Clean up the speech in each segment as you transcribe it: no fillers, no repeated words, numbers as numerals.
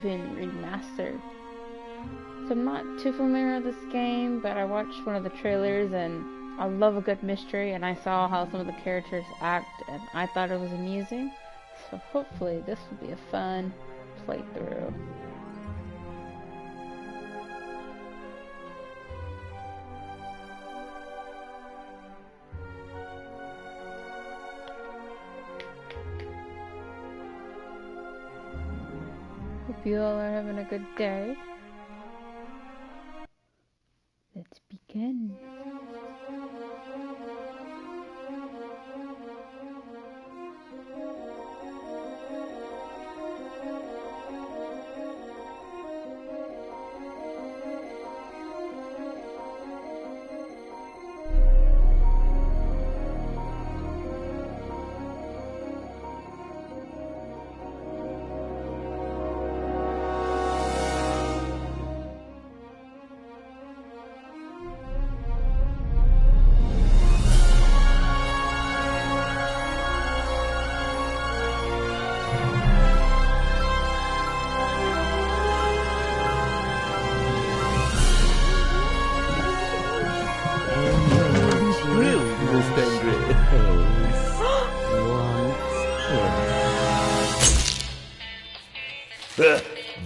been remastered. So I'm not too familiar with this game, but I watched one of the trailers and I love a good mystery, and I saw how some of the characters act and I thought it was amusing. So hopefully this will be a fun playthrough. Hope you all are having a good day. Let's begin.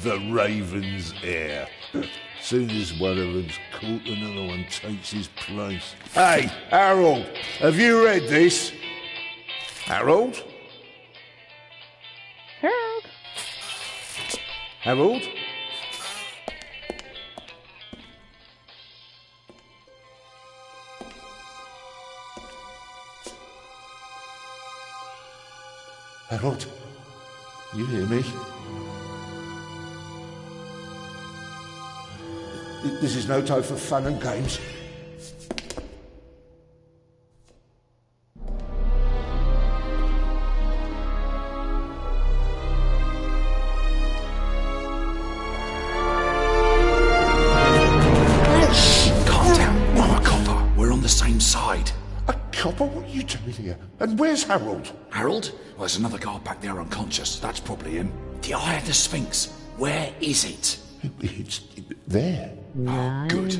The Raven's heir. Soon as one of them's caught, another one takes his place. Hey, Harold, have you read this? Harold? Harold? Harold? Harold? You hear me? This is no time for fun and games. Shh! Calm down. I'm a copper. We're on the same side. A copper? What are you doing here? And where's Harold? Harold? Well, there's another guard back there unconscious. That's probably him. The Eye of the Sphinx. Where is it? It's there. Oh, good.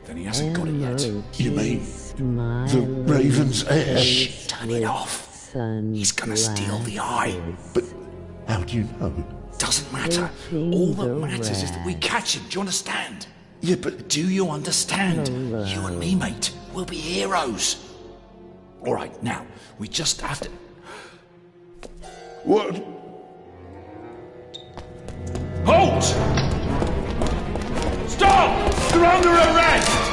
Then he hasn't got it yet. You mean the Raven's heir? Shh! Turn it off. He's gonna steal the eye. But how do you know? Doesn't matter. All that matters is that we catch him. Do you understand? Yeah, but Do you understand? You and me, mate. We'll be heroes. All right, now, we just have to... what? Halt! Stop! You're under arrest!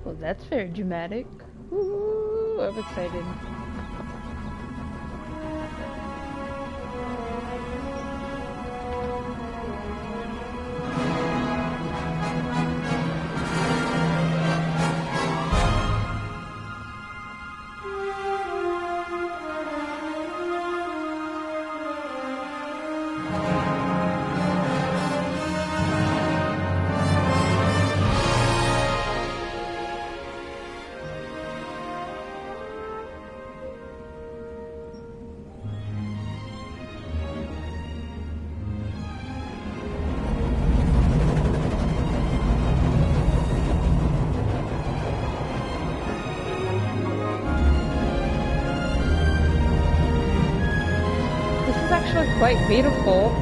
Well, that's very dramatic. Ooh, I'm excited. This is actually quite beautiful.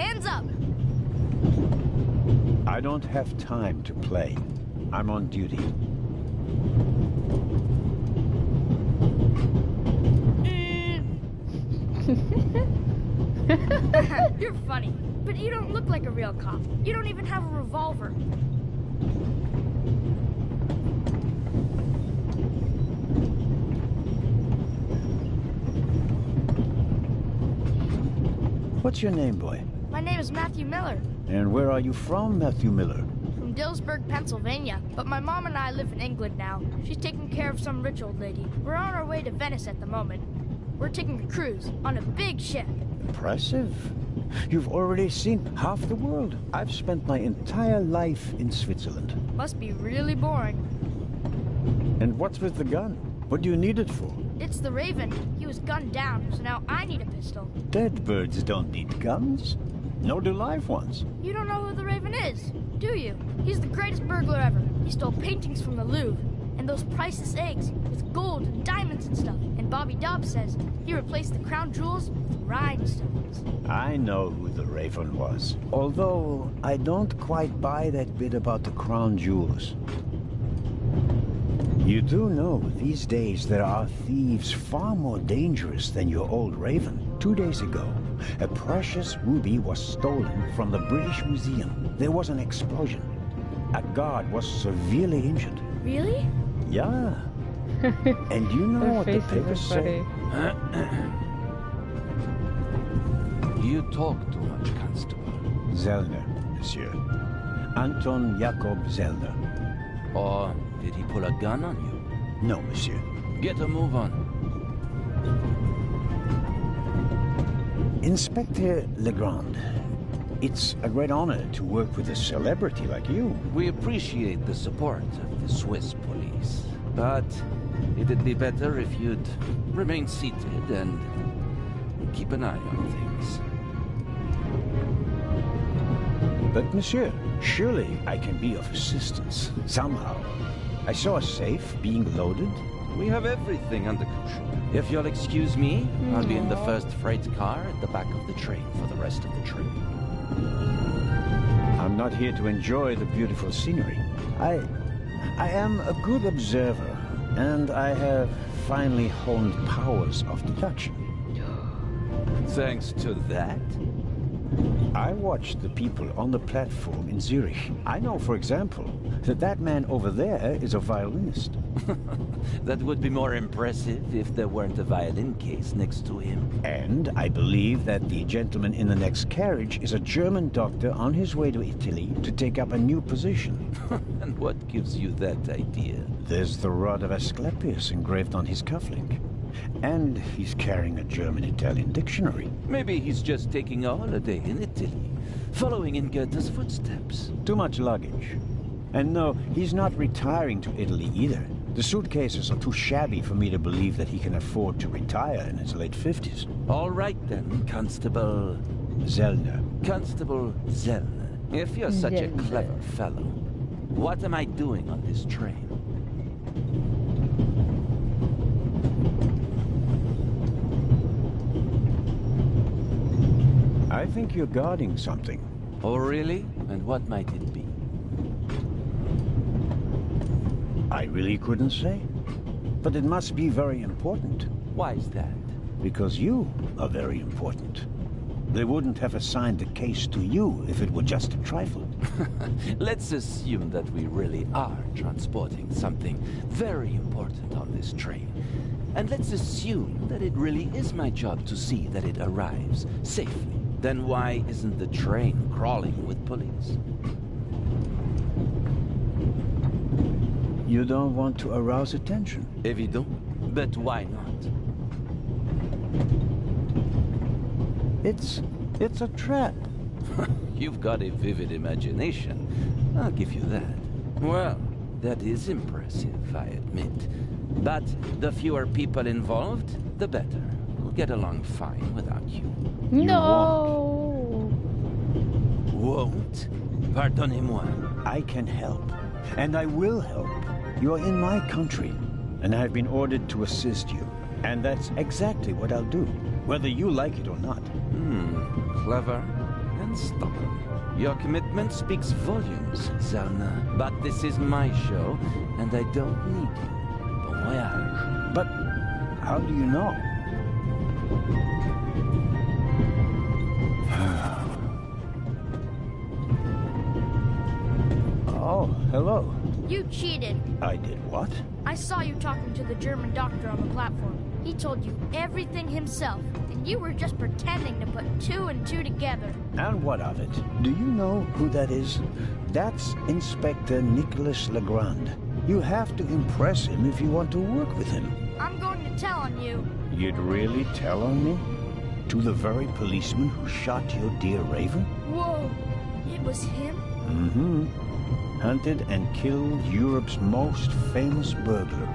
Hands up! I don't have time to play. I'm on duty. You're funny, but you don't look like a real cop. You don't even have a revolver. What's your name, boy? My name is Matthew Miller, And where are you from, Matthew Miller? from Dillsburg, Pennsylvania. But my mom and I live in England now. She's taking care of some rich old lady. We're on our way to Venice at the moment. We're taking a cruise on a big ship. Impressive. You've already seen half the world. I've spent my entire life in Switzerland. Must be really boring. And what's with the gun? What do you need it for? It's the Raven. He was gunned down, so now I need a pistol. Dead birds don't need guns. Nor do live ones. You don't know who the Raven is, do you? He's the greatest burglar ever. He stole paintings from the Louvre, and those priceless eggs with gold and diamonds and stuff. And Bobby Dobbs says he replaced the crown jewels with rhinestones. I know who the Raven was. Although, I don't quite buy that bit about the crown jewels. You do know these days there are thieves far more dangerous than your old Raven. 2 days ago, a precious ruby was stolen from the British Museum. There was an explosion. A guard was severely injured. Really? Yeah. And you know Their what the faces papers are say? funny. You talk too much, Constable. Zellner, monsieur. Anton Jakob Zellner. Or did he pull a gun on you? No, monsieur. Get a move on. Inspector Legrand, it's a great honor to work with a celebrity like you. We appreciate the support of the Swiss police, but it'd be better if you'd remain seated and keep an eye on things. But monsieur, surely I can be of assistance, somehow. I saw a safe being loaded. We have everything under control. If you'll excuse me, I'll be in the first freight car at the back of the train for the rest of the trip. I'm not here to enjoy the beautiful scenery. I am a good observer, and I have finally honed powers of deduction. Thanks to that? I watched the people on the platform in Zurich. I know, for example, that that man over there is a violinist. That would be more impressive if there weren't a violin case next to him. And I believe that the gentleman in the next carriage is a German doctor on his way to Italy to take up a new position. And what gives you that idea? There's the rod of Asclepius engraved on his cufflink. And he's carrying a German-Italian dictionary. Maybe he's just taking a holiday in Italy, following in Goethe's footsteps. Too much luggage. And no, he's not retiring to Italy either. The suitcases are too shabby for me to believe that he can afford to retire in his late 50s. All right then, Constable... Zellner. Constable Zellner. If you're such a Zellner. clever fellow, what am I doing on this train? I think you're guarding something. Oh, really? And what might it be? I really couldn't say. But it must be very important. Why is that? Because you are very important. They wouldn't have assigned the case to you if it were just a trifle. Let's assume that we really are transporting something very important on this train. And let's assume that it really is my job to see that it arrives safely. Then why isn't the train crawling with police? You don't want to arouse attention. Évident. But why not? It's a trap. You've got a vivid imagination. I'll give you that. Well, that is impressive, I admit. But the fewer people involved, the better. We'll get along fine without you. No. Won't? Pardonnez-moi. I can help. And I will help. You are in my country. And I've been ordered to assist you. And that's exactly what I'll do. Whether you like it or not. Clever and stubborn. Your commitment speaks volumes, Zarna. But this is my show, and I don't need you. Bon voyage. But how do you know? Oh, hello. You cheated. I did what? I saw you talking to the German doctor on the platform. He told you everything himself, and you were just pretending to put two and two together. And what of it? Do you know who that is? That's Inspector Nicholas Legrand. You have to impress him if you want to work with him. I'm going to tell on you. You'd really tell on me? To the very policeman who shot your dear Raven? Whoa, it was him? Mm-hmm. Hunted and killed Europe's most famous burglar.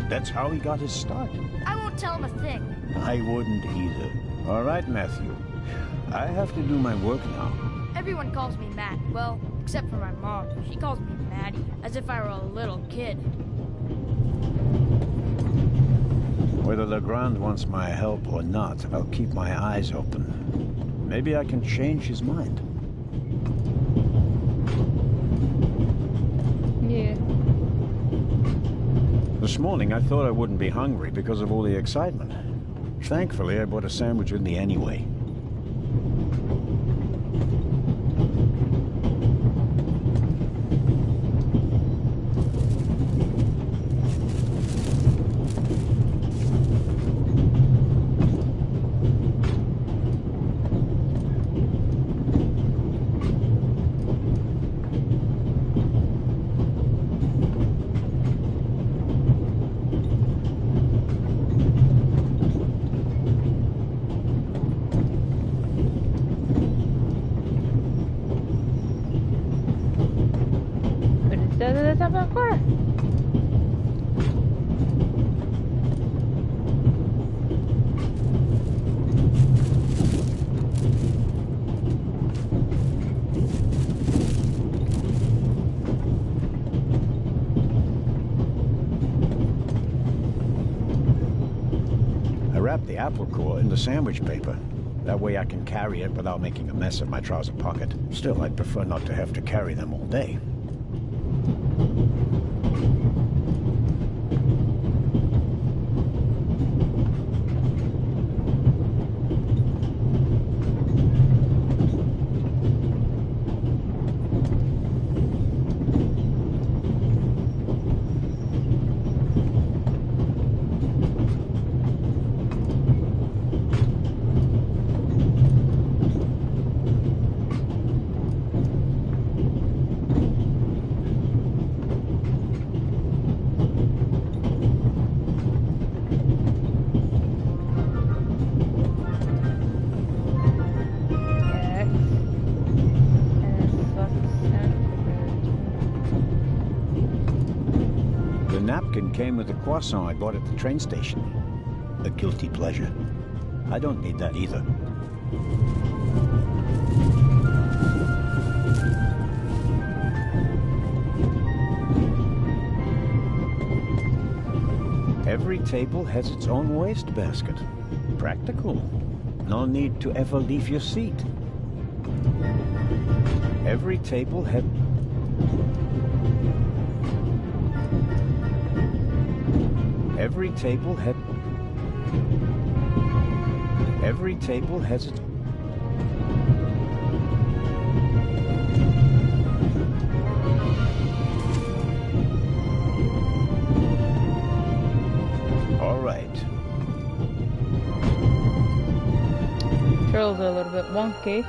That's how he got his start. I won't tell him a thing. I wouldn't either. All right, Matthew. I have to do my work now. Everyone calls me Matt. Well, except for my mom. She calls me Maddie, as if I were a little kid. Whether Legrand wants my help or not, I'll keep my eyes open. Maybe I can change his mind. Yeah. This morning, I thought I wouldn't be hungry because of all the excitement. Thankfully, I bought a sandwich with me anyway. The apple core in the sandwich paper. That way I can carry it without making a mess of my trouser pocket. Still, I'd prefer not to have to carry them all day. Came with the croissant I bought at the train station. A guilty pleasure. I don't need that either. Every table has its own wastebasket. Practical. No need to ever leave your seat. Every table has... Every table has its... All right. Controls are a little bit wonky.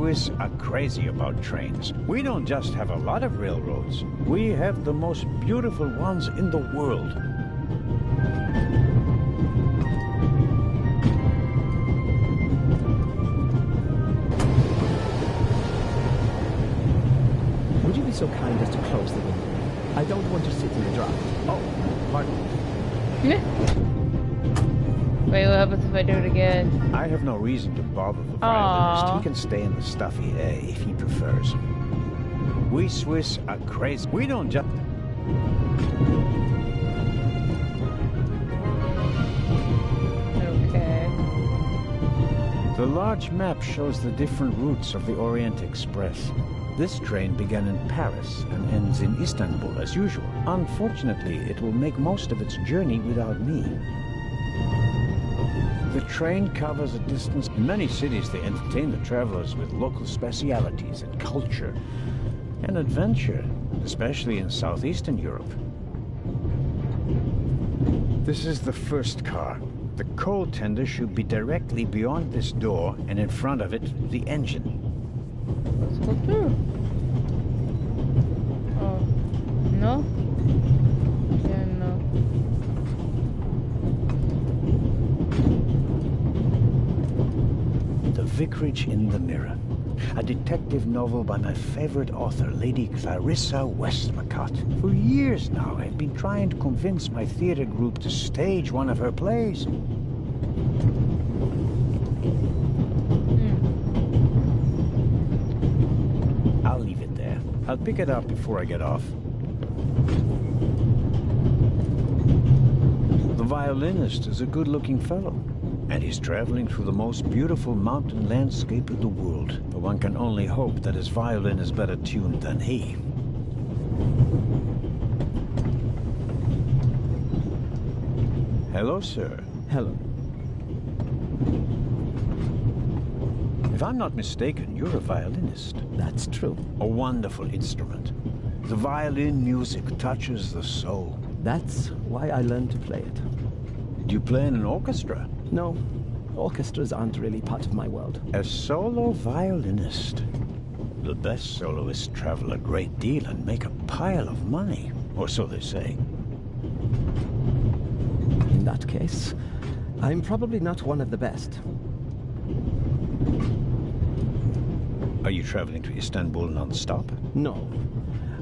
Swiss are crazy about trains. We don't just have a lot of railroads. We have the most beautiful ones in the world. Would you be so kind as to close the window? I don't want to sit in the dark. Oh, pardon. Wait, what happens if I do it again? I have no reason to bother the Aw. violinist. He can stay in the stuffy air if he prefers. We Swiss are crazy. We don't just... Okay. The large map shows the different routes of the Orient Express. This train began in Paris and ends in Istanbul as usual. Unfortunately, it will make most of its journey without me. The train covers a distance. In many cities, they entertain the travelers with local specialities and culture and adventure, especially in southeastern Europe. This is the first car. The coal tender should be directly beyond this door, and in front of it, the engine. Let's go through. Oh, no? Yeah, no. The Vicarage in the Mirror, a detective novel by my favorite author, Lady Clarissa Westmacott. For years now, I've been trying to convince my theater group to stage one of her plays. I'll leave it there. I'll pick it up before I get off. The violinist is a good-looking fellow, and he's traveling through the most beautiful mountain landscape in the world. But one can only hope that his violin is better tuned than he. Hello, sir. Hello. If I'm not mistaken, you're a violinist. That's true. A wonderful instrument. The violin music touches the soul. That's why I learned to play it. Do you play in an orchestra? No, orchestras aren't really part of my world. A solo violinist. The best soloists travel a great deal and make a pile of money, or so they say. In that case, I'm probably not one of the best. Are you traveling to Istanbul non-stop? No.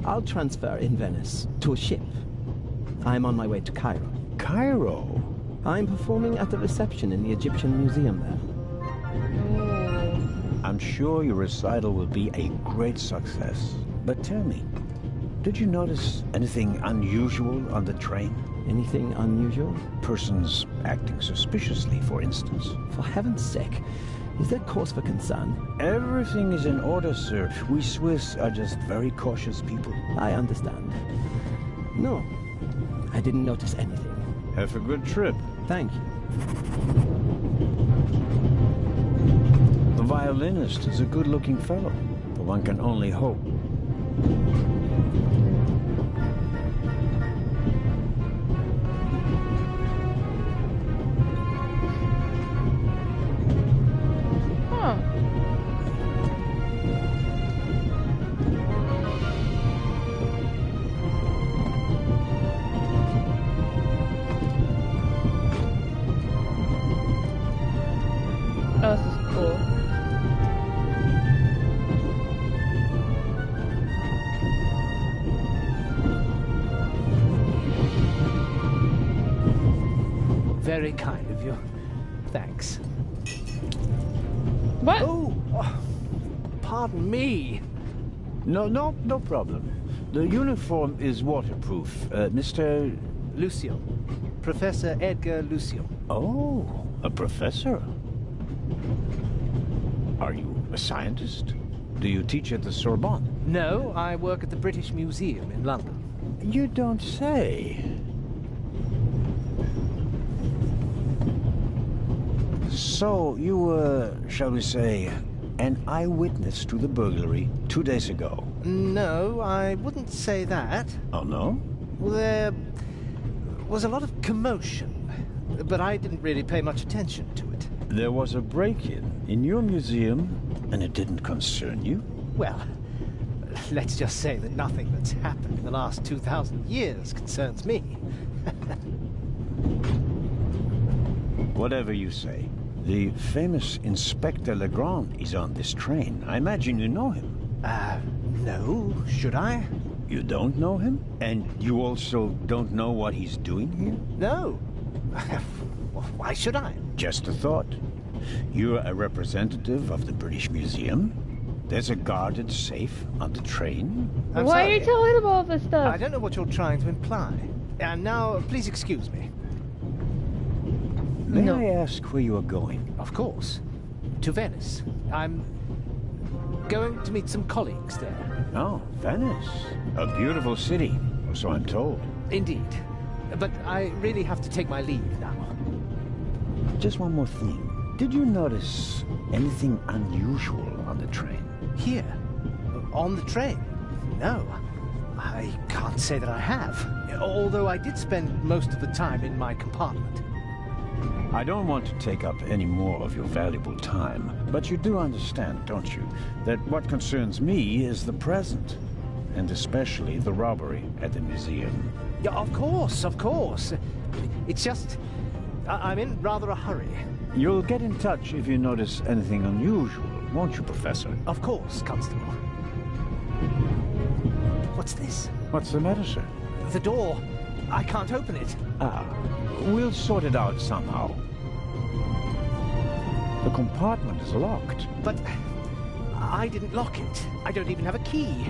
I'll transfer in Venice to a ship. I'm on my way to Cairo. Cairo? I'm performing at the reception in the Egyptian Museum there. I'm sure your recital will be a great success. But tell me, did you notice anything unusual on the train? Anything unusual? Persons acting suspiciously, for instance. For heaven's sake, is there cause for concern? Everything is in order, sir. We Swiss are just very cautious people. I understand. No, I didn't notice anything. Have a good trip. Thank you. The violinist is a good-looking fellow, but one can only hope. Huh. Oh, this is cool. Very kind of you. Thanks. What? Oh, pardon me. No problem. The uniform is waterproof. Mr. Lucio. Professor Edgar Lucio. Oh, a professor. Are you a scientist? Do you teach at the Sorbonne? No, I work at the British Museum in London. You don't say. So, you were, shall we say, an eyewitness to the burglary 2 days ago? No, I wouldn't say that. Oh, no? There was a lot of commotion, but I didn't really pay much attention to it. There was a break-in your museum And it didn't concern you? Well, let's just say that nothing that's happened in the last 2,000 years concerns me. Whatever you say. The famous Inspector Legrand is on this train. I imagine you know him. No, should I? You don't know him? And you also don't know what he's doing here? No. Why should I? Just a thought. You're a representative of the British Museum. There's a guarded safe on the train. I'm Why are you sorry. telling him all this stuff? I don't know what you're trying to imply. And now, please excuse me. May No. I ask where you are going? Of course. To Venice. I'm going to meet some colleagues there. Oh, Venice. A beautiful city, or so I'm told. Indeed. But I really have to take my leave now. Just one more thing. Did you notice anything unusual on the train? Here? On the train? No. I can't say that I have. Although I did spend most of the time in my compartment. I don't want to take up any more of your valuable time, but you do understand, don't you, that what concerns me is the present, and especially the robbery at the museum. Yeah, of course, of course. It's just... I'm in rather a hurry. You'll get in touch if you notice anything unusual, won't you, Professor? Of course, Constable. What's this? What's the matter, sir? The door. I can't open it. Ah, we'll sort it out somehow. The compartment is locked. But I didn't lock it. I don't even have a key.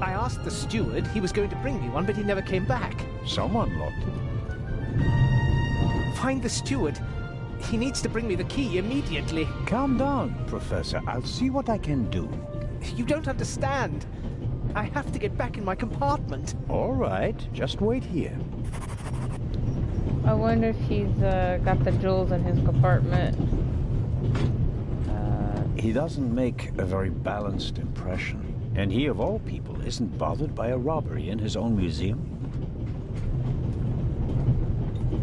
I asked the steward. He was going to bring me one, but he never came back. Someone locked it. Find the steward. He needs to bring me the key immediately. Calm down, Professor. I'll see what I can do. You don't understand. I have to get back in my compartment. All right, just wait here. I wonder if he's got the jewels in his compartment. He doesn't make a very balanced impression. And he, of all people, isn't bothered by a robbery in his own museum.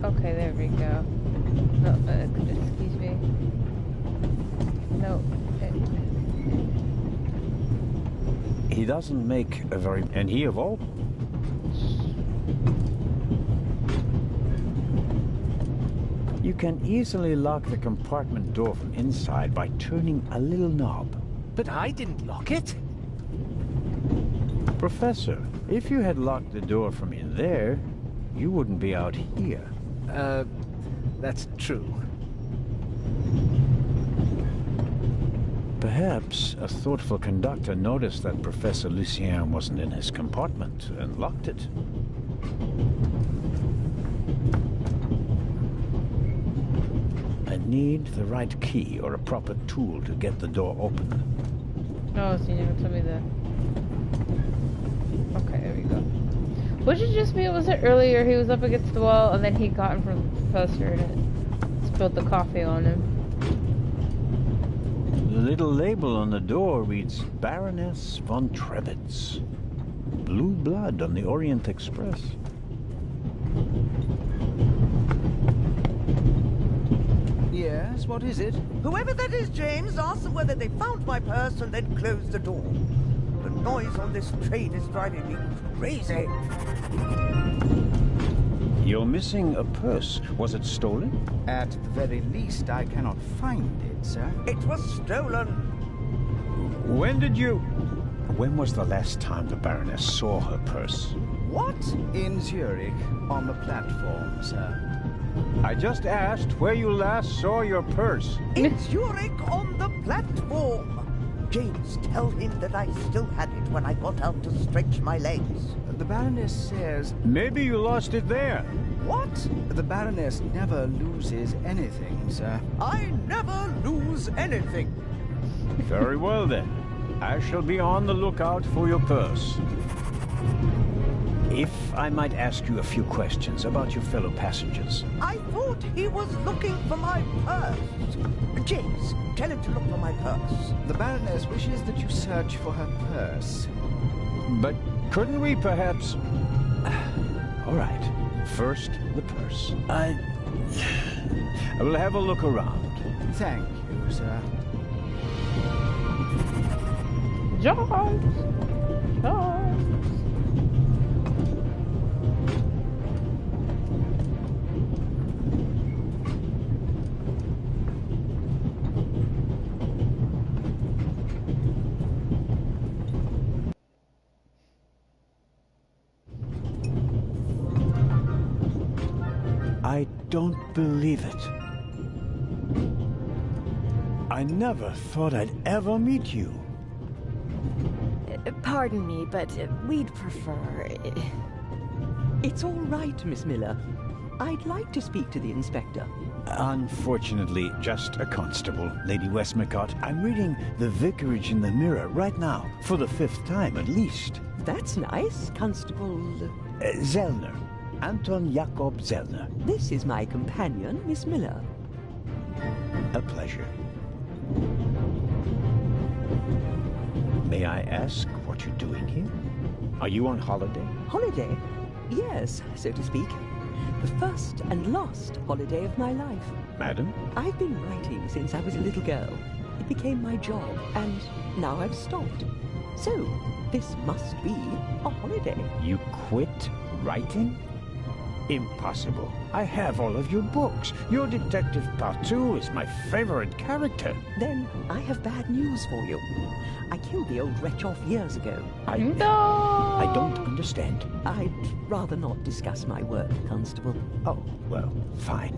Okay, there we go. No, excuse me. No. He doesn't make a very... And he, of all... You can easily lock the compartment door from inside by turning a little knob. But I didn't lock it. Professor, if you had locked the door from in there, you wouldn't be out here. That's true. Perhaps a thoughtful conductor noticed that Professor Lucien wasn't in his compartment and locked it. I need the right key or a proper tool to get the door open. Oh, so you never told me that. Okay, there we go. Which is just me, was it earlier he was up against the wall and then he got in front of the professor and it spilled the coffee on him. The little label on the door reads Baroness von Trebitz. Blue blood on the Orient Express. Yes, what is it? Whoever that is, James, ask them whether they found my purse and then closed the door. The noise on this train is driving me crazy. You're missing a purse. Was it stolen? At the very least, I cannot find it, sir. It was stolen. When did you... When was the last time the Baroness saw her purse? What? In Zurich, on the platform, sir. I just asked where you last saw your purse. In Zurich on the platform. James, tell him that I still had it when I got out to stretch my legs. The Baroness says... Maybe you lost it there. What? The Baroness never loses anything, sir. I never lose anything. Very well then. I shall be on the lookout for your purse. If I might ask you a few questions about your fellow passengers. I thought he was looking for my purse. James, tell him to look for my purse. The Baroness wishes that you search for her purse. But couldn't we perhaps... All right. First, the purse. I will have a look around. Thank you, sir. Jobs. Jobs. I don't believe it. I never thought I'd ever meet you. Pardon me, but we'd prefer... It's all right, Miss Miller. I'd like to speak to the inspector. Unfortunately, just a constable, Lady Westmacott. I'm reading The Vicarage in the Mirror right now, for the 5th time at least. That's nice, Constable... Zellner. Anton Jakob Zellner. This is my companion, Miss Miller. A pleasure. May I ask what you're doing here? Are you on holiday? Holiday? Yes, so to speak. The first and last holiday of my life. Madam? I've been writing since I was a little girl. It became my job, and now I've stopped. So, this must be a holiday. You quit writing? Impossible. I have all of your books. Your Detective Partout is my favorite character. Then I have bad news for you. I killed the old wretch off years ago. I don't understand. I'd rather not discuss my work, Constable. Oh, well, fine.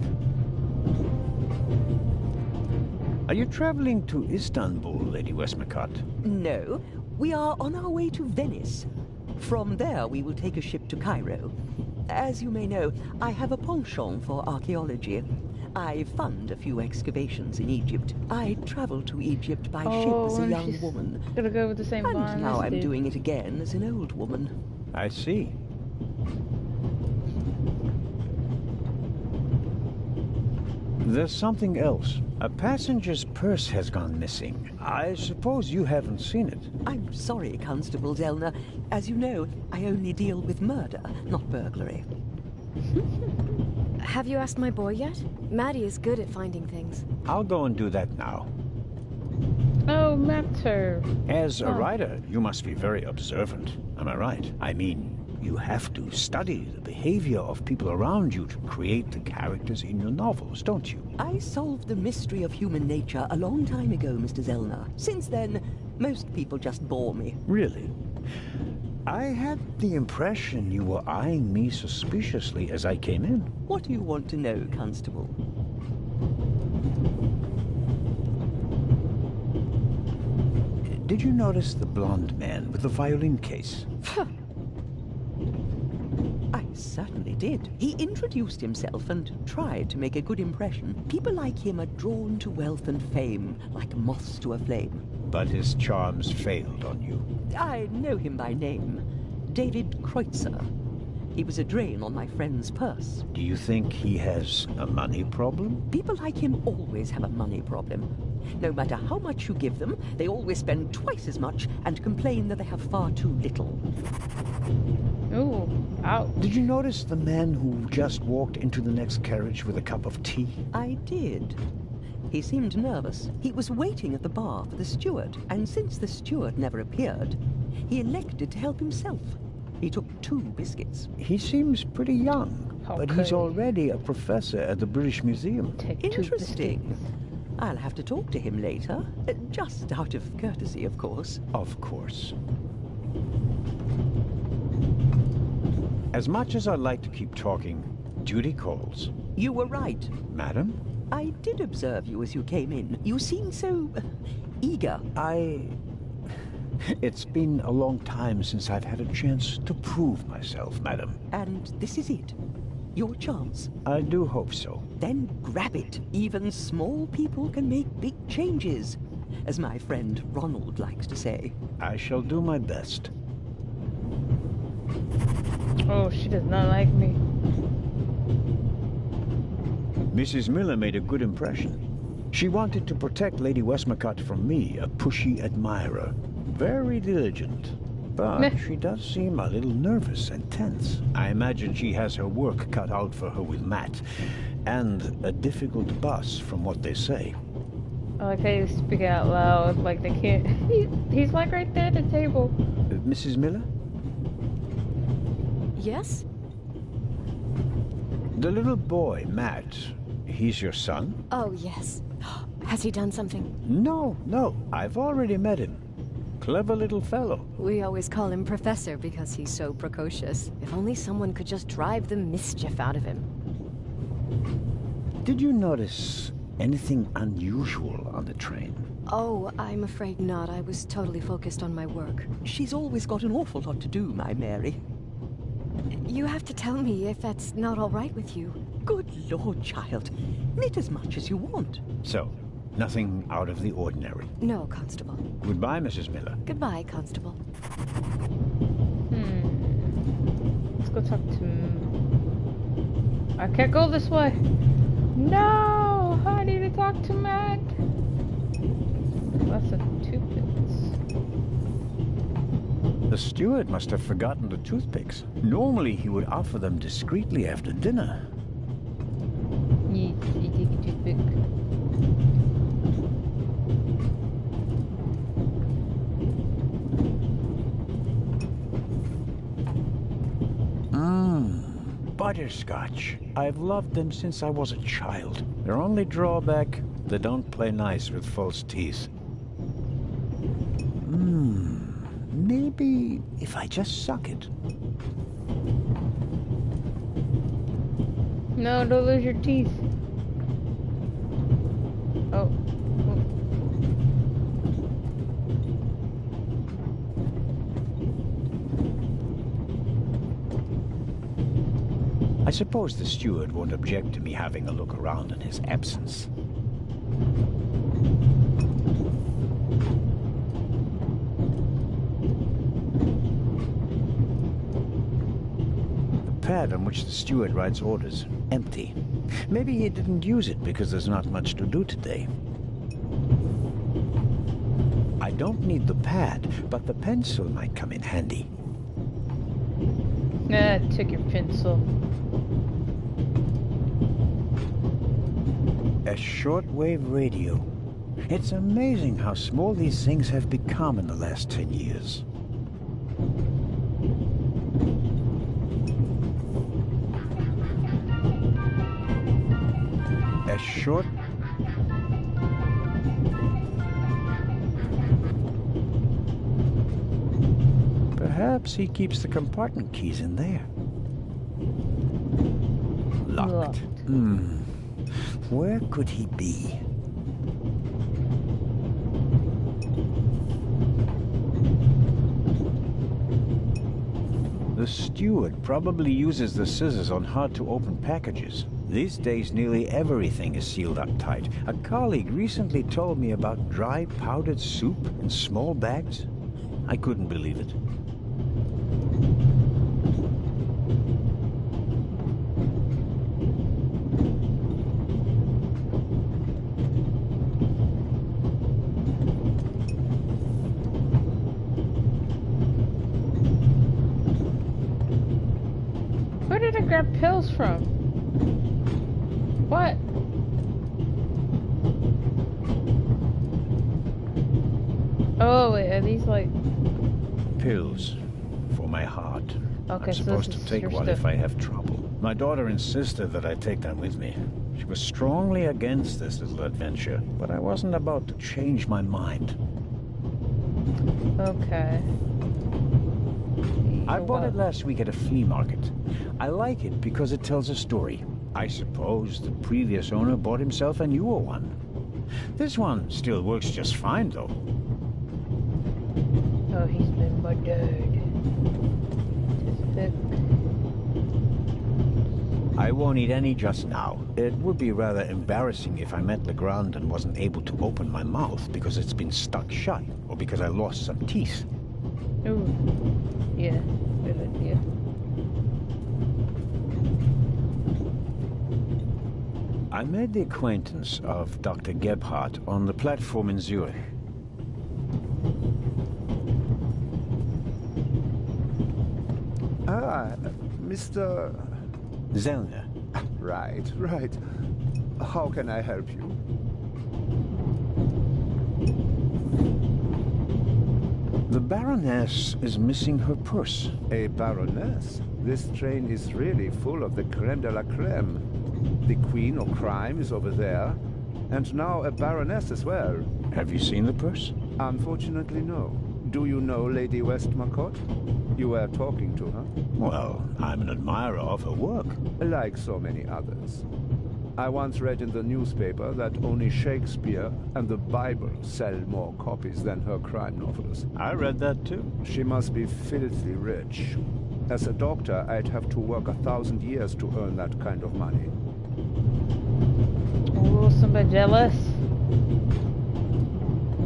Are you traveling to Istanbul, Lady Westmacott? No, we are on our way to Venice. From there, we will take a ship to Cairo. As you may know, I have a penchant for archaeology. I fund a few excavations in Egypt. I traveled to Egypt by ship as a young woman. Gonna go with the same and barn now as I'm dude. doing it again as an old woman. I see. There's something else. A passenger's purse has gone missing. I suppose you haven't seen it. I'm sorry, Constable Zellner. As you know, I only deal with murder, not burglary. Have you asked my boy yet? Maddie is good at finding things. I'll go and do that now. Oh, matter. As a writer, you must be very observant. Am I right? I mean, you have to study the behavior of people around you to create the characters in your novels, don't you? I solved the mystery of human nature a long time ago, Mr. Zellner. Since then, most people just bore me. Really? I had the impression you were eyeing me suspiciously as I came in. What do you want to know, Constable? Did you notice the blonde man with the violin case? I certainly did. He introduced himself and tried to make a good impression. People like him are drawn to wealth and fame, like moths to a flame. But his charms failed on you. I know him by name. David Kreutzer. He was a drain on my friend's purse. Do you think he has a money problem? People like him always have a money problem. No matter how much you give them, they always spend twice as much and complain that they have far too little. Ooh, ouch. Did you notice the man who just walked into the next carriage with a cup of tea? I did. He seemed nervous. He was waiting at the bar for the steward, and since the steward never appeared, he elected to help himself. He took 2 biscuits. He seems pretty young, but he's already a professor at the British Museum. Interesting. I'll have to talk to him later. Just out of courtesy, of course. Of course. As much as I'd like to keep talking, duty calls. You were right. Madam? I did observe you as you came in. You seemed so... eager. It's been a long time since I've had a chance to prove myself, madam. And this is it? Your chance? I do hope so. Then grab it. Even small people can make big changes, as my friend Ronald likes to say. I shall do my best. Oh, she does not like me. Mrs. Miller made a good impression. She wanted to protect Lady Westmacott from me, a pushy admirer. Very diligent. But she does seem a little nervous and tense. I imagine she has her work cut out for her with Matt. And a difficult bus, from what they say. I like how you speak it out loud, like they can't. He's like right there at the table. Mrs. Miller? Yes? The little boy, Matt, he's your son? Oh, yes. Has he done something? No, I've already met him. Clever little fellow. We always call him Professor because he's so precocious. If only someone could just drive the mischief out of him. Did you notice anything unusual on the train? Oh, I'm afraid not. I was totally focused on my work. She's always got an awful lot to do, my Mary. You have to tell me if that's not all right with you. Good Lord, child. Knit as much as you want. So, nothing out of the ordinary? No, Constable. Goodbye, Mrs. Miller. Goodbye, Constable. Let's go talk to him. I can't go this way. No! I need to talk to Matt. That's a toothpicks. The steward must have forgotten the toothpicks. Normally he would offer them discreetly after dinner. You take a toothpick. Butterscotch. I've loved them since I was a child. Their only drawback, they don't play nice with false teeth. Maybe if I just suck it. No, don't lose your teeth. Oh. I suppose the steward won't object to me having a look around in his absence. The pad on which the steward writes orders, empty. Maybe he didn't use it because there's not much to do today. I don't need the pad, but the pencil might come in handy. Took your pencil. A shortwave radio. It's amazing how small these things have become in the last 10 years. A short... Perhaps he keeps the compartment keys in there. Locked. Where could he be? The steward probably uses the scissors on hard-to-open packages. These days, nearly everything is sealed up tight. A colleague recently told me about dry powdered soup in small bags. I couldn't believe it. Where did I grab pills from? What? Oh wait, are these like pills for my heart? Okay, I'm so supposed this to is take your one stuff. if I have trouble. My daughter insisted that I take them with me. She was strongly against this little adventure, but I wasn't about to change my mind. Okay. I bought it last week at a flea market. I like it because it tells a story. I suppose the previous owner bought himself a newer one. This one still works just fine, though. Oh, he's been murdered. I won't eat any just now. It would be rather embarrassing if I met Legrand and wasn't able to open my mouth because it's been stuck shut, or because I lost some teeth. Ooh. Yeah, good idea. I made the acquaintance of Dr. Gebhardt on the platform in Zurich. Ah, Mr. Zellner. Right. How can I help you? The Baroness is missing her purse. A Baroness? This train is really full of the creme de la creme. The Queen of Crime is over there, and now a Baroness as well. Have you seen the purse? Unfortunately, no. Do you know Lady Westmacott? You were talking to her? Well, I'm an admirer of her work. Like so many others. I once read in the newspaper that only Shakespeare and the Bible sell more copies than her crime novels. I read that too. She must be filthy rich. As a doctor, I'd have to work 1,000 years to earn that kind of money. Oh, somebody jealous?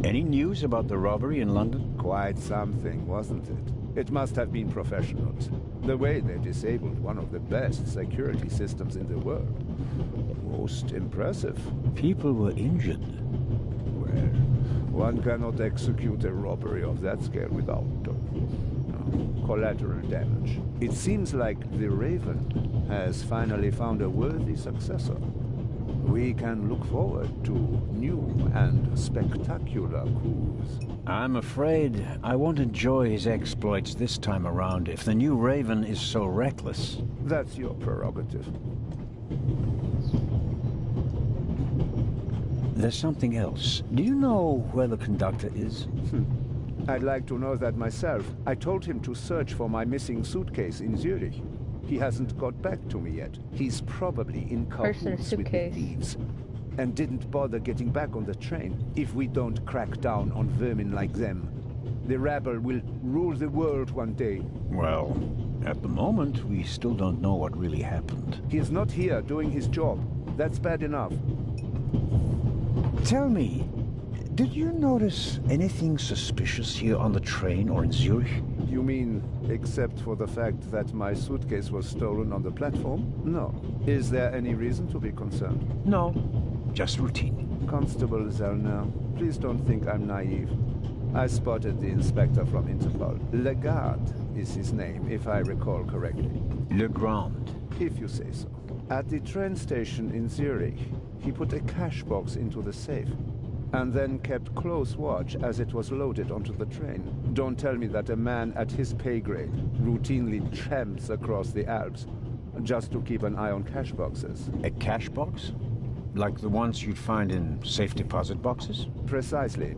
Any news about the robbery in London? Quite something, wasn't it? It must have been professionals. The way they disabled one of the best security systems in the world. Most impressive. People were injured. Well, one cannot execute a robbery of that scale without collateral damage. It seems like the Raven has finally found a worthy successor. We can look forward to new and spectacular coups. I'm afraid I won't enjoy his exploits this time around if the new Raven is so reckless. That's your prerogative. There's something else. Do you know where the conductor is? I'd like to know that myself. I told him to search for my missing suitcase in Zurich. He hasn't got back to me yet. He's probably in cahoots with the thieves. And didn't bother getting back on the train. If we don't crack down on vermin like them, the rabble will rule the world one day. Well, at the moment, we still don't know what really happened. He is not here doing his job. That's bad enough. Tell me, did you notice anything suspicious here on the train or in Zurich? You mean, except for the fact that my suitcase was stolen on the platform? No. Is there any reason to be concerned? No, just routine. Constable Zellner, please don't think I'm naive. I spotted the inspector from Interpol. Legarde is his name, if I recall correctly. Legrand. If you say so. At the train station in Zurich, he put a cash box into the safe, and then kept close watch as it was loaded onto the train. Don't tell me that a man at his pay grade routinely tramps across the Alps just to keep an eye on cash boxes. A cash box? Like the ones you'd find in safe deposit boxes? Precisely.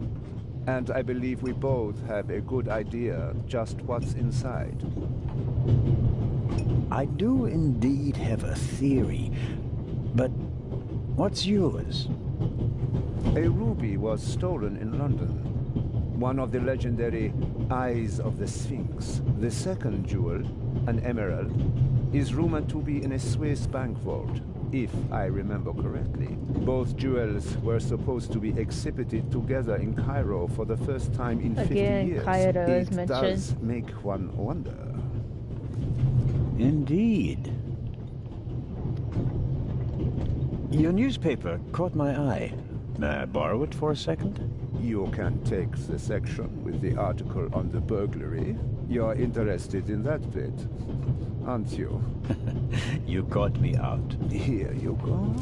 And I believe we both have a good idea just what's inside. I do indeed have a theory, but what's yours? A ruby was stolen in London. One of the legendary Eyes of the Sphinx. The second jewel, an emerald, is rumored to be in a Swiss bank vault, if I remember correctly. Both jewels were supposed to be exhibited together in Cairo for the first time in 50 years. Cairo is it mentioned. Does make one wonder. Indeed. Your newspaper caught my eye. May I borrow it for a second? You can take the section with the article on the burglary. You're interested in that bit, aren't you? You caught me out. Here you go.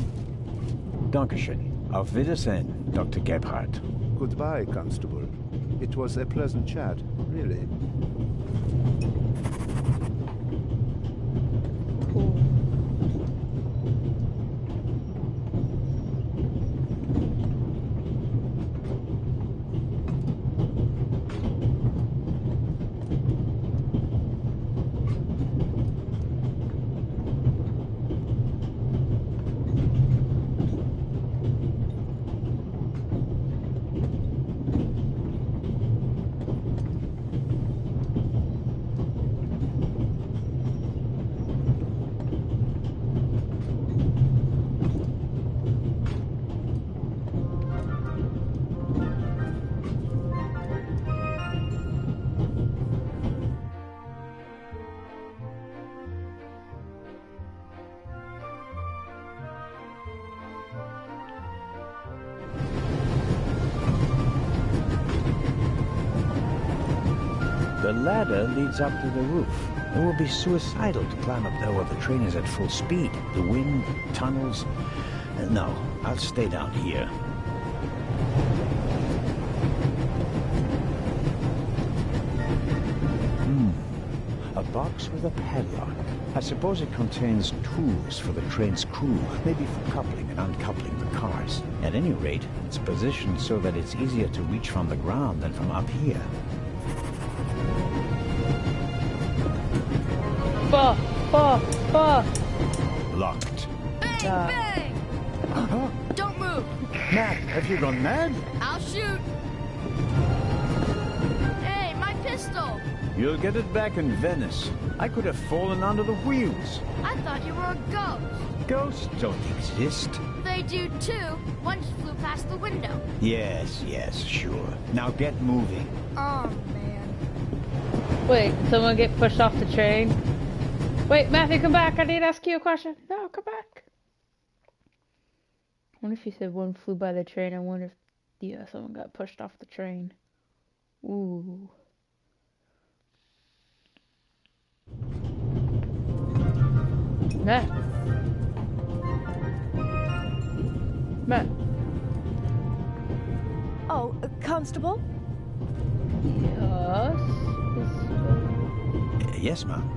Dankeschön. Auf Wiedersehen, Dr. Gebhardt. Goodbye, Constable. It was a pleasant chat, really. Cool. The ladder leads up to the roof. It will be suicidal to climb up there while the train is at full speed. The wind, tunnels... No, I'll stay down here. box with a padlock. I suppose it contains tools for the train's crew, maybe for coupling and uncoupling the cars. At any rate, it's positioned so that it's easier to reach from the ground than from up here. Locked. Bang, bang! Don't move! Matt, have you gone mad? I'll shoot! Hey, my pistol! You'll get it back in Venice. I could have fallen under the wheels. I thought you were a ghost. Ghosts don't exist. They do too. One just flew past the window. Yes, sure. Now get moving. Oh, man. Wait, someone get pushed off the train? Wait, Matthew, come back. I need to ask you a question. No, come back. I wonder if you said one flew by the train. I wonder if, yeah, someone got pushed off the train. Ooh. Matt. Oh, Constable? Yes, ma'am.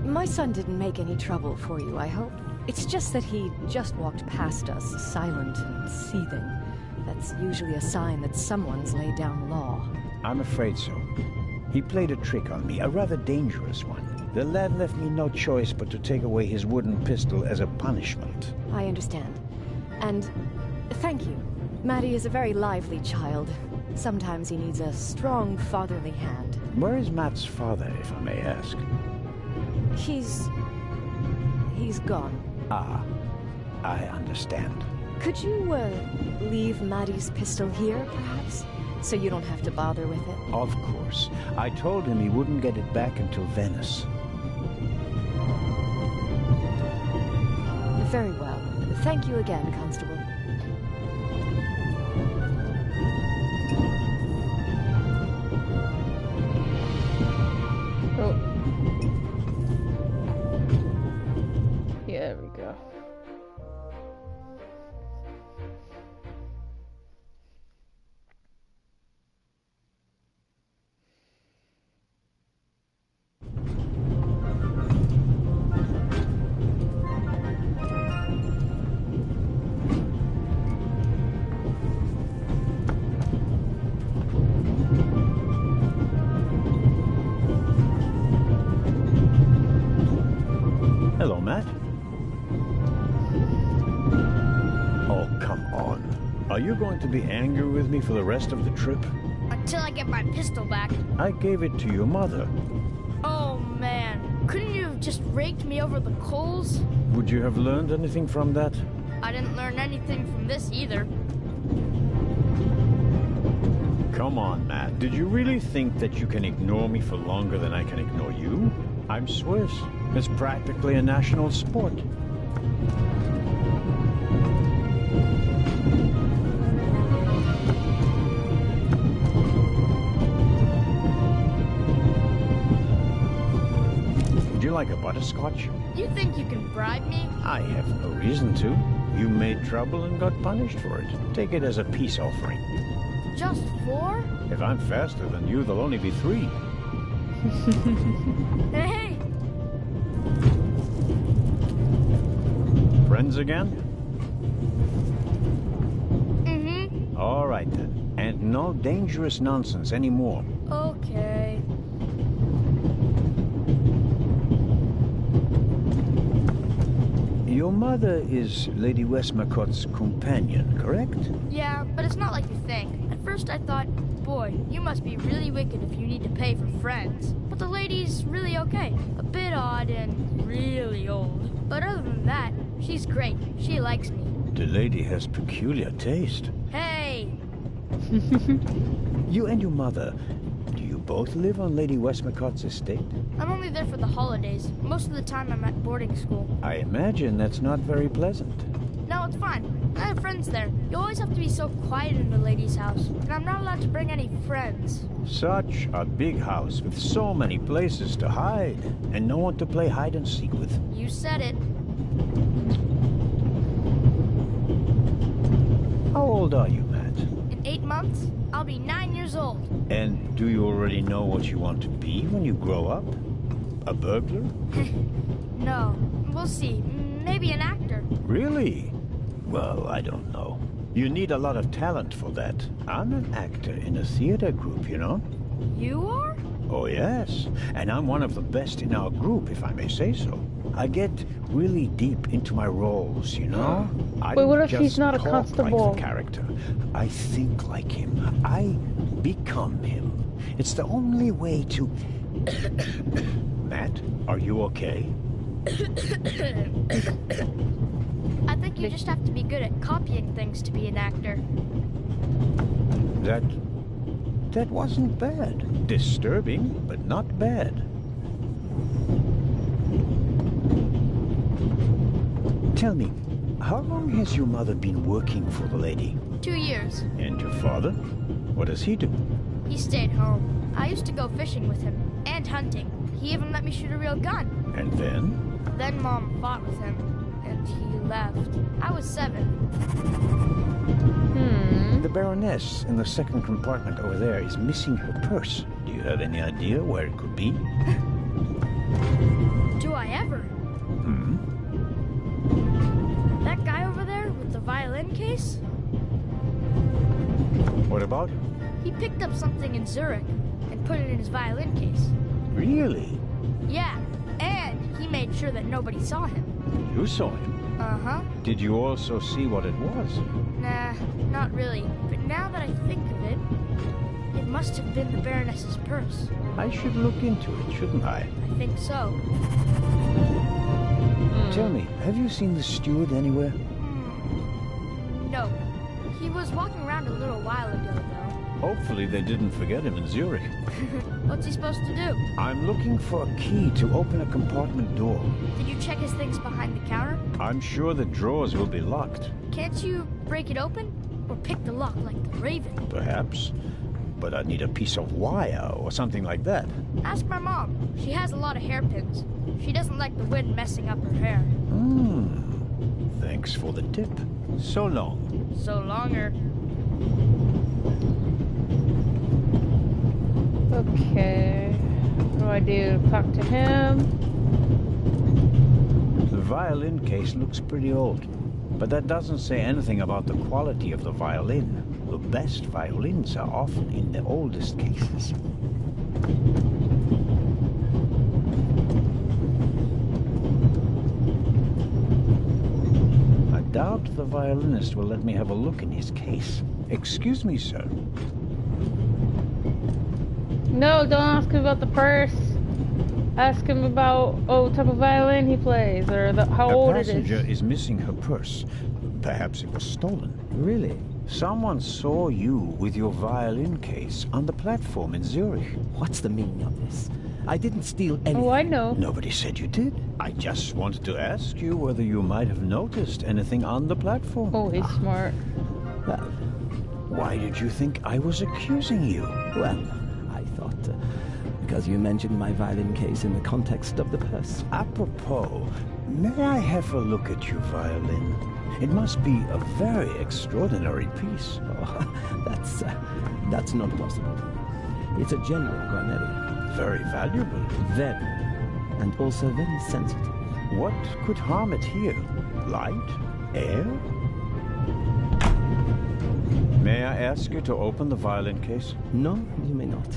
My son didn't make any trouble for you, I hope. It's just that he just walked past us, silent and seething. That's usually a sign that someone's laid down the law. I'm afraid so. He played a trick on me, a rather dangerous one. The lad left me no choice but to take away his wooden pistol as a punishment. I understand. And thank you. Maddie is a very lively child. Sometimes he needs a strong fatherly hand. Where is Matt's father, if I may ask? He's gone. Ah, I understand. Could you, leave Maddie's pistol here, perhaps? So you don't have to bother with it? Of course. I told him he wouldn't get it back until Venice. Very well. Thank you again, Constable. Oh. Yeah, there we go. Hello, Matt. Oh, come on. Are you going to be angry with me for the rest of the trip? Until I get my pistol back. I gave it to your mother. Oh, man. Couldn't you have just raked me over the coals? Would you have learned anything from that? I didn't learn anything from this either. Come on, Matt. Did you really think that you can ignore me for longer than I can ignore you? I'm Swiss. It's practically a national sport. Would you like a butterscotch? You think you can bribe me? I have no reason to. You made trouble and got punished for it. Take it as a peace offering. Just 4? If I'm faster than you, there'll only be 3. Hey! Friends again? Mm-hmm. All right, then. And no dangerous nonsense anymore. Okay. Your mother is Lady Westmacott's companion, correct? Yeah, but it's not like you think. At first I thought, boy, you must be really wicked if you need to pay for friends. But the lady's really okay. A bit odd and really old. But other than that, she's great. She likes me. The lady has peculiar taste. Hey! You and your mother, do you both live on Lady Westmacott's estate? I'm only there for the holidays. Most of the time I'm at boarding school. I imagine that's not very pleasant. No, it's fine. I have friends there. You always have to be so quiet in the lady's house. And I'm not allowed to bring any friends. Such a big house with so many places to hide. And no one to play hide and seek with. You said it. How old are you, Matt? In 8 months, I'll be 9 years old. And do you already know what you want to be when you grow up? A burglar? No. We'll see. Maybe an actor. Really? Well, I don't know. You need a lot of talent for that. I'm an actor in a theater group, you know? You are? Oh, yes. And I'm one of the best in our group, if I may say so. I get really deep into my roles, you know? I Wait, what don't if he's just not a talk constable? like the character. I think like him. I become him. It's the only way to... Matt, are you okay? I think you just have to be good at copying things to be an actor. That wasn't bad. Disturbing, but not bad. Tell me, how long has your mother been working for the lady? 2 years. And your father? What does he do? He stayed home. I used to go fishing with him, and hunting. He even let me shoot a real gun. And then? Then Mom fought with him, and he left. I was 7. The Baroness in the second compartment over there is missing her purse. Do you have any idea where it could be? Do I ever? That guy over there with the violin case? What about him? He picked up something in Zurich and put it in his violin case. Really? Yeah, and he made sure that nobody saw him. You saw him? Uh-huh. Did you also see what it was? Nah, not really. But now that I think of it, it must have been the Baroness's purse. I should look into it, shouldn't I? I think so. Tell me, have you seen the steward anywhere? No. He was walking around a little while ago, though. Hopefully they didn't forget him in Zurich. What's he supposed to do? I'm looking for a key to open a compartment door. Did you check his things behind the counter? I'm sure the drawers will be locked. Can't you break it open? Or pick the lock like the Raven? Perhaps. But I'd need a piece of wire or something like that. Ask my mom. She has a lot of hairpins. She doesn't like the wind messing up her hair. Thanks for the tip. So long. So longer. Okay. What do I do? Talk to him? The violin case looks pretty old, but that doesn't say anything about the quality of the violin. The best violins are often in the oldest cases. I doubt the violinist will let me have a look in his case. Excuse me, sir. No, don't ask him about the purse. Ask him about what type of violin he plays, or how old it is. A passenger is missing her purse. Perhaps it was stolen. Really? Someone saw you with your violin case on the platform in Zurich. What's the meaning of this? I didn't steal anything. Oh, I know. Nobody said you did. I just wanted to ask you whether you might have noticed anything on the platform. Oh, he's smart. Well, why did you think I was accusing you? Well, I thought because you mentioned my violin case in the context of the purse. Apropos, may I have a look at your violin? It must be a very extraordinary piece. Oh, that's not possible. It's a genuine Guarneri. Very valuable. Very. And also very sensitive. What could harm it here? Light? Air? May I ask you to open the violin case? No, you may not.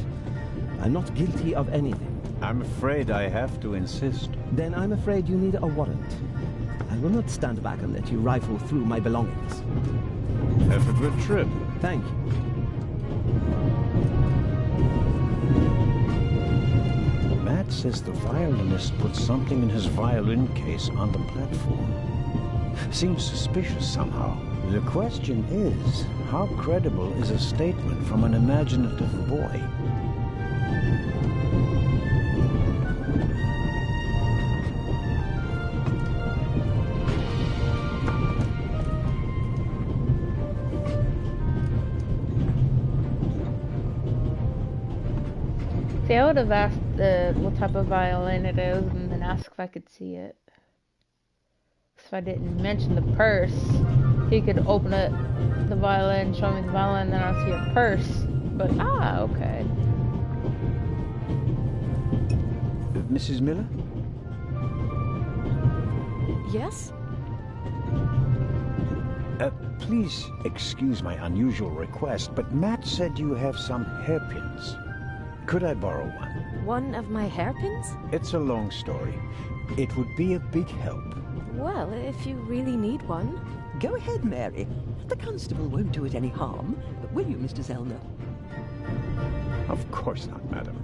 I'm not guilty of anything. I'm afraid I have to insist. Then I'm afraid you need a warrant. I will not stand back and let you rifle through my belongings. Have a good trip. Thank you. Matt says the violinist put something in his violin case on the platform. Seems suspicious somehow. The question is, how credible is a statement from an imaginative boy? See, I would have asked what type of violin it is and then asked if I could see it. If I didn't mention the purse, he could open it, the violin, show me the violin, then I'll see a purse. But, okay. Mrs. Miller? Yes? Please excuse my unusual request, but Matt said you have some hairpins. Could I borrow one? One of my hairpins? It's a long story. It would be a big help. Well, if you really need one. Go ahead, Mary. The constable won't do it any harm. Will you, Mr. Zellner? Of course not, madam.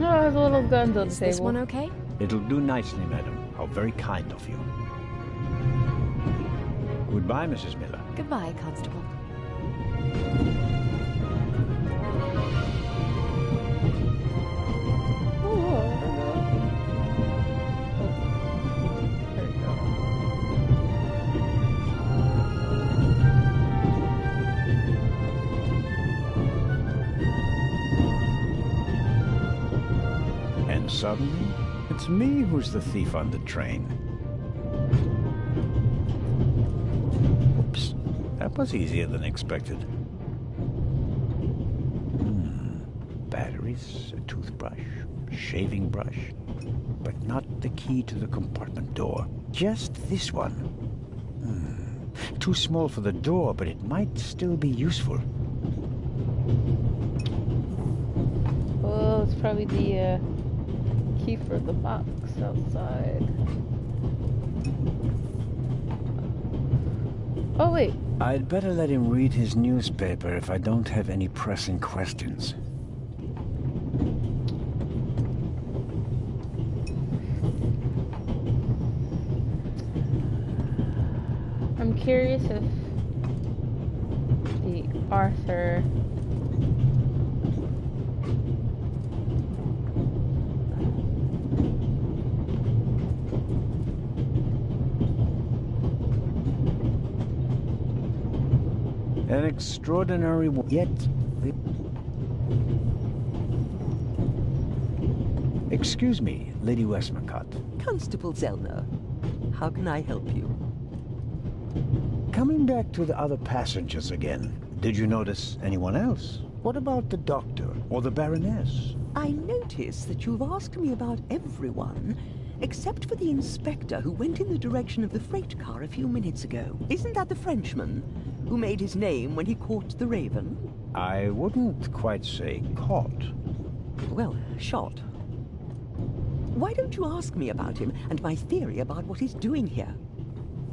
No, I have a little guns on the table. Is this one okay? It'll do nicely, madam. How very kind of you. Goodbye, Mrs. Miller. Goodbye, Constable. And suddenly, it's me who's the thief on the train. Oops, that was easier than expected. Batteries, a toothbrush, shaving brush, but not the key to the compartment door. Just this one. Too small for the door, but it might still be useful. Well, it's probably the key for the box outside. Oh, wait. I'd better let him read his newspaper if I don't have any pressing questions. I'm curious if the Arthur An extraordinary yet... Excuse me, Lady Westmacott. Constable Zellner, how can I help you? Coming back to the other passengers again, did you notice anyone else? What about the doctor or the Baroness? I notice that you've asked me about everyone, except for the inspector who went in the direction of the freight car a few minutes ago. Isn't that the Frenchman who made his name when he caught the Raven? I wouldn't quite say caught. Well, shot. Why don't you ask me about him and my theory about what he's doing here?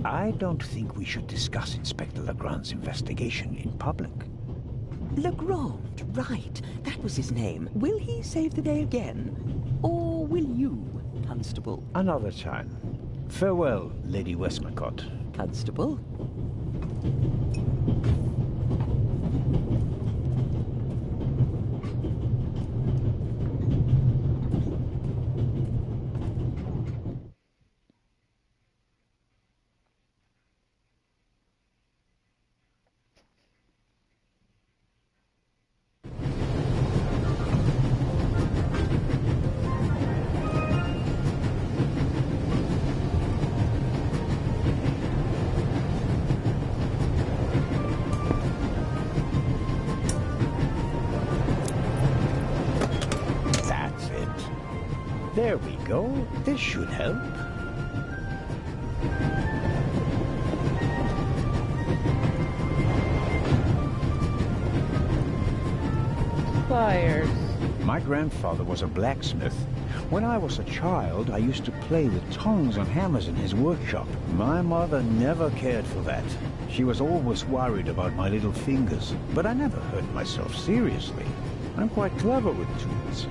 I don't think we should discuss Inspector Legrand's investigation in public. Legrand, right. That was his name. Will he save the day again? Or will you, Constable? Another time. Farewell, Lady Westmacott. Constable? There we go. This should help. Pliers. My grandfather was a blacksmith. When I was a child, I used to play with tongs on hammers in his workshop. My mother never cared for that. She was always worried about my little fingers, but I never hurt myself seriously. I'm quite clever with tools.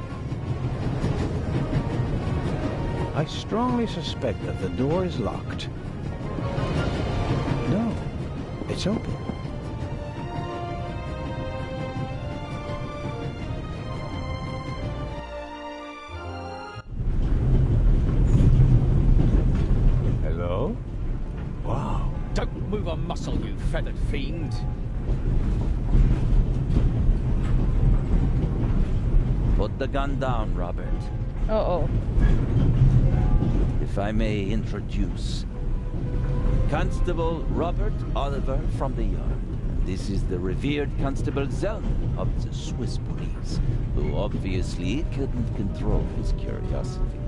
I strongly suspect that the door is locked. No, it's open. Hello? Wow. Don't move a muscle, you feathered fiend. Put the gun down, Robert. Uh-oh. If I may introduce Constable Robert Oliver from the yard. This is the revered Constable Zellner of the Swiss police, who obviously couldn't control his curiosity.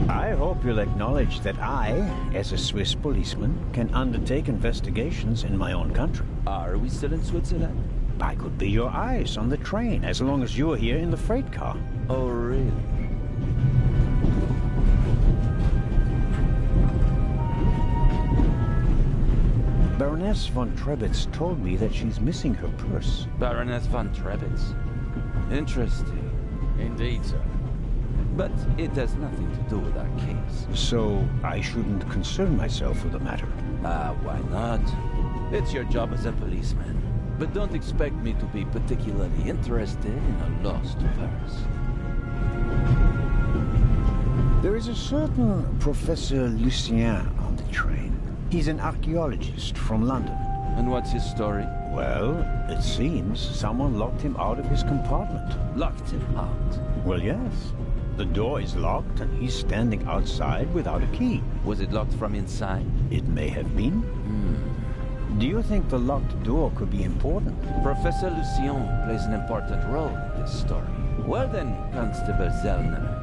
I hope you'll acknowledge that I, as a Swiss policeman, can undertake investigations in my own country. Are we still in Switzerland? I could be your eyes on the train, as long as you're here in the freight car. Oh, really? Baroness von Trebitz told me that she's missing her purse. Baroness von Trebitz. Interesting. Indeed, sir. But it has nothing to do with our case. So I shouldn't concern myself with the matter. Why not? It's your job as a policeman. But don't expect me to be particularly interested in a lost purse. There is a certain Professor Lucien on the train. He's an archaeologist from London. And what's his story? Well, it seems someone locked him out of his compartment. Locked him out? Well, yes. The door is locked and he's standing outside without a key. Was it locked from inside? It may have been. Do you think the locked door could be important? Professor Lucien plays an important role in this story. Well then, Constable Zellner,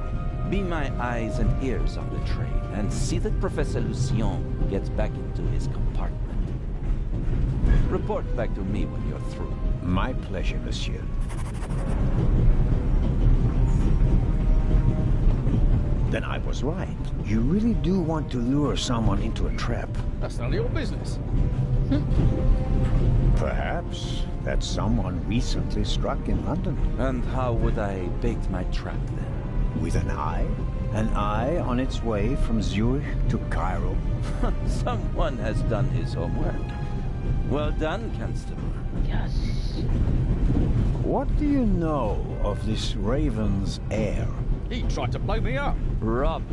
be my eyes and ears on the train and see that Professor Lucien gets back into his compartment. Report back to me when you're through. My pleasure, monsieur. Then I was right. You really do want to lure someone into a trap. That's none of your business. Perhaps that someone recently struck in London. And how would I bait my trap then? With an eye? An eye on its way from Zurich to Cairo. Someone has done his homework. Well done, Constable. Yes. What do you know of this Raven's heir? He tried to blow me up. Robert,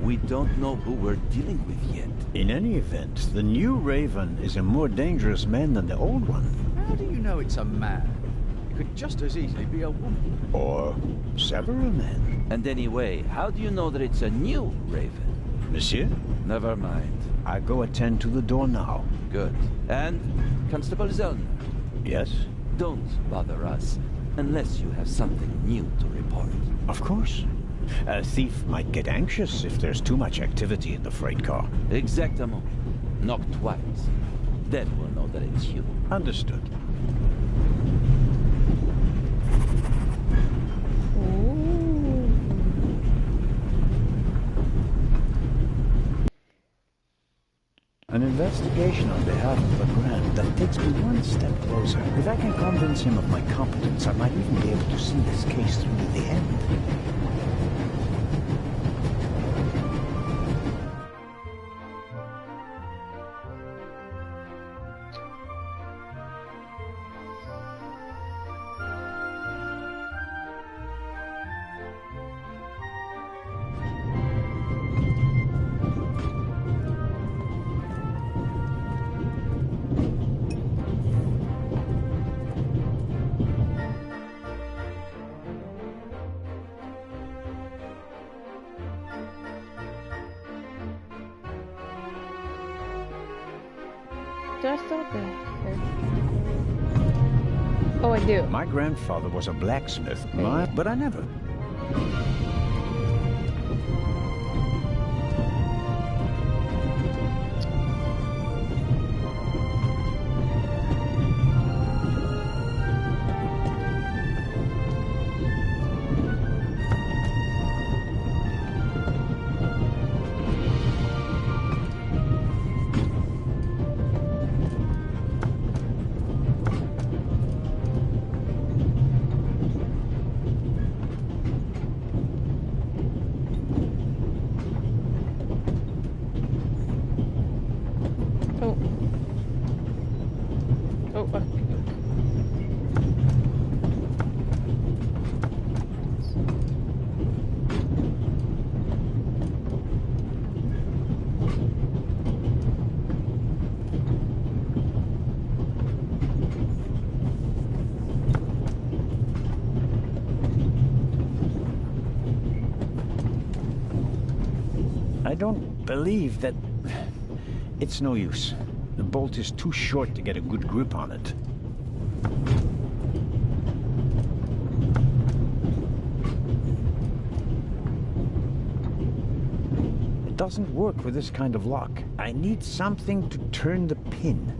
we don't know who we're dealing with yet. In any event, the new Raven is a more dangerous man than the old one. How do you know it's a man? It could just as easily be a woman. Or several men. And anyway, how do you know that it's a new Raven? Monsieur? Never mind. I go attend to the door now. Good. And, Constable Zellner? Yes? Don't bother us, unless you have something new to report. Of course. A thief might get anxious if there's too much activity in the freight car. Exactement. Knock twice. Then we'll know that it's you. Understood. An investigation on behalf of Legrand that takes me one step closer. If I can convince him of my competence, I might even be able to see this case through to the end. Do I still have the... Oh, I do. My grandfather was a blacksmith, but I never... I don't believe that It's no use. The bolt is too short to get a good grip on it. It doesn't work with this kind of lock. I need something to turn the pin.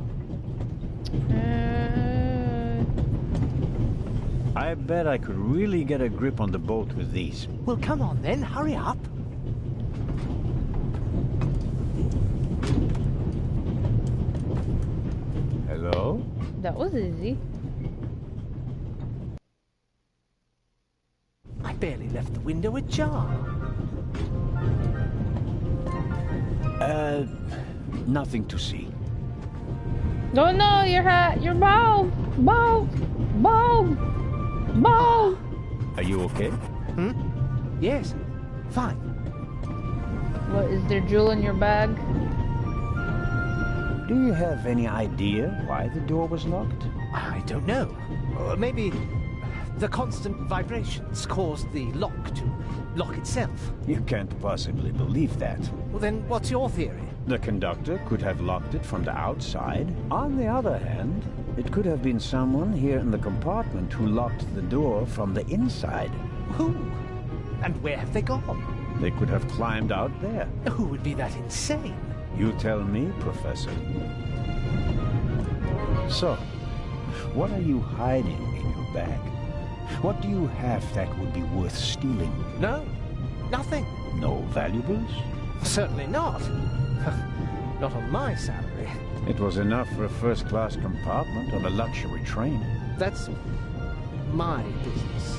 I bet I could really get a grip on the bolt with these. Well, come on then, hurry up. Hello? That was easy. I barely left the window ajar. Nothing to see. Oh no, your hat, your bulb! Bulb! Bulb! Bulb! Are you okay? Yes, fine. What, is there jewel in your bag? Do you have any idea why the door was locked? I don't know. Maybe the constant vibrations caused the lock to lock itself. You can't possibly believe that. Well, then what's your theory? The conductor could have locked it from the outside. On the other hand, it could have been someone here in the compartment who locked the door from the inside. Who? And where have they gone? They could have climbed out there. Who would be that insane? You tell me, Professor. So, what are you hiding in your bag? What do you have that would be worth stealing? No, nothing. No valuables? Certainly not. Not on my salary. It was enough for a first-class compartment on a luxury train. That's my business.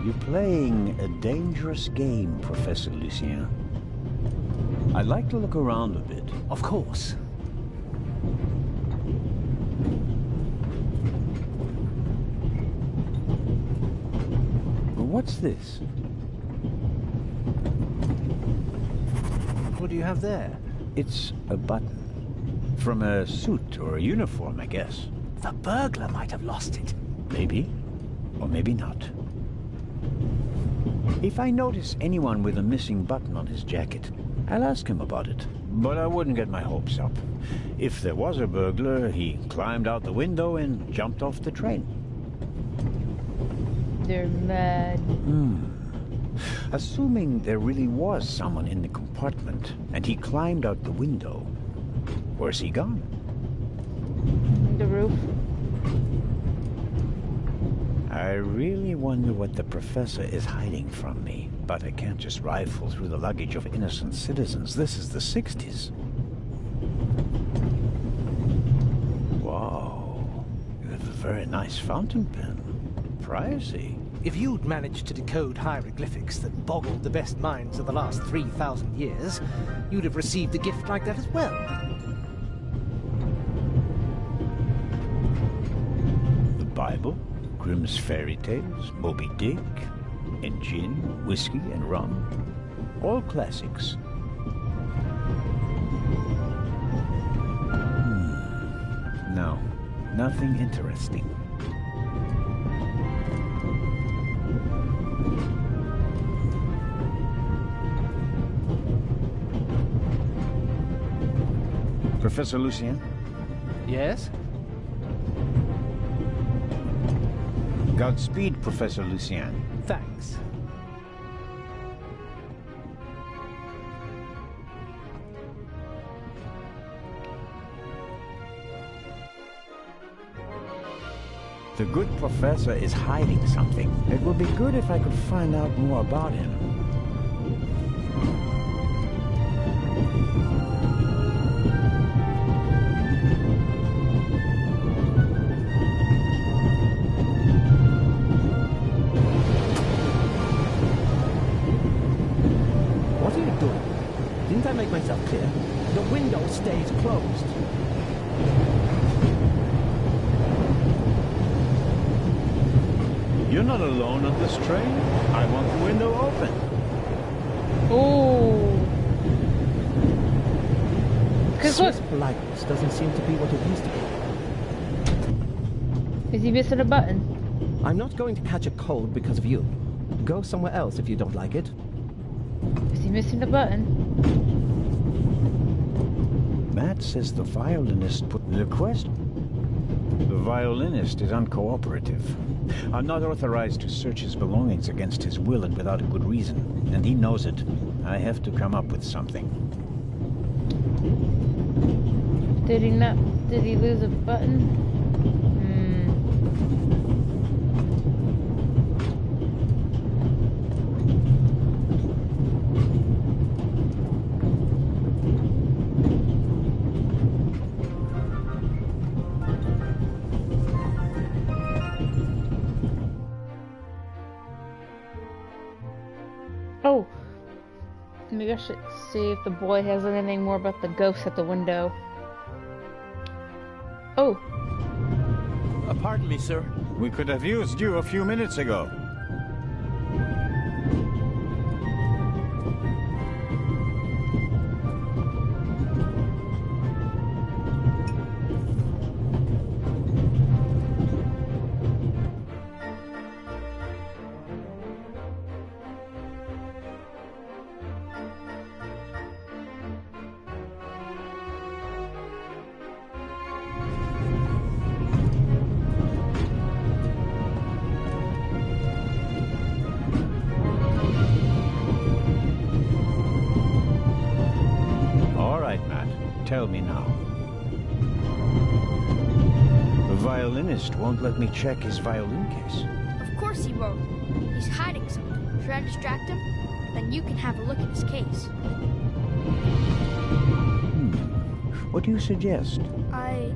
You're playing a dangerous game, Professor Lucien. I'd like to look around a bit. Of course. What's this? What do you have there? It's a button. From a suit or a uniform, I guess. The burglar might have lost it. Maybe. Or maybe not. If I notice anyone with a missing button on his jacket, I'll ask him about it. But I wouldn't get my hopes up. If there was a burglar, he climbed out the window and jumped off the train. They're mad. Assuming there really was someone in the compartment, and he climbed out the window, where's he gone? The roof. I really wonder what the professor is hiding from me. But I can't just rifle through the luggage of innocent citizens. This is the 60s. Wow. You have a very nice fountain pen. Pricey. If you'd managed to decode hieroglyphics that boggled the best minds of the last 3,000 years, you'd have received a gift like that as well. The Bible, Grimm's fairy tales, Moby Dick, and gin, whiskey, and rum. All classics. No, nothing interesting. Professor Lucien? Yes? Godspeed, Professor Lucien. Thanks. The good professor is hiding something. It would be good if I could find out more about him. What are you doing? Didn't I make myself clear? The window stays closed. You're not alone on this train. I want the window open. Oh. Swiss politeness doesn't seem to be what it used to be. Is he missing a button? I'm not going to catch a cold because of you. Go somewhere else if you don't like it. Is he missing a button? Matt says the violinist put the question. The violinist is uncooperative. I'm not authorized to search his belongings against his will and without a good reason, and he knows it. I have to come up with something. Did he lose a button? Oh, maybe I should see if the boy has anything more about the ghost at the window. Oh. Pardon me, sir. We could have used you a few minutes ago. Tell me now. The violinist won't let me check his violin case. Of course he won't. He's hiding something. Try to distract him, then you can have a look at his case. What do you suggest? I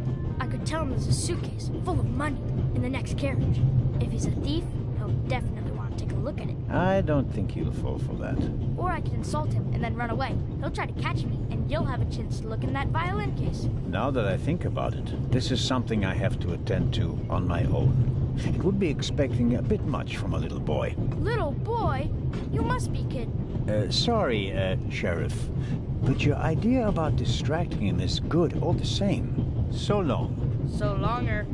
could tell him there's a suitcase full of money in the next carriage. If he's a thief, he'll definitely want to take a look at it. I don't think he'll fall for that. Or I could insult him and then run away. He'll try to catch me, and you'll have a chance to look in that violin case. Now that I think about it, this is something I have to attend to on my own. It would be expecting a bit much from a little boy. Little boy? You must be kidding. Sorry, Sheriff, but your idea about distracting him is good all the same. So long. So longer.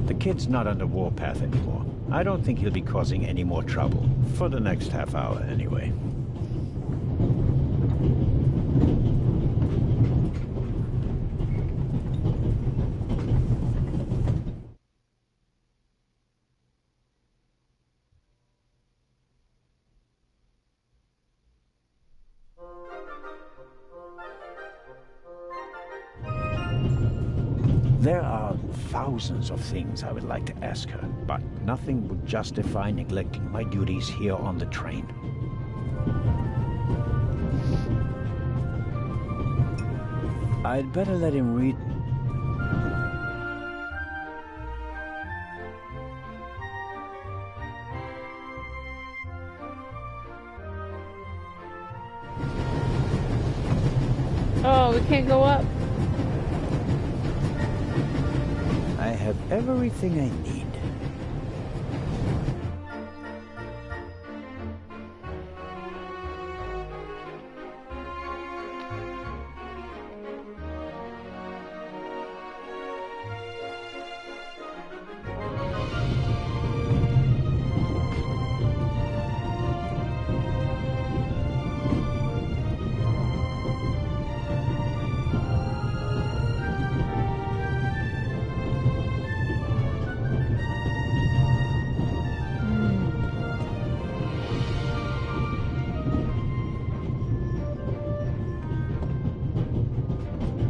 The kid's not on the warpath anymore. I don't think he'll be causing any more trouble. For the next half hour, anyway. There are thousands of things I would like to ask her, but nothing would justify neglecting my duties here on the train. I'd better let him read. Oh, we can't go up. I have everything I need.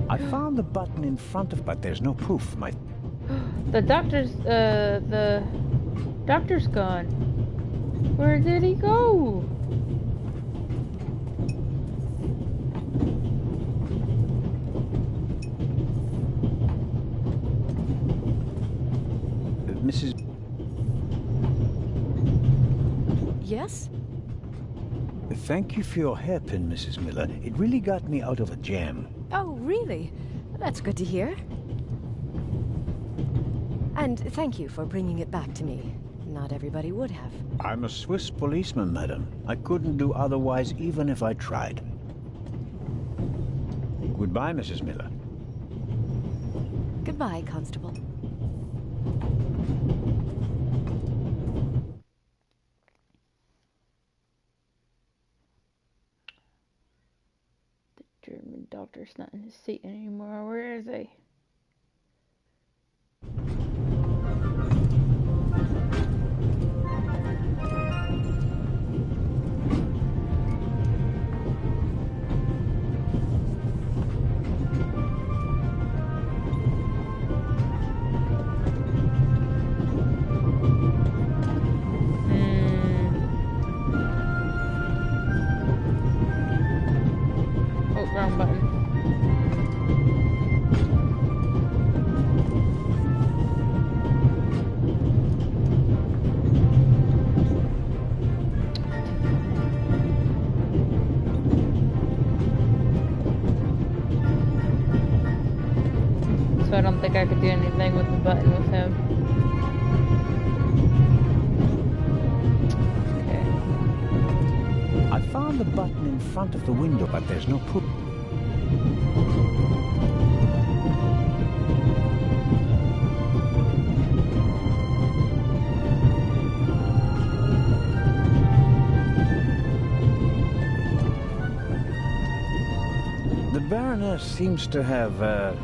I found the button in front of, but there's no proof. The doctor's gone. Where did he go? Mrs. Yes? Thank you for your hairpin, Mrs. Miller. It really got me out of a jam. Oh, really? That's good to hear. And thank you for bringing it back to me. Not everybody would have. I'm a Swiss policeman, madam. I couldn't do otherwise even if I tried. Goodbye, Mrs. Miller. Goodbye, Constable. The German doctor's not in his seat anymore. Where is he? Wrong button. So I don't think I could do anything with the button with him. I found the button in front of the window, but there's no proof. The Baroness seems to have a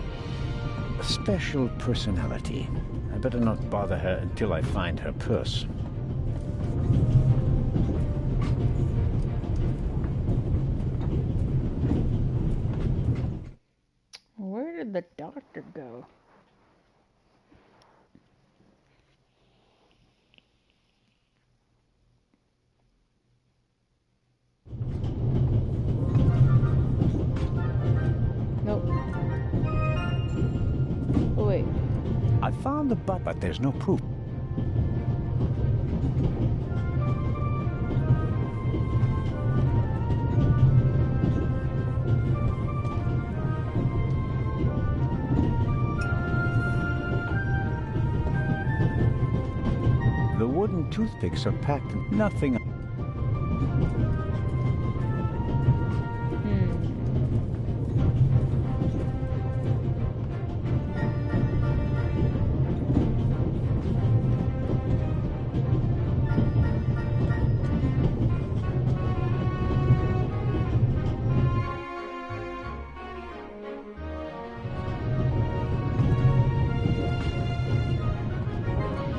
special personality. I better not bother her until I find her purse. Where did the doctor go? Nope. Oh, wait. I found the button, but there's no proof. The wooden toothpicks are packed in nothing.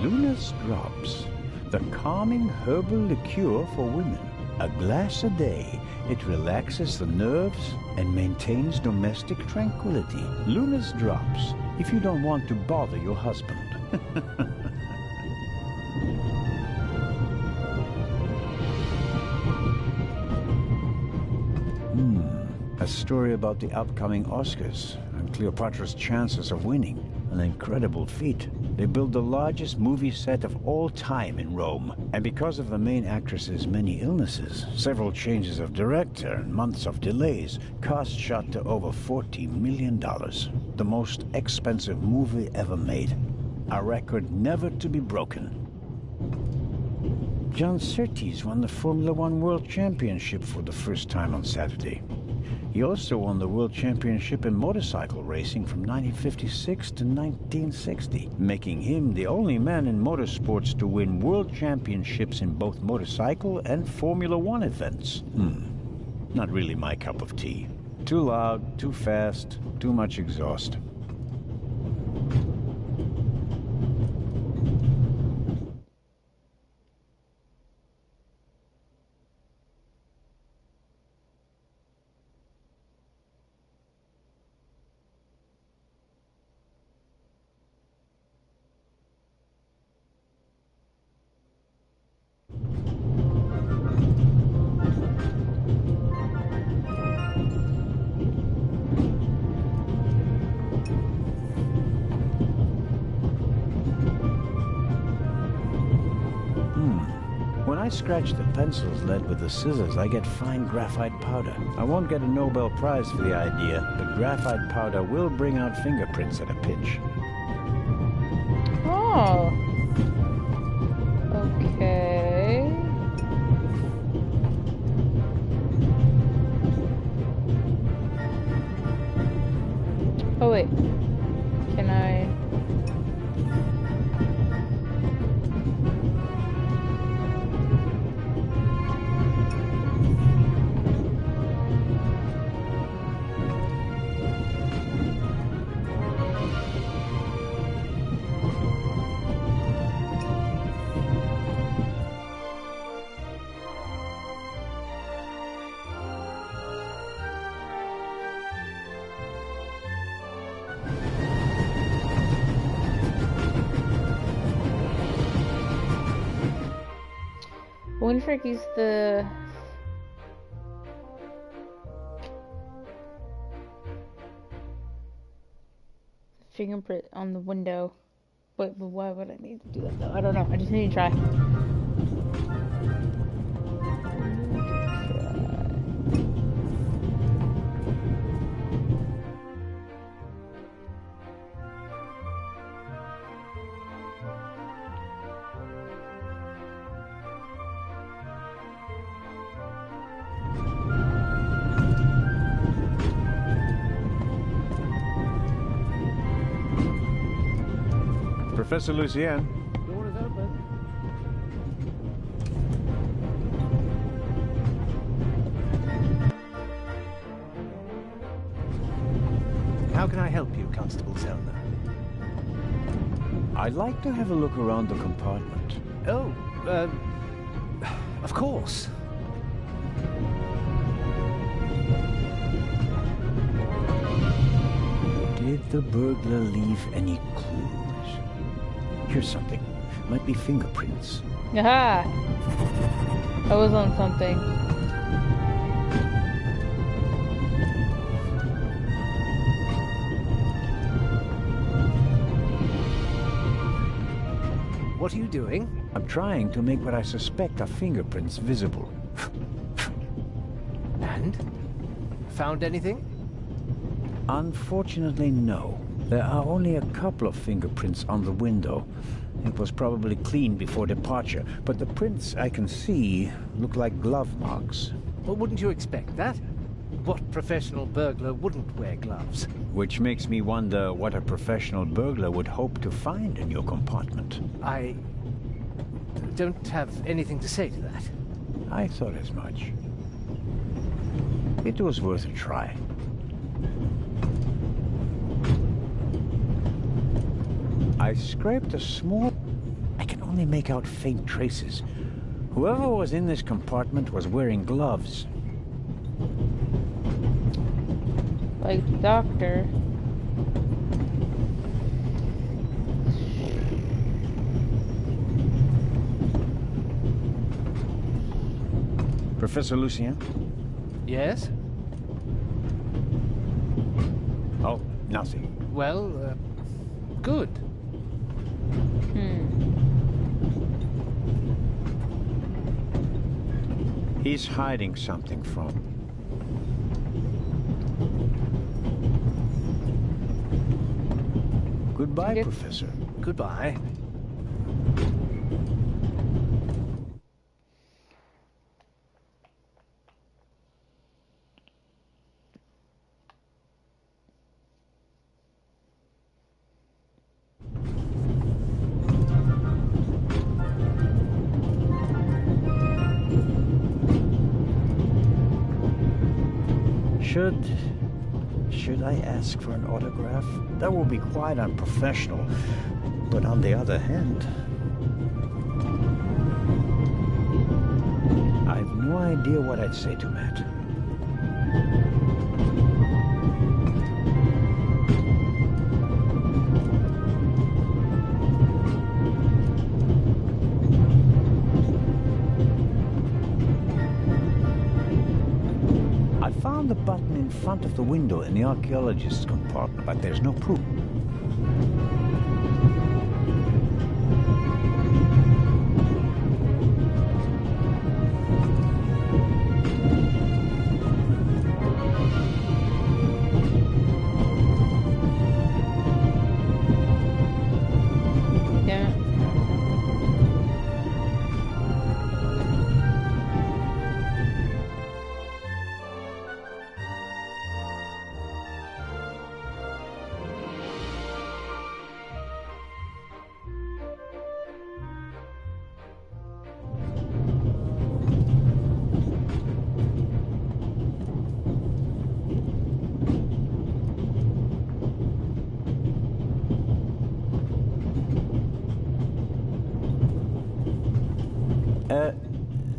Luna's Drops, the calming herbal liqueur for women. A glass a day. It relaxes the nerves and maintains domestic tranquility. Luna's Drops, if you don't want to bother your husband. A story about the upcoming Oscars and Cleopatra's chances of winning. An incredible feat. They built the largest movie set of all time in Rome. And because of the main actress's many illnesses, several changes of director and months of delays, cost shot to over $40 million. The most expensive movie ever made. A record never to be broken. John Surtees won the Formula One World Championship for the first time on Saturday. He also won the World Championship in motorcycle racing from 1956 to 1960, making him the only man in motorsports to win world championships in both motorcycle and Formula One events. Not really my cup of tea. Too loud, too fast, too much exhaust. When I scratch the pencil's lead with the scissors, I get fine graphite powder. I won't get a Nobel Prize for the idea, but graphite powder will bring out fingerprints at a pinch. Oh. Okay. Oh wait. Can I... wonder if I could use the... fingerprint on the window. Wait, but why would I need to do that though? I don't know. I just need to try. Professor Lucien. Door is open. How can I help you, Constable Zellner? I'd like to have a look around the compartment. Oh, of course. Did the burglar leave any clues? Here's something. Might be fingerprints. Aha! I was on something. What are you doing? I'm trying to make what I suspect are fingerprints visible. And? Found anything? Unfortunately, no. There are only a couple of fingerprints on the window. It was probably cleaned before departure, but the prints I can see look like glove marks. Well, wouldn't you expect that? What professional burglar wouldn't wear gloves? Which makes me wonder what a professional burglar would hope to find in your compartment. I don't have anything to say to that. I thought as much. It was worth a try. I scraped a small... I can only make out faint traces. Whoever was in this compartment was wearing gloves. Like the doctor. Professor Lucien? Yes? Oh, nothing. Well, good. He's hiding something from. Goodbye, Professor. Goodbye. Should I ask for an autograph? That would be quite unprofessional. But on the other hand, I have no idea what I'd say to Matt. I found the button in front of the window in the archaeologist's compartment, but there's no proof.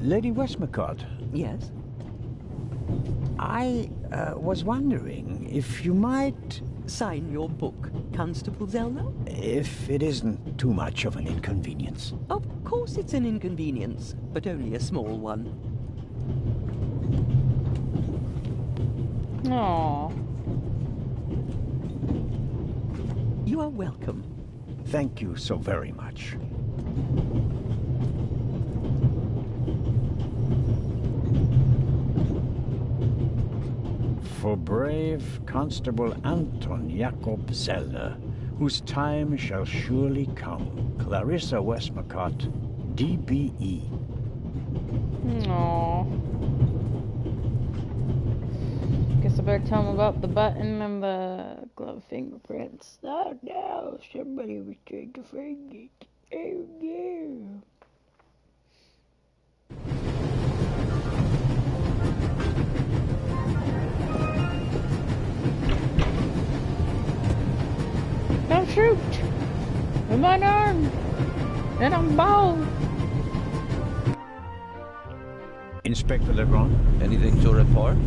Lady Westmacott. Yes? I was wondering if you might sign your book, Constable Zellner? If it isn't too much of an inconvenience. Of course it's an inconvenience, but only a small one. Aww. You are welcome. Thank you so very much. For brave Constable Anton Jakob Zellner, whose time shall surely come, Clarissa Westmacott, DBE. Aww. Guess I better tell him about the button and the glove fingerprints. Oh no, somebody was trying to find it. Oh no. Don't shoot! I'm unarmed! And I'm bald! Inspector Legrand? Anything to report?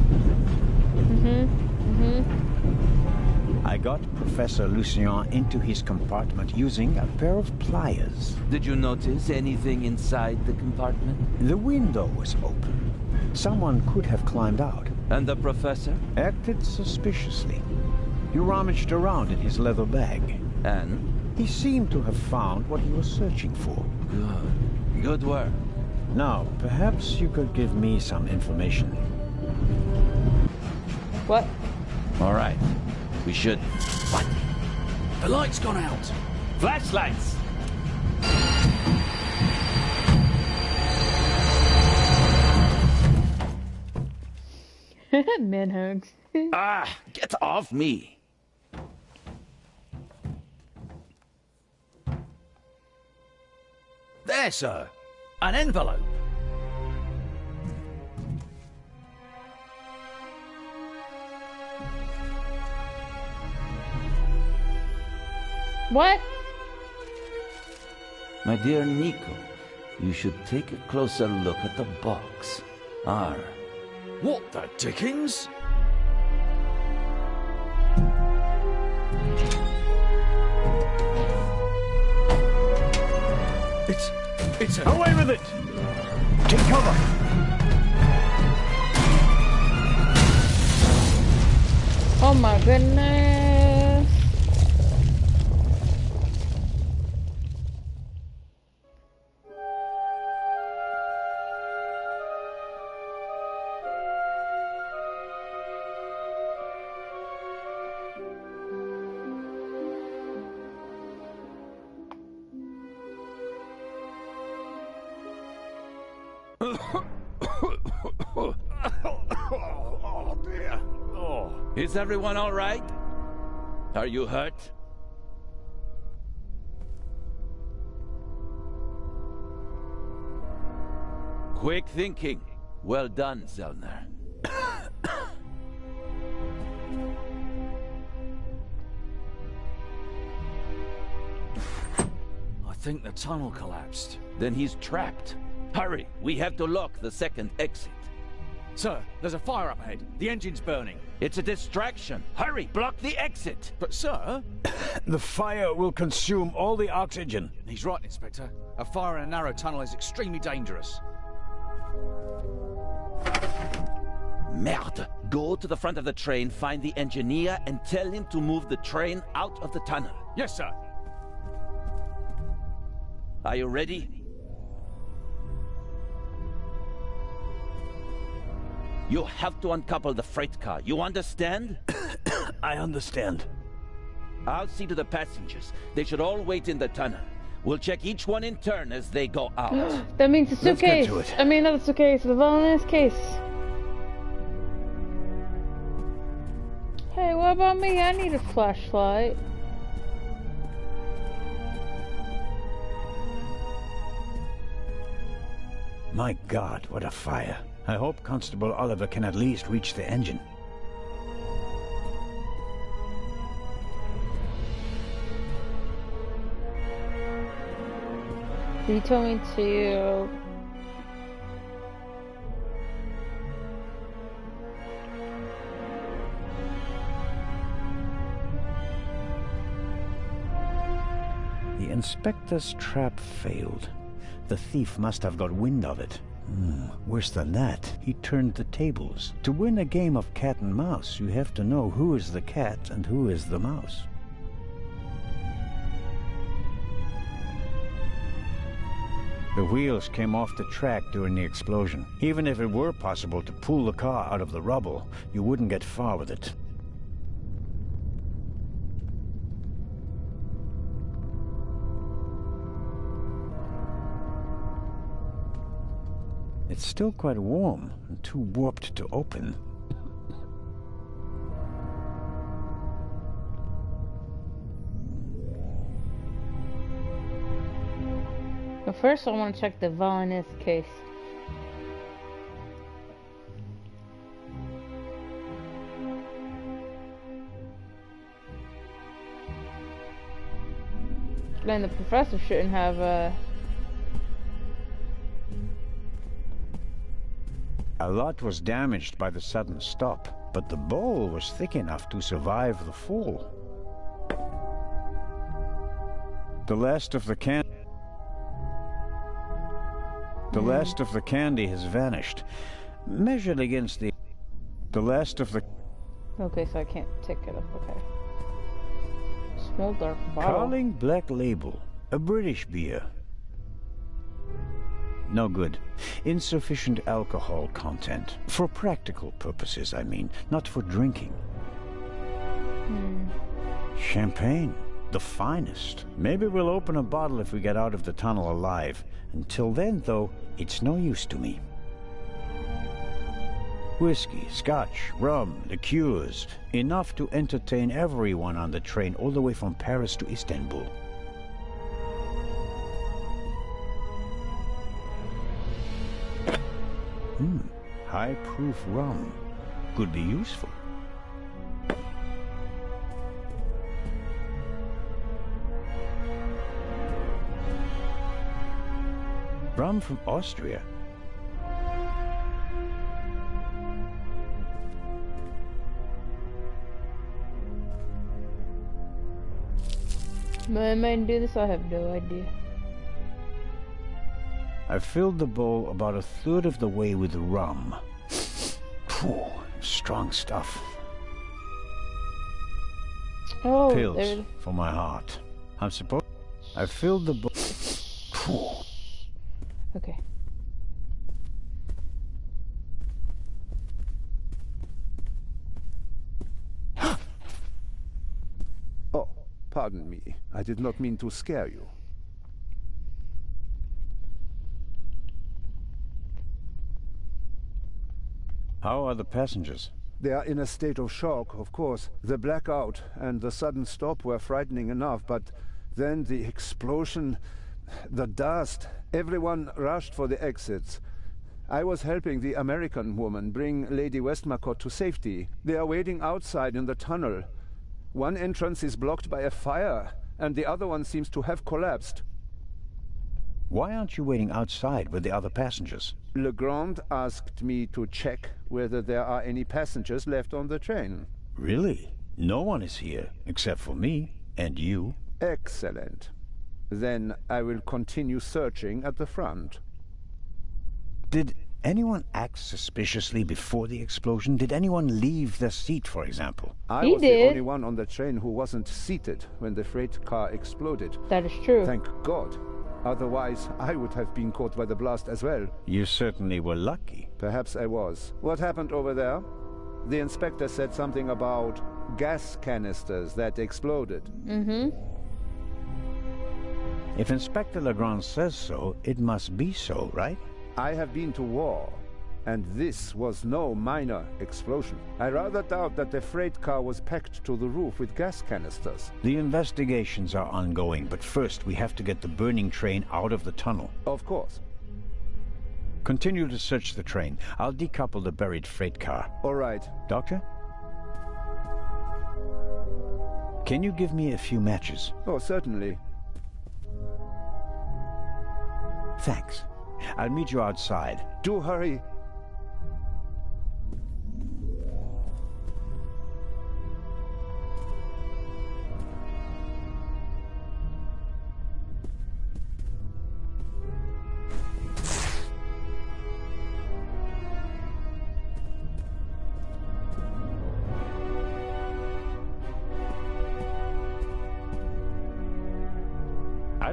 I got Professor Lucien into his compartment using a pair of pliers. Did you notice anything inside the compartment? The window was open. Someone could have climbed out. And the professor? Acted suspiciously. He rummaged around in his leather bag. And? He seemed to have found what he was searching for. Good. Good work. Now, perhaps you could give me some information. What? All right. We should. What? The light's gone out. Flashlights! Man hugs. Ah, get off me. There, sir. An envelope. What? My dear Nico, you should take a closer look at the box. R. What the dickens? It's a... Away with it! Take cover! Oh my goodness. Oh dear. Oh. Is everyone all right? Are you hurt? Quick thinking. Well done, Zellner. I think the tunnel collapsed. Then he's trapped. Hurry, we have to lock the second exit. Sir, there's a fire up ahead. The engine's burning. It's a distraction. Hurry, block the exit. But sir... The fire will consume all the oxygen. He's right, Inspector. A fire in a narrow tunnel is extremely dangerous. Merde. Go to the front of the train, find the engineer, and tell him to move the train out of the tunnel. Yes, sir. Are you ready? You have to uncouple the freight car. You understand? I understand. I'll see to the passengers. They should all wait in the tunnel. We'll check each one in turn as they go out. That means the suitcase. Let's get to it. I mean, not the suitcase, the villainous case. Hey, what about me? I need a flashlight. My God, what a fire. I hope Constable Oliver can at least reach the engine. He told me to... inspector's trap failed. The thief must have got wind of it. Worse than that, he turned the tables. To win a game of cat and mouse, you have to know who is the cat and who is the mouse. The wheels came off the track during the explosion. Even if it were possible to pull the car out of the rubble, you wouldn't get far with it. It's still quite warm and too warped to open. But first I want to check the Villainous case. And the professor shouldn't have A lot was damaged by the sudden stop, but the bowl was thick enough to survive the fall. The last of the candy has vanished. Measured against the last of the... Okay, so I can't tick it up, okay. Small dark bottle. Carling Black Label. A British beer. No good. Insufficient alcohol content. For practical purposes, I mean. Not for drinking. Champagne. The finest. Maybe we'll open a bottle if we get out of the tunnel alive. Until then, though, it's no use to me. Whiskey, scotch, rum, liqueurs. Enough to entertain everyone on the train all the way from Paris to Istanbul. High-proof rum. Could be useful. Rum from Austria. May I man do this? I have no idea. I filled the bowl about a third of the way with rum. Phew, strong stuff. Oh, pills for my heart. I'm supposed... I filled the bowl... Phew. Okay. Oh, pardon me. I did not mean to scare you. How are the passengers? They are in a state of shock, of course. The blackout and the sudden stop were frightening enough, but then the explosion, the dust, everyone rushed for the exits. I was helping the American woman bring Lady Westmacott to safety. They are waiting outside in the tunnel. One entrance is blocked by a fire, and the other one seems to have collapsed. Why aren't you waiting outside with the other passengers? Legrand asked me to check whether there are any passengers left on the train. Really? No one is here, except for me and you. Excellent. Then I will continue searching at the front. Did anyone act suspiciously before the explosion? Did anyone leave their seat, for example? I was the only one on the train who wasn't seated when the freight car exploded. That is true. Thank God. Otherwise, I would have been caught by the blast as well. You certainly were lucky. Perhaps I was. What happened over there? The inspector said something about gas canisters that exploded. If Inspector Legrand says so, it must be so, right? I have been to war, and this was no minor explosion. I rather doubt that the freight car was packed to the roof with gas canisters. The investigations are ongoing, but first we have to get the burning train out of the tunnel. Of course. Continue to search the train. I'll decouple the buried freight car. All right. Doctor? Can you give me a few matches? Oh, certainly. Thanks. I'll meet you outside. Do hurry.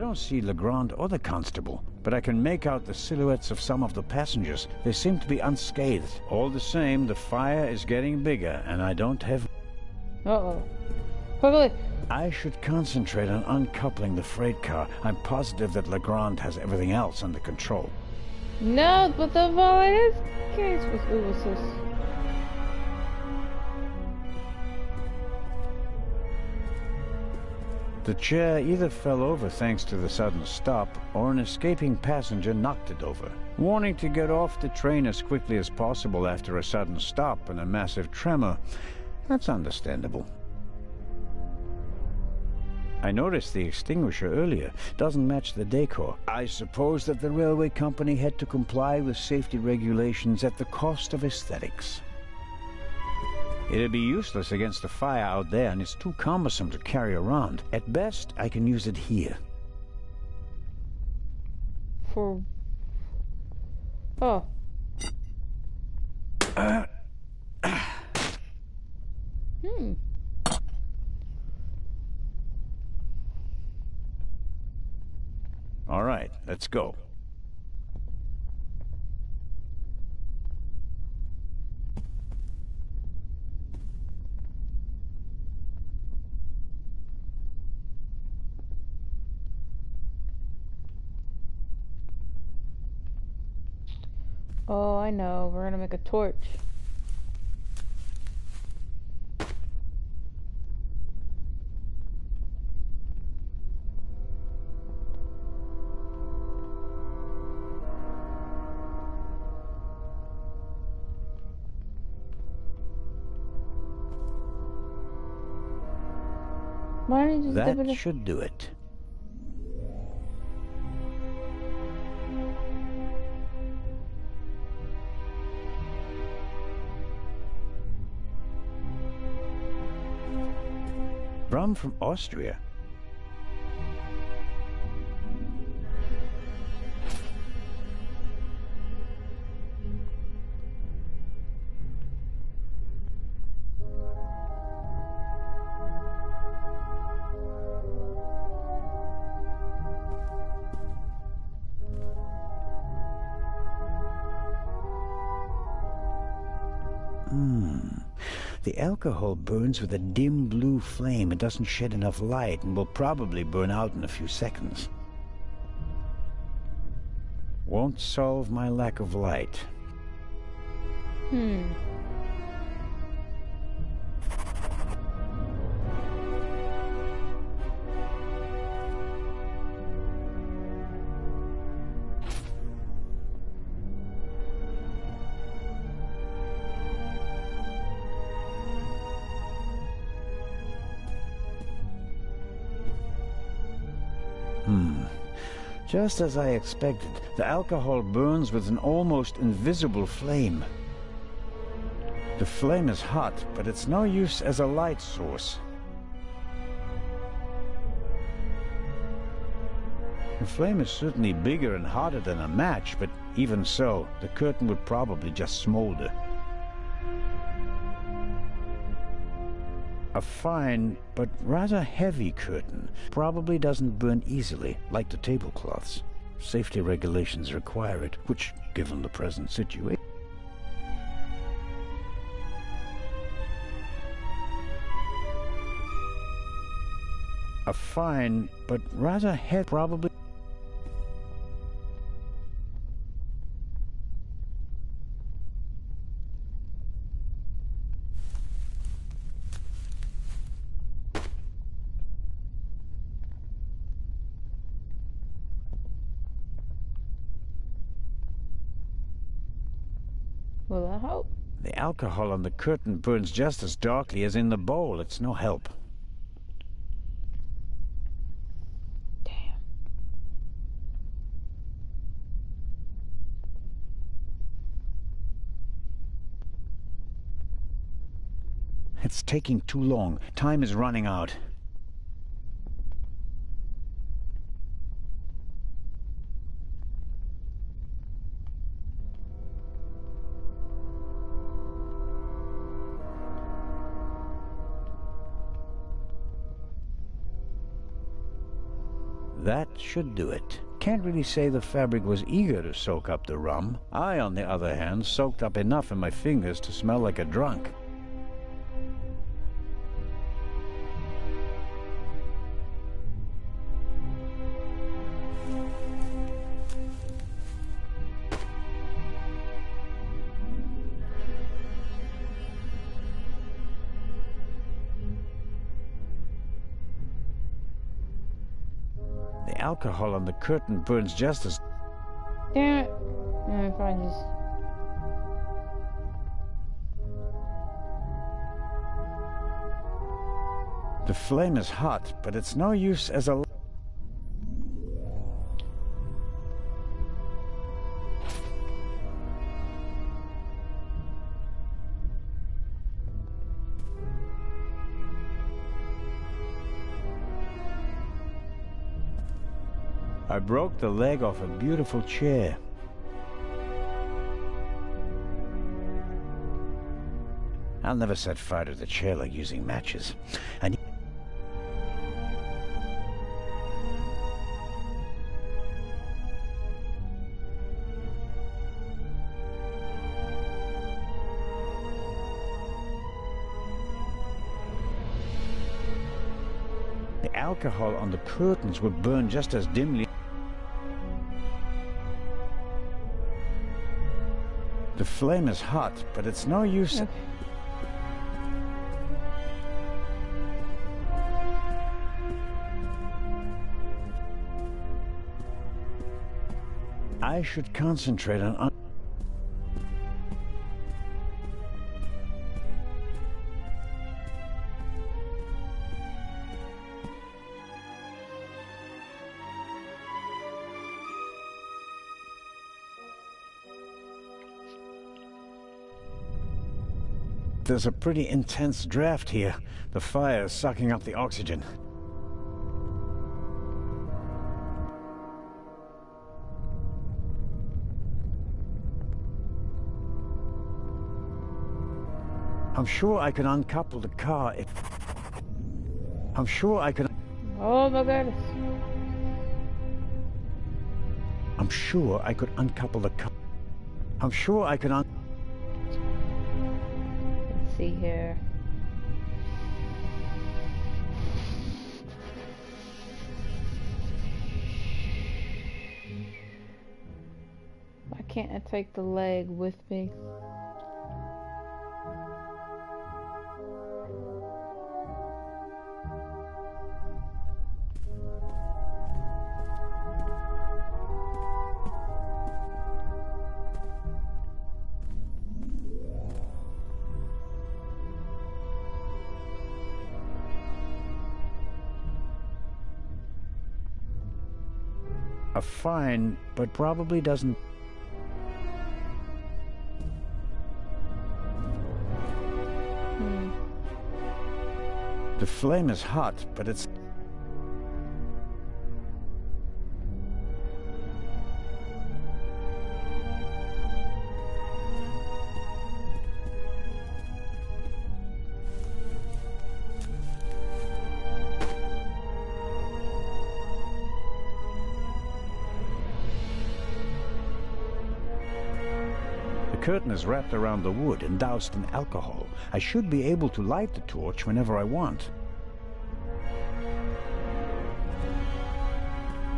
don't see Legrand or the constable, but I can make out the silhouettes of some of the passengers. They seem to be unscathed. All the same, the fire is getting bigger, and I don't have... Uh-oh. Quickly! I should concentrate on uncoupling the freight car. I'm positive that Legrand has everything else under control. No, but the ball in his case was Ubisoft. The chair either fell over thanks to the sudden stop, or an escaping passenger knocked it over. Wanting to get off the train as quickly as possible after a sudden stop and a massive tremor, that's understandable. I noticed the extinguisher earlier. Doesn't match the decor. I suppose that the railway company had to comply with safety regulations at the cost of aesthetics. It'd be useless against the fire out there, and it's too cumbersome to carry around. At best, I can use it here. For... Oh. All right, let's go. Oh, I know. We're gonna make a torch. Why don't you just dip it in? That should do it. Rum from Austria. The alcohol burns with a dim blue flame. It doesn't shed enough light and will probably burn out in a few seconds. Won't solve my lack of light. Just as I expected, the alcohol burns with an almost invisible flame. The flame is hot, but it's no use as a light source. The flame is certainly bigger and hotter than a match, but even so, the curtain would probably just smolder. A fine, but rather heavy curtain probably doesn't burn easily, like the tablecloths. Safety regulations require it, which, given the present situation... A fine, but rather heavy, probably... Will that help? The alcohol on the curtain burns just as darkly as in the bowl. It's no help. Damn. It's taking too long. Time is running out. That should do it. Can't really say the fabric was eager to soak up the rum. I, on the other hand, soaked up enough in my fingers to smell like a drunk. The alcohol on the curtain burns just as... Damn it. If I just... The flame is hot, but it's no use as a... I broke the leg off a beautiful chair. I'll never set fire to the chair like using matches. And the alcohol on the curtains would burn just as dimly. The flame is hot, but it's no use. Okay. I should concentrate on... There's a pretty intense draft here. The fire is sucking up the oxygen. I'm sure I can uncouple the car if... I'm sure I can... Oh my goodness. I'm sure I could uncouple the car. I'm sure I can Let's see here. Why can't I take the leg with me? a fine, but probably doesn't... The flame is hot, but it's... The curtain is wrapped around the wood and doused in alcohol. I should be able to light the torch whenever I want.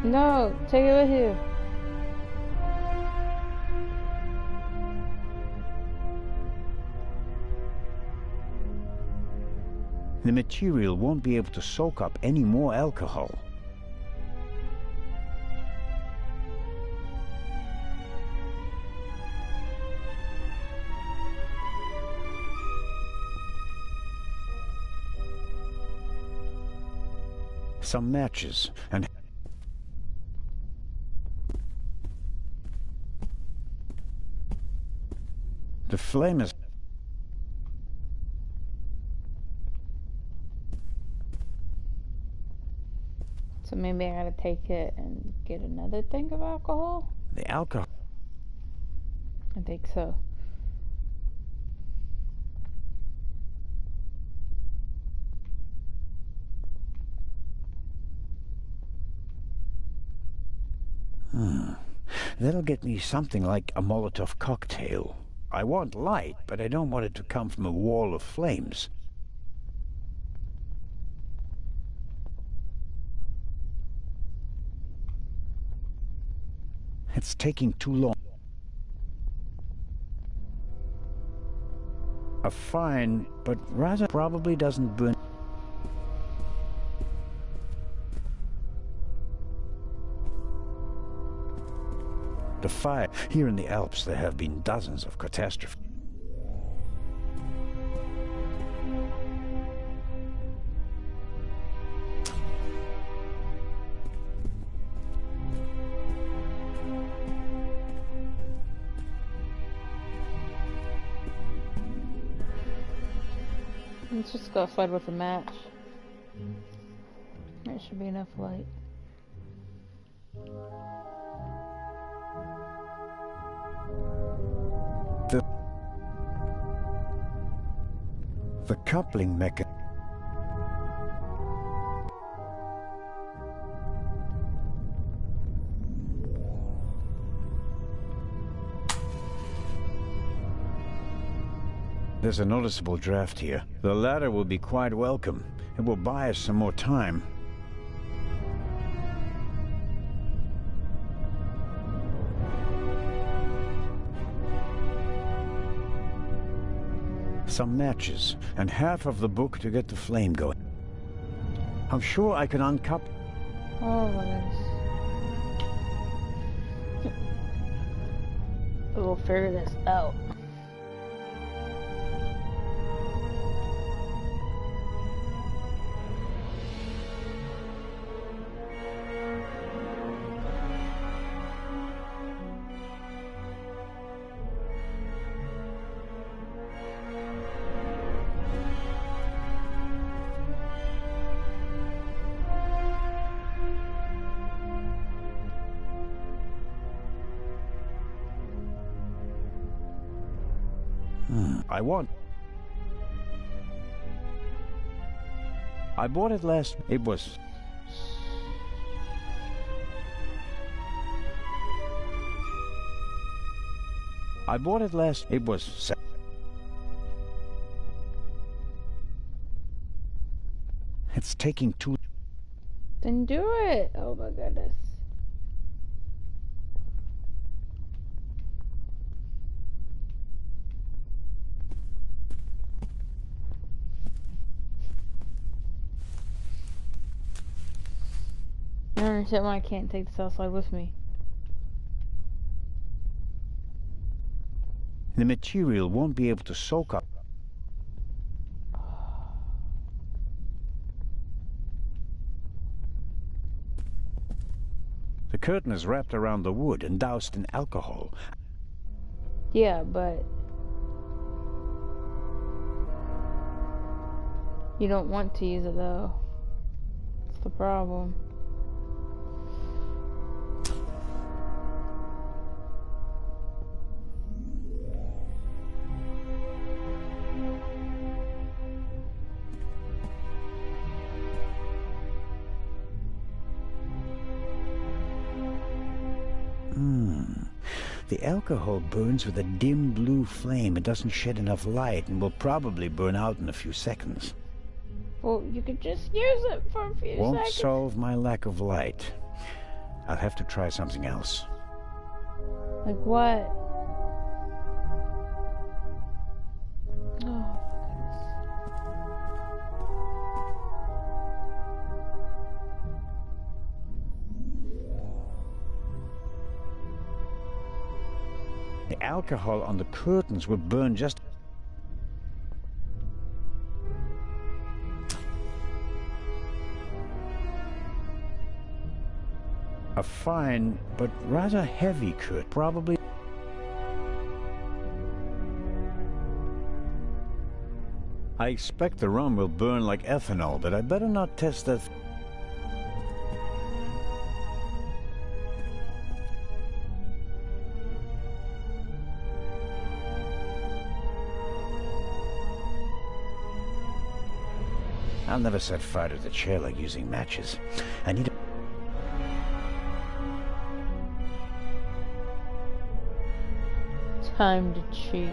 No, take it with you. The material won't be able to soak up any more alcohol. Some matches, and the flame is... So maybe I gotta take it and get another thing of alcohol? The alcohol... I think so. That'll get me something like a Molotov cocktail. I want light, but I don't want it to come from a wall of flames. It's taking too long. A fine, but rather probably doesn't burn. The fire. Here in the Alps there have been dozens of catastrophes. Let's just go outside with a match. There should be enough light. The coupling mechanism. There's a noticeable draft here. The ladder will be quite welcome. It will buy us some more time. Some matches, and half of the book to get the flame going. I'm sure I can uncouple. Oh my goodness. We'll figure this out. I bought it last. It was. I bought it last. It was. It's taking too. Then do it. Oh my goodness. I don't understand why I can't take this outside with me. The material won't be able to soak up. The curtain is wrapped around the wood and doused in alcohol. Yeah, but you don't want to use it though. That's the problem. The alcohol burns with a dim blue flame. It doesn't shed enough light and will probably burn out in a few seconds. Well, you could just use it for a few Won't seconds. solve my lack of light. I'll have to try something else. Like what? Oh. The alcohol on the curtains will burn just... A fine, but rather heavy curtain, probably... I expect the rum will burn like ethanol, but I better not test that... I'll never set fire to the chair like using matches. I need a... time to cheat.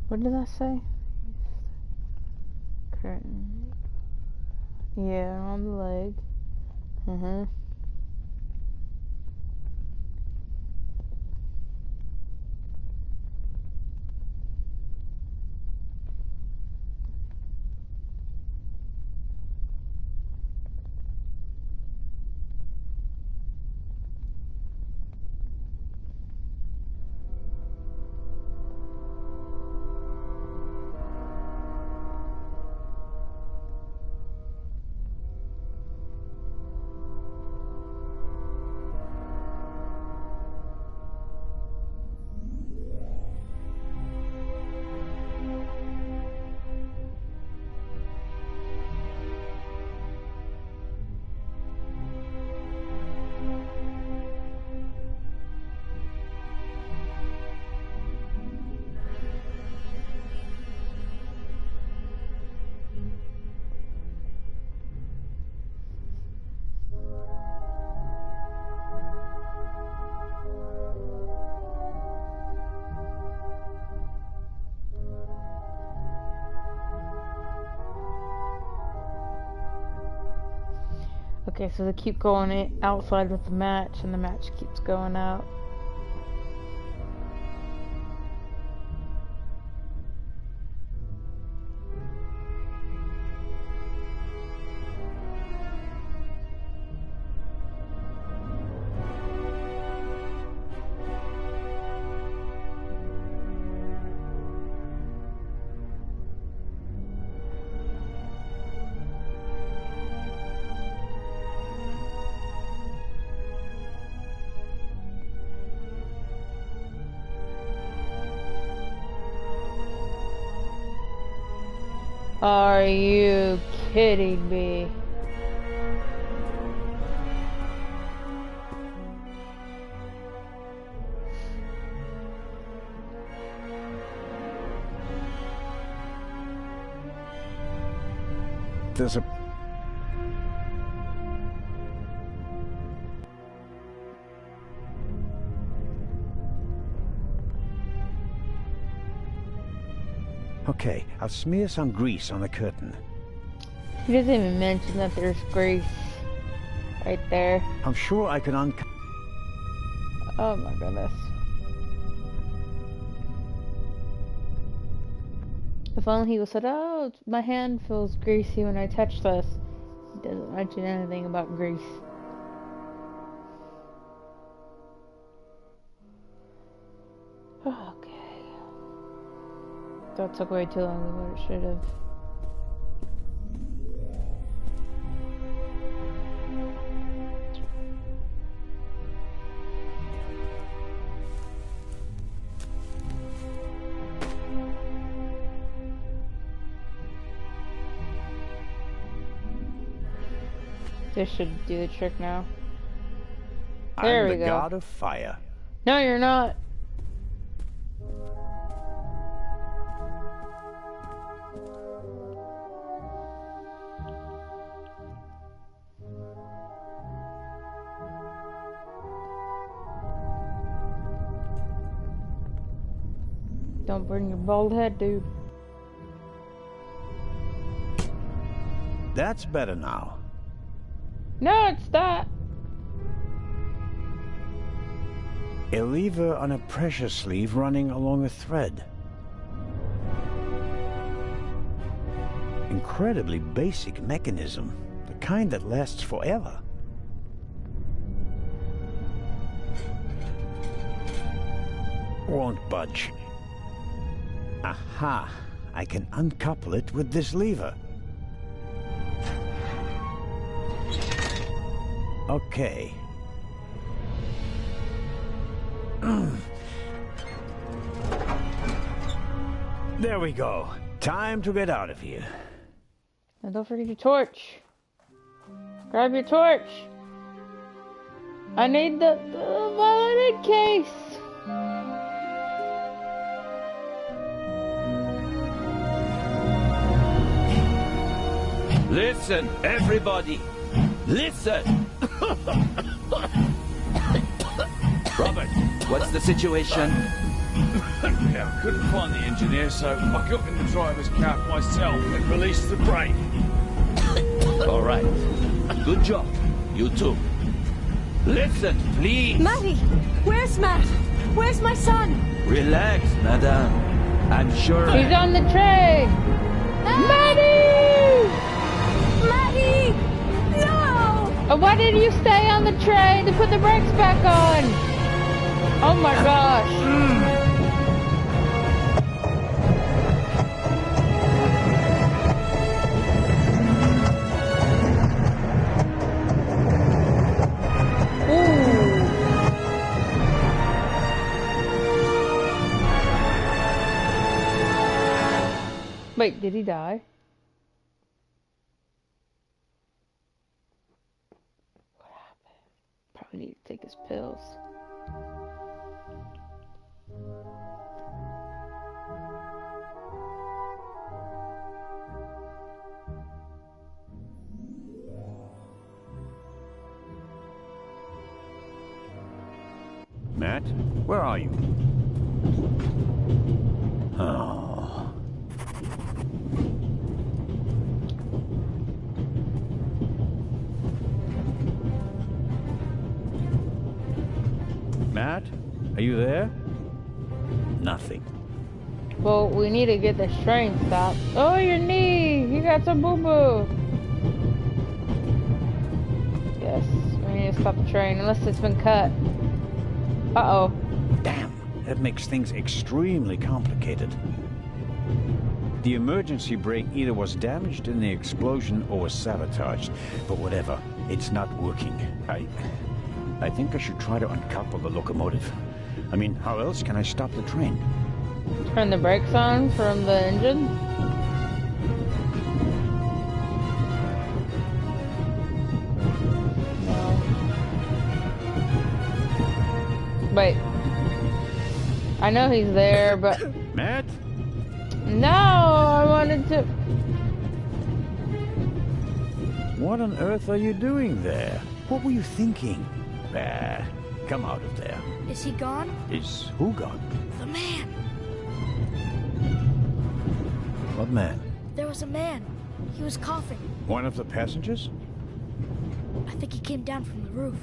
What did I say? Curtain. Yeah, on the leg. Okay, so they keep going outside with the match, and the match keeps going out. Are you kidding me? There's a... Okay, I'll smear some grease on the curtain. He doesn't even mention that there's grease right there. I'm sure I can Oh my goodness. If only he would said, oh, my hand feels greasy when I touch this. He doesn't mention anything about grease. Okay. That took way too long than what it should have. This should do the trick now. There we go. I'm the god of fire. No, you're not. Don't burn your bald head, dude. That's better now. No, it's not. A lever on a pressure sleeve running along a thread. incredibly basic mechanism. The kind that lasts forever. Won't budge. Aha! I can uncouple it with this lever. Okay. There we go. Time to get out of here. And don't forget your torch. Grab your torch. I need the violet case. Listen, everybody. Listen. Robert, what's the situation? Yeah, I couldn't find the engineer, so I got in the driver's cab myself and released the brake. All right. Good job. You too. Listen, please. Matty! Where's Matt? Where's my son? Relax, madame. I'm sure... He's on the train! Matty! Matty! No! Why didn't you stay on the train to put the brakes back on? Oh my gosh. Wait, did he die? What happened? Probably need to take his pills. Matt, where are you? Oh. Matt, are you there? Nothing. Well, we need to get this train stopped. Oh, your knee! You got some boo-boo! Yes, we need to stop the train, unless it's been cut. Uh-oh. Damn, that makes things extremely complicated. The emergency brake either was damaged in the explosion or was sabotaged. But whatever, it's not working. I think I should try to uncouple the locomotive. I mean, how else can I stop the train? Turn the brakes on from the engine? No. Wait. I know he's there, but... Matt? No, I wanted to... What on earth are you doing there? What were you thinking? Come out of there. Is he gone? Is who gone? The man. What man? There was a man. He was coughing. One of the passengers? I think he came down from the roof.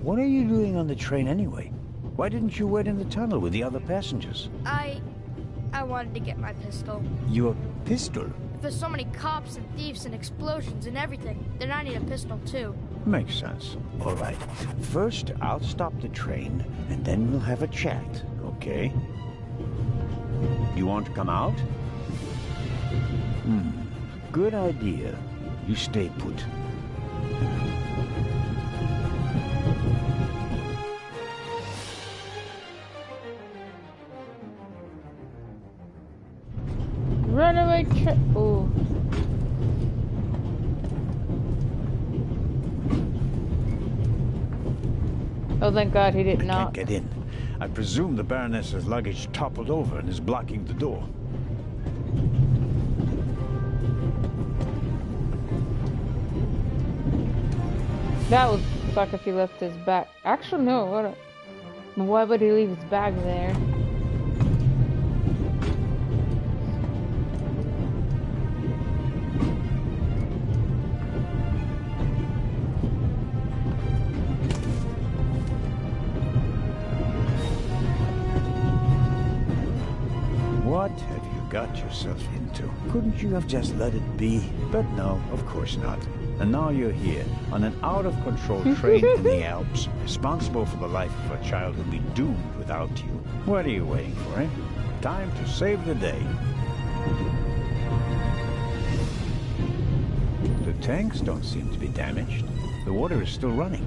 What are you doing on the train anyway? Why didn't you wait in the tunnel with the other passengers? I wanted to get my pistol. Your pistol? If there's so many cops and thieves and explosions and everything, then I need a pistol too. Makes sense. All right. First, I'll stop the train, and then we'll have a chat, okay? You want to come out? Good idea. You stay put. Runaway train. Ooh. Oh, thank God he did not. Can't get in. I presume the Baroness's luggage toppled over and is blocking the door. That would suck if he left his bag. Actually, no. Why would he leave his bag there? What have you got yourself into? Couldn't you have just let it be? But no, of course not. And now you're here, on an out-of-control train in the Alps, responsible for the life of a child who'll be doomed without you. What are you waiting for, eh? Time to save the day. The tanks don't seem to be damaged. The water is still running.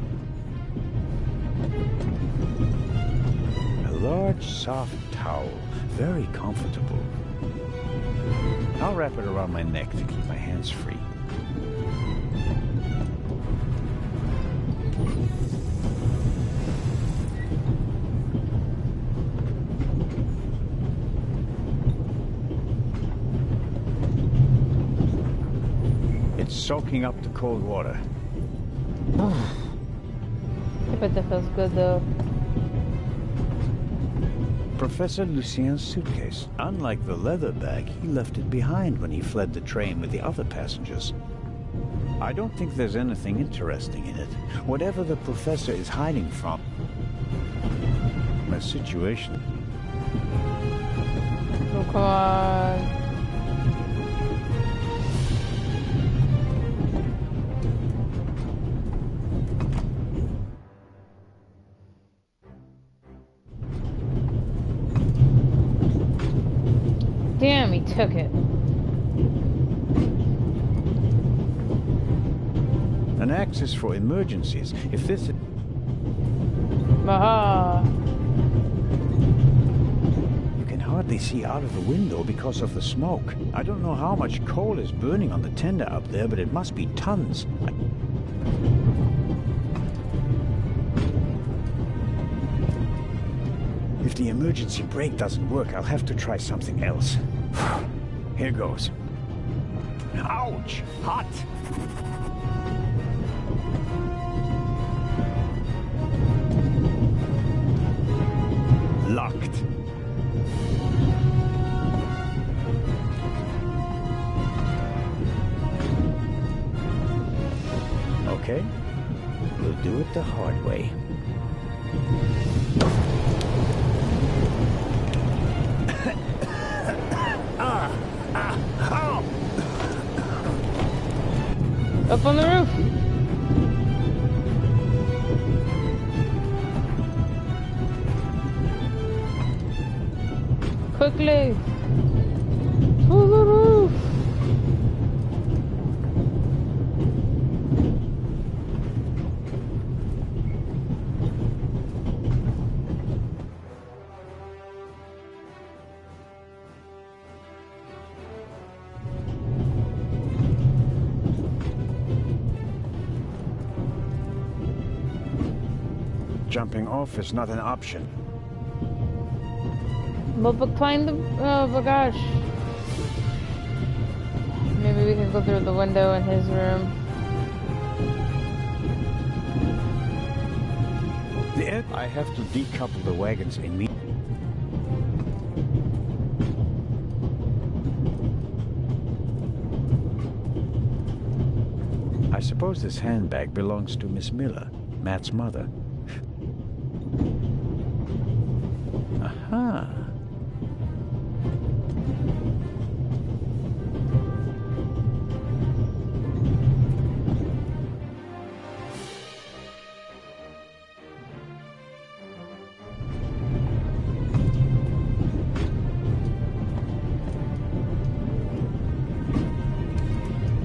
A large, soft towel. Very comfortable. I'll wrap it around my neck to keep my hands free. It's soaking up the cold water. I bet that feels good though. Professor Lucien's suitcase. Unlike the leather bag, he left it behind when he fled the train with the other passengers. I don't think there's anything interesting in it. Whatever the professor is hiding from. A situation. Oh, come on. Damn, he took it. An axe is for emergencies. If this... Aha! You can hardly see out of the window because of the smoke. I don't know how much coal is burning on the tender up there, but it must be tons. If the emergency brake doesn't work, I'll have to try something else. Here goes. Ouch! Hot! Locked. Okay. We'll do it the hard way. Up on the roof! Quickly! To the roof! Jumping off is not an option. But climb the bagage. Maybe we can go through the window in his room. I have to decouple the wagons immediately. I suppose this handbag belongs to Miss Miller, Matt's mother. Aha.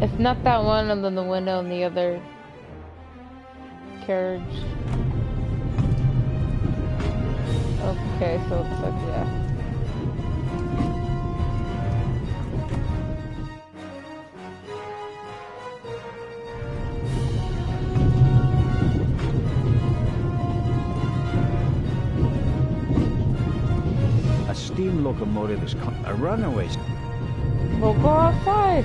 If not that one, and then the window in the other carriage. Okay, so it's like, yeah. A steam locomotive is a runaway. We'll go outside.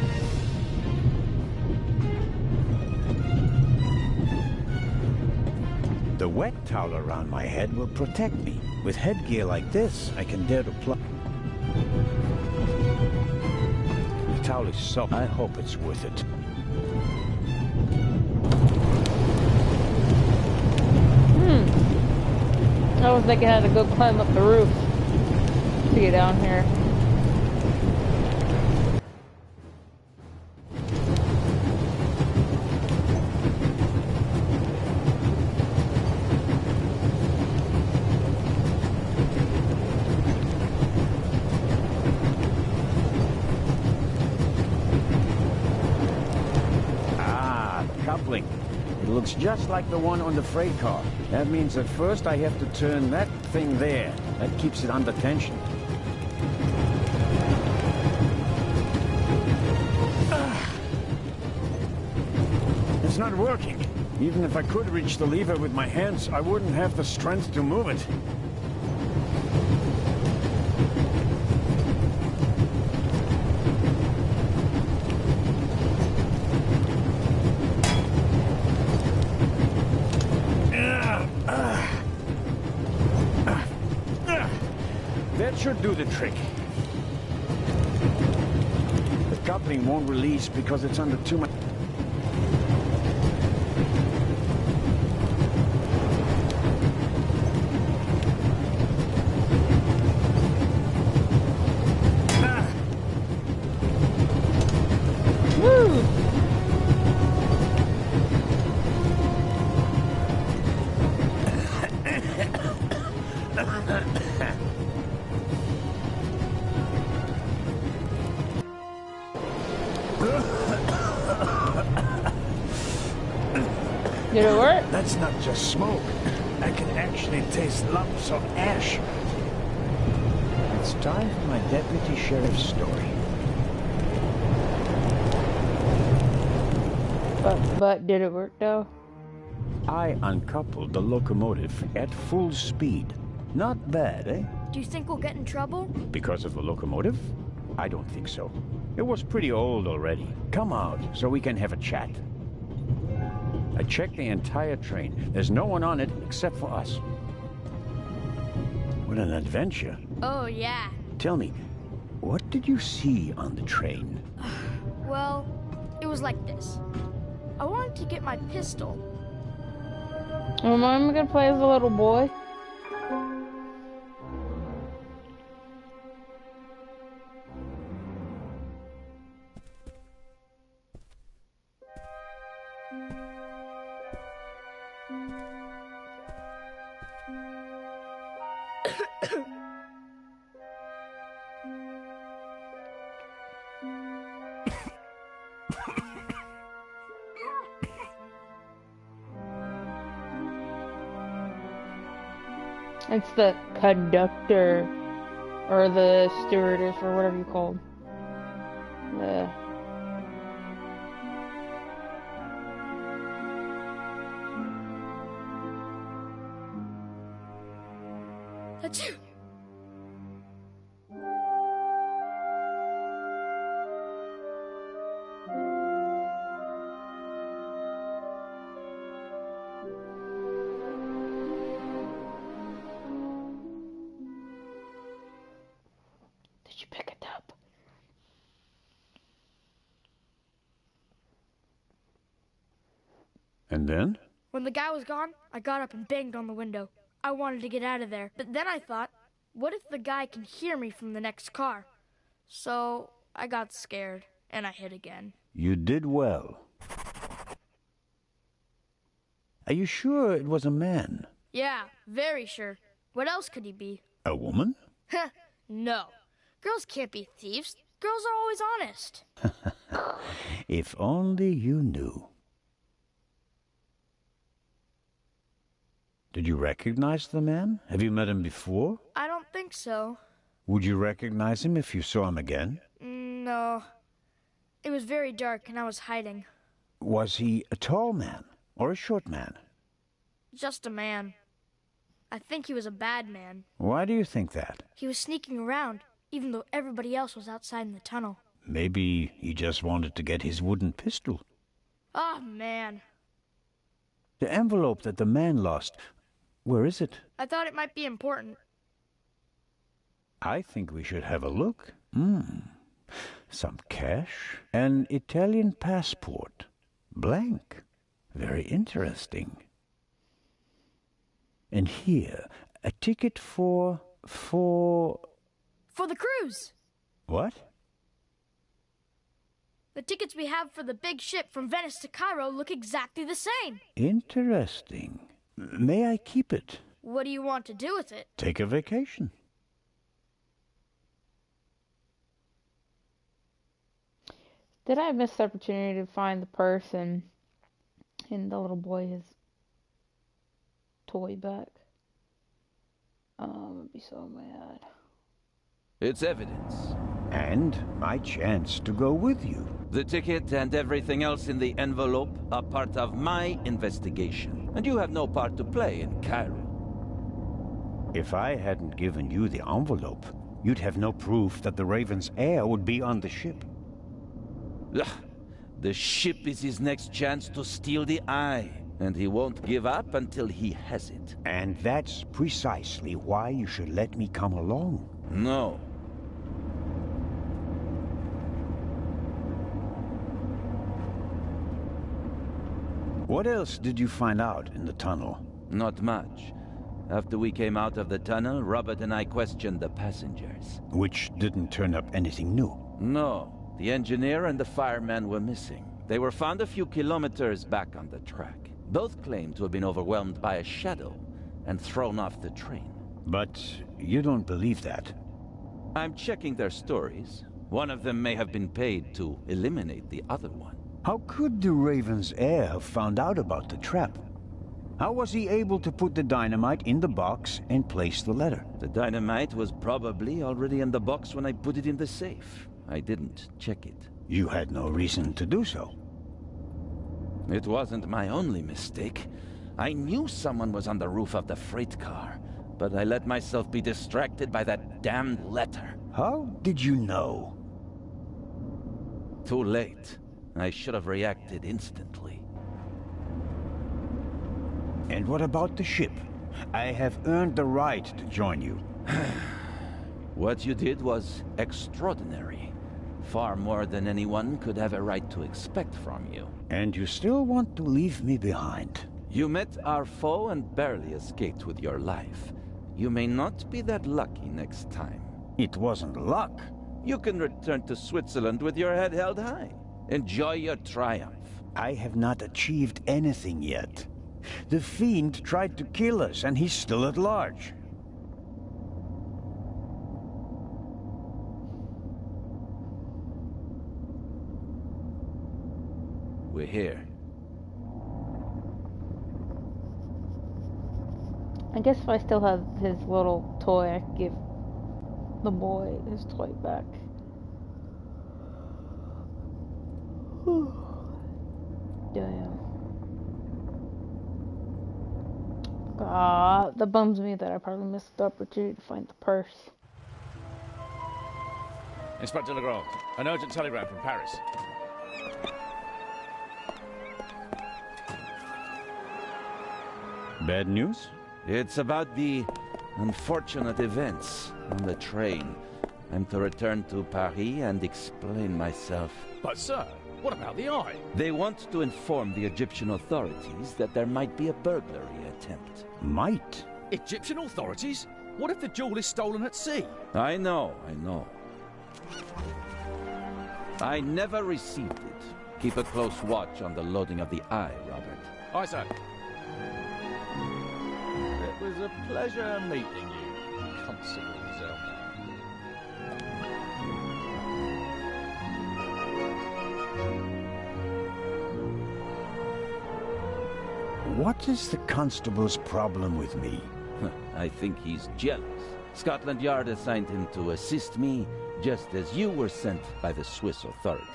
The wet towel around my head will protect me. With headgear like this, I can dare to plug. The towel is soft. I hope it's worth it. I was thinking I had to go climb up the roof to get down here. coupling. It looks just like the one on the freight car. That means at first I have to turn that thing there. That keeps it under tension. It's not working. Even if I could reach the lever with my hands, I wouldn't have the strength to move it. That should do the trick. The coupling won't release because it's under too much. Did it work? That's not just smoke. I can actually taste lumps of ash. It's time for my deputy sheriff's story. But did it work though? I uncoupled the locomotive at full speed. Not bad, eh? Do you think we'll get in trouble? Because of the locomotive? I don't think so. It was pretty old already. Come out so we can have a chat. I checked the entire train. There's no one on it except for us. What an adventure. Oh, yeah. Tell me, what did you see on the train? Well, it was like this. I wanted to get my pistol. Am I gonna play as a little boy? It's the conductor, or the stewardess, or whatever you call them. Achoo! Did you pick it up? And then? When the guy was gone, I got up and banged on the window. I wanted to get out of there, but then I thought, what if the guy can hear me from the next car? So I got scared, and I hid again. You did well. Are you sure it was a man? Yeah, very sure. What else could he be? A woman? No. Girls can't be thieves. Girls are always honest. If only you knew. Did you recognize the man? Have you met him before? I don't think so. Would you recognize him if you saw him again? No. It was very dark and I was hiding. Was he a tall man or a short man? Just a man. I think he was a bad man. Why do you think that? He was sneaking around, even though everybody else was outside in the tunnel. Maybe he just wanted to get his wooden pistol. Oh, man. The envelope that the man lost, where is it? I thought it might be important. I think we should have a look. Some cash. An Italian passport. Blank. Very interesting. And here, a ticket for the cruise! What? The tickets we have for the big ship from Venice to Cairo look exactly the same. Interesting. May I keep it? What do you want to do with it? Take a vacation. Did I miss the opportunity to find the person hand the little boy his toy back. I'd be so mad. It's evidence. And my chance to go with you. The ticket and everything else in the envelope are part of my investigation. And you have no part to play in Cairo. If I hadn't given you the envelope, you'd have no proof that the Raven's heir would be on the ship. Ugh. The ship is his next chance to steal the eye. And he won't give up until he has it. And that's precisely why you should let me come along. No. What else did you find out in the tunnel? Not much. After we came out of the tunnel, Robert and I questioned the passengers. Which didn't turn up anything new. No. The engineer and the fireman were missing. They were found a few kilometers back on the track. Both claimed to have been overwhelmed by a shadow and thrown off the train. But you don't believe that? I'm checking their stories. One of them may have been paid to eliminate the other one. How could the Raven's heir have found out about the trap? How was he able to put the dynamite in the box and place the letter? The dynamite was probably already in the box when I put it in the safe. I didn't check it. You had no reason to do so. It wasn't my only mistake. I knew someone was on the roof of the freight car, but I let myself be distracted by that damned letter. How did you know? Too late. I should have reacted instantly. And what about the ship? I have earned the right to join you. What you did was extraordinary. Far more than anyone could have a right to expect from you. And you still want to leave me behind? You met our foe and barely escaped with your life. You may not be that lucky next time. It wasn't luck. You can return to Switzerland with your head held high. Enjoy your triumph. I have not achieved anything yet. The Fiend tried to kill us, and he's still at large. We're here. I guess if I still have his little toy, I could give the boy his toy back. Damn. That bums me that I probably missed the opportunity to find the purse. Inspector Legrand, an urgent telegram from Paris. Bad news? It's about the unfortunate events on the train. I'm to return to Paris and explain myself. But sir, what about the eye? They want to inform the Egyptian authorities that there might be a burglary attempt. Might? Egyptian authorities? What if the jewel is stolen at sea? I know. I never received it. Keep a close watch on the loading of the eye, Robert. Aye, sir. It was a pleasure meeting you, Constable Zell. What is the constable's problem with me? I think he's jealous. Scotland Yard assigned him to assist me, just as you were sent by the Swiss authorities.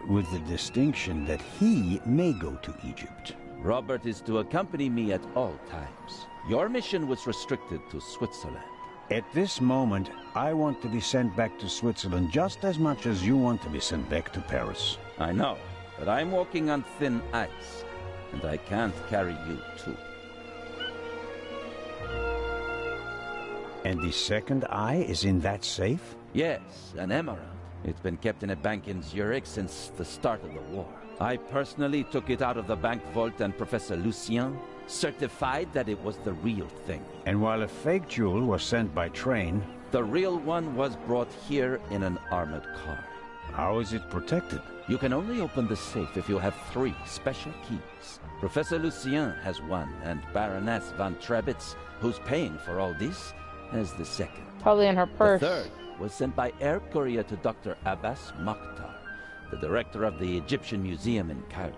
With the distinction that he may go to Egypt. Robert is to accompany me at all times. Your mission was restricted to Switzerland. At this moment, I want to be sent back to Switzerland just as much as you want to be sent back to Paris. I know, but I'm walking on thin ice, and I can't carry you too. And the second eye is in that safe? Yes, an emerald. It's been kept in a bank in Zurich since the start of the war. I personally took it out of the bank vault, and Professor Lucien certified that it was the real thing. And while a fake jewel was sent by train, the real one was brought here in an armored car. How is it protected? You can only open the safe if you have 3 special keys. Professor Lucien has one, and Baroness von Trebitz, who's paying for all this, has the second. Probably in her purse. The third was sent by air courier to Dr. Abbas Mokhtar, the director of the Egyptian Museum in Cairo.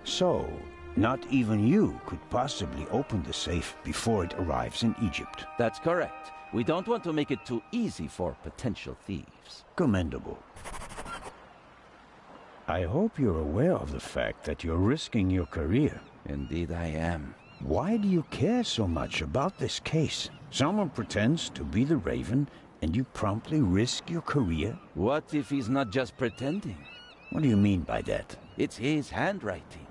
So, Not even you could possibly open the safe before it arrives in Egypt. That's correct. We don't want to make it too easy for potential thieves. Commendable. I hope you're aware of the fact that you're risking your career. Indeed I am. Why do you care so much about this case? Someone pretends to be the Raven, and you promptly risk your career? What if he's not just pretending? What do you mean by that? It's his handwriting.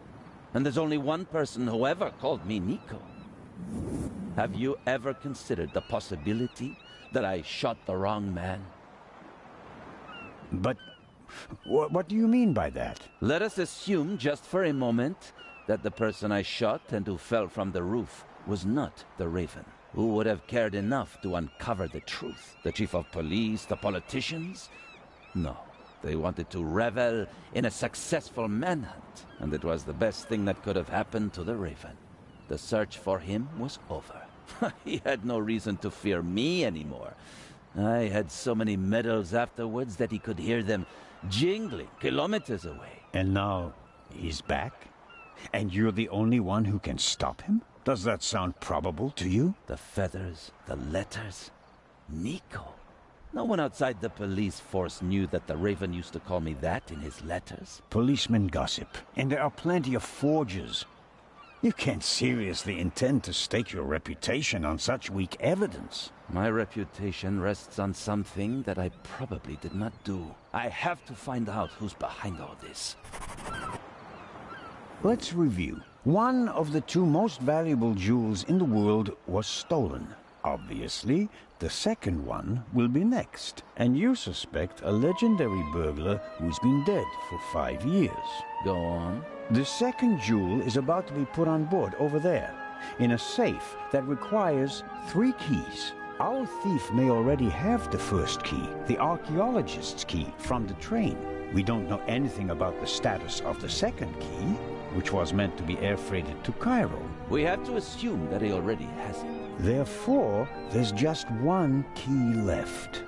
And there's only one person who ever called me Nico. Have you ever considered the possibility that I shot the wrong man? But what do you mean by that? Let us assume just for a moment that the person I shot and who fell from the roof was not the Raven. Who would have cared enough to uncover the truth? The chief of police, the politicians? No. They wanted to revel in a successful manhunt, and it was the best thing that could have happened to the Raven. The search for him was over. He had no reason to fear me anymore. I had so many medals afterwards that he could hear them jingling kilometers away. And now he's back? And you're the only one who can stop him? Does that sound probable to you? The feathers, the letters. Nico. No one outside the police force knew that the Raven used to call me that in his letters. Policemen gossip, and there are plenty of forgers. You can't seriously intend to stake your reputation on such weak evidence. My reputation rests on something that I probably did not do. I have to find out who's behind all this. Let's review. One of the two most valuable jewels in the world was stolen. Obviously, the second one will be next. And you suspect a legendary burglar who's been dead for 5 years. Go on. The second jewel is about to be put on board over there, in a safe that requires 3 keys. Our thief may already have the first key, the archaeologist's key, from the train. We don't know anything about the status of the second key, which was meant to be air freighted to Cairo. We have to assume that he already has it. Therefore, there's just one key left.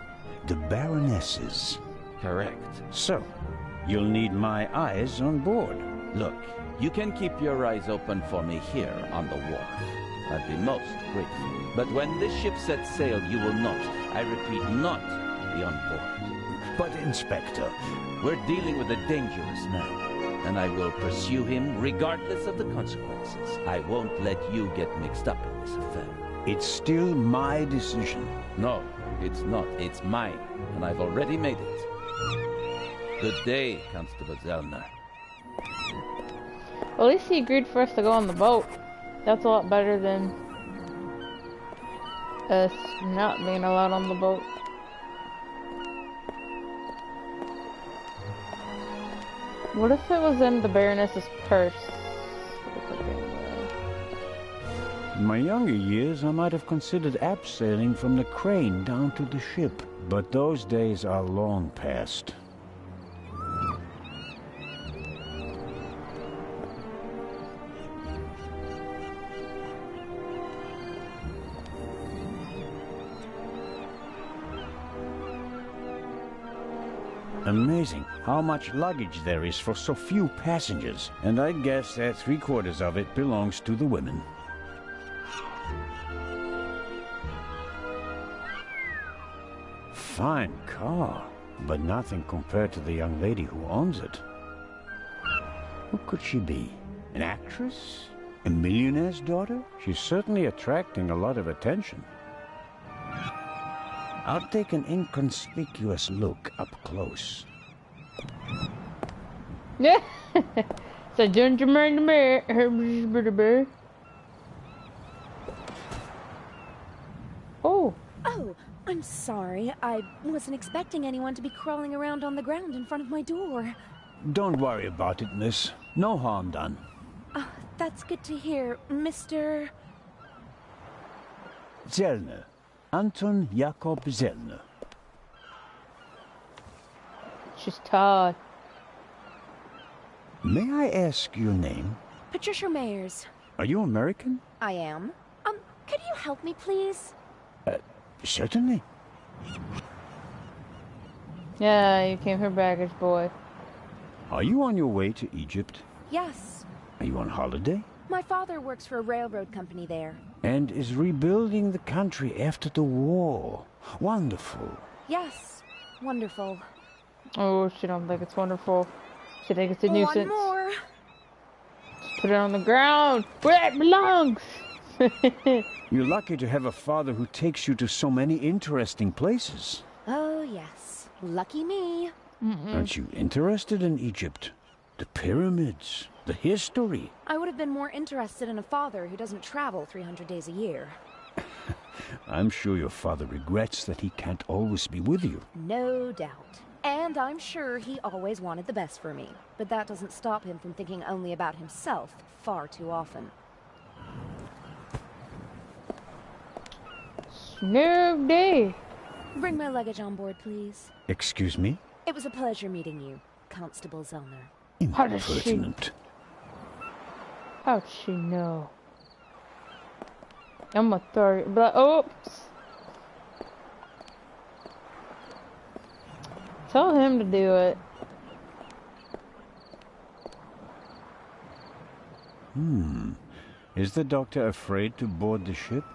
The Baroness's. Correct. So, you'll need my eyes on board. Look, you can keep your eyes open for me here on the wharf. I'd be most grateful. But when this ship sets sail, you will not, I repeat, not be on board. But, Inspector, we're dealing with a dangerous man, and I will pursue him regardless of the consequences. I won't let you get mixed up in this affair. It's still my decision. No, it's not. It's mine, and I've already made it. Good day, Constable Zellner. Well, at least he agreed for us to go on the boat. That's a lot better than us not being allowed on the boat. What if it was in the Baroness's purse? In my younger years, I might have considered abseiling from the crane down to the ship. But those days are long past. Amazing how much luggage there is for so few passengers. And I guess that 3/4 of it belongs to the women. Fine car, but nothing compared to the young lady who owns it. Who could she be? An actress? A millionaire's daughter? She's certainly attracting a lot of attention. I'll take an inconspicuous look up close. Yeah. So gingerbread bear. Oh. Oh, I'm sorry. I wasn't expecting anyone to be crawling around on the ground in front of my door. Don't worry about it, miss. No harm done. Oh, that's good to hear, Mr. Zellner. Anton Jakob Zellner. She's tired. May I ask your name? Patricia Mayers. Are you American? I am. Could you help me, please? Certainly. Yeah, you came her baggage, boy. Are you on your way to Egypt? Yes. Are you on holiday? My father works for a railroad company there. And is rebuilding the country after the war. Wonderful. Yes, wonderful. Oh, she don't think it's wonderful. She thinks it's a nuisance. One more. Just put it on the ground where it belongs. You're lucky to have a father who takes you to so many interesting places. Oh, yes. Lucky me. Aren't you interested in Egypt? The pyramids, the history. I would have been more interested in a father who doesn't travel 300 days a year. I'm sure your father regrets that he can't always be with you. No doubt. And I'm sure he always wanted the best for me. But that doesn't stop him from thinking only about himself far too often. Snoop D. Bring my luggage on board, please. Excuse me? It was a pleasure meeting you, Constable Zellner. Impertinent. How'd she know? I'm gonna throw it, but oops. Tell him to do it. Is the doctor afraid to board the ship?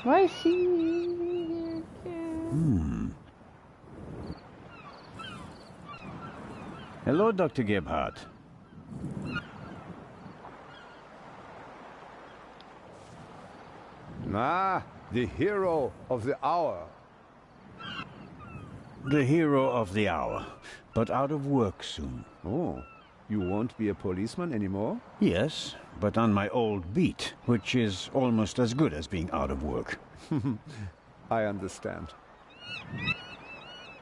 Why is she here? Hello, Dr. Gebhardt. Ah, the hero of the hour. The hero of the hour, but out of work soon. Oh, you won't be a policeman anymore? Yes, but on my old beat, which is almost as good as being out of work. I understand.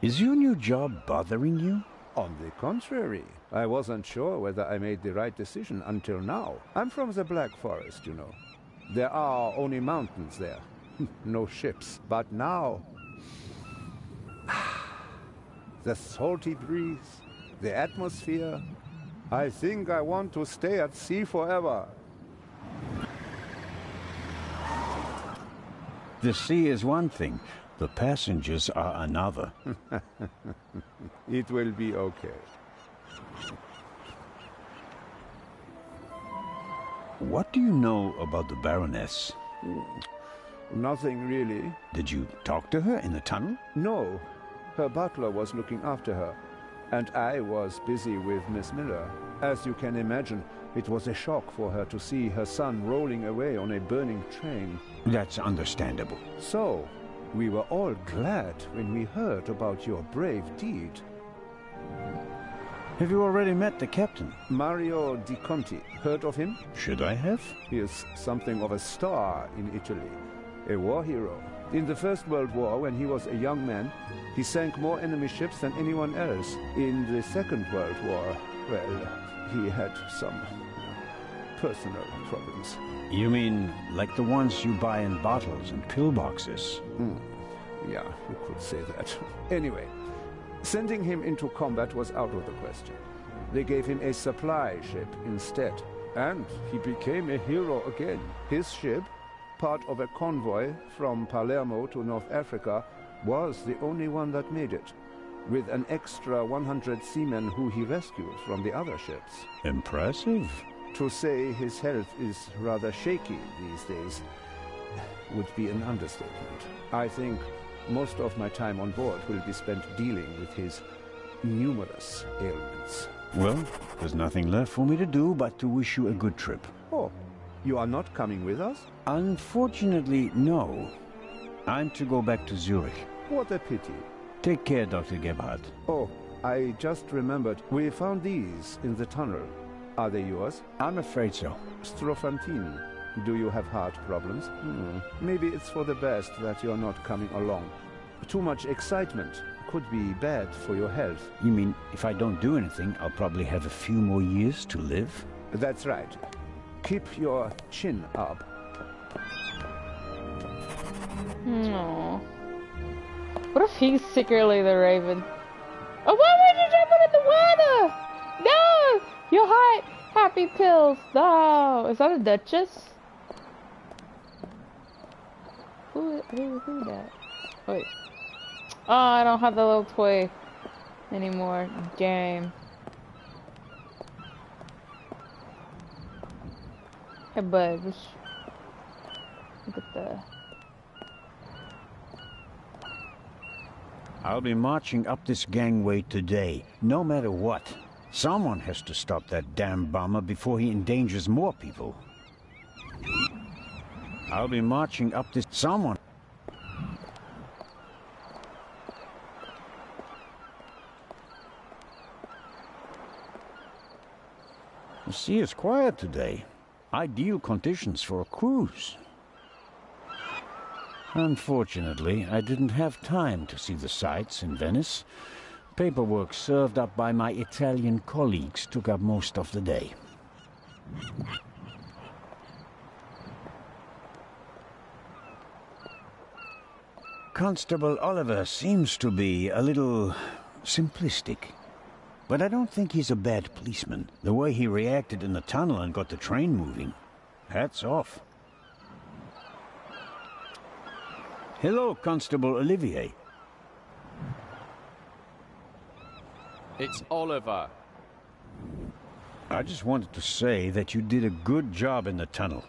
Is your new job bothering you? On the contrary, I wasn't sure whether I made the right decision until now. I'm from the Black Forest, you know. There are only mountains there, no ships. But now, the salty breeze, the atmosphere, I think I want to stay at sea forever. The sea is one thing, the passengers are another. It will be okay. What do you know about the Baroness? Nothing really. Did you talk to her in the tunnel? No. Her butler was looking after her, and I was busy with Miss Miller. As you can imagine, it was a shock for her to see her son rolling away on a burning train. That's understandable. So, we were all glad when we heard about your brave deed. Have you already met the captain? Mario Di Conti. Heard of him? Should I have? He is something of a star in Italy. A war hero. In the First World War, when he was a young man, he sank more enemy ships than anyone else. In the Second World War, well, he had some personal problems. You mean like the ones you buy in bottles and pillboxes? Yeah, you could say that. Anyway, sending him into combat was out of the question. They gave him a supply ship instead, and he became a hero again. His ship, part of a convoy from Palermo to North Africa, was the only one that made it, with an extra 100 seamen who he rescued from the other ships. Impressive. To say his health is rather shaky these days would be an understatement. I think most of my time on board will be spent dealing with his numerous ailments. Well, there's nothing left for me to do but to wish you a good trip. Oh, you are not coming with us? Unfortunately, no. I'm to go back to Zurich. What a pity. Take care, Dr. Gebhardt. Oh, I just remembered. We found these in the tunnel. Are they yours? I'm afraid so. Strophantine. Do you have heart problems? Maybe it's for the best that you're not coming along. Too much excitement could be bad for your health. You mean if I don't do anything, I'll probably have a few more years to live? That's right. Keep your chin up. Aww. What if he's secretly the Raven? Oh, why would you jump into the water? No! Your heart, happy pills. No! Is that a Duchess? Who that? Wait. Oh, I don't have the little toy anymore. Game. Hey, bud. Look at the... I'll be marching up this gangway today, no matter what. Someone has to stop that damn bomber before he endangers more people. I'll be marching up this... Someone... The sea is quiet today. Ideal conditions for a cruise. Unfortunately, I didn't have time to see the sights in Venice. Paperwork served up by my Italian colleagues took up most of the day. Constable Oliver seems to be a little simplistic. But I don't think he's a bad policeman. The way he reacted in the tunnel and got the train moving. Hats off. Hello, Constable Olivier. It's Oliver. I just wanted to say that you did a good job in the tunnel.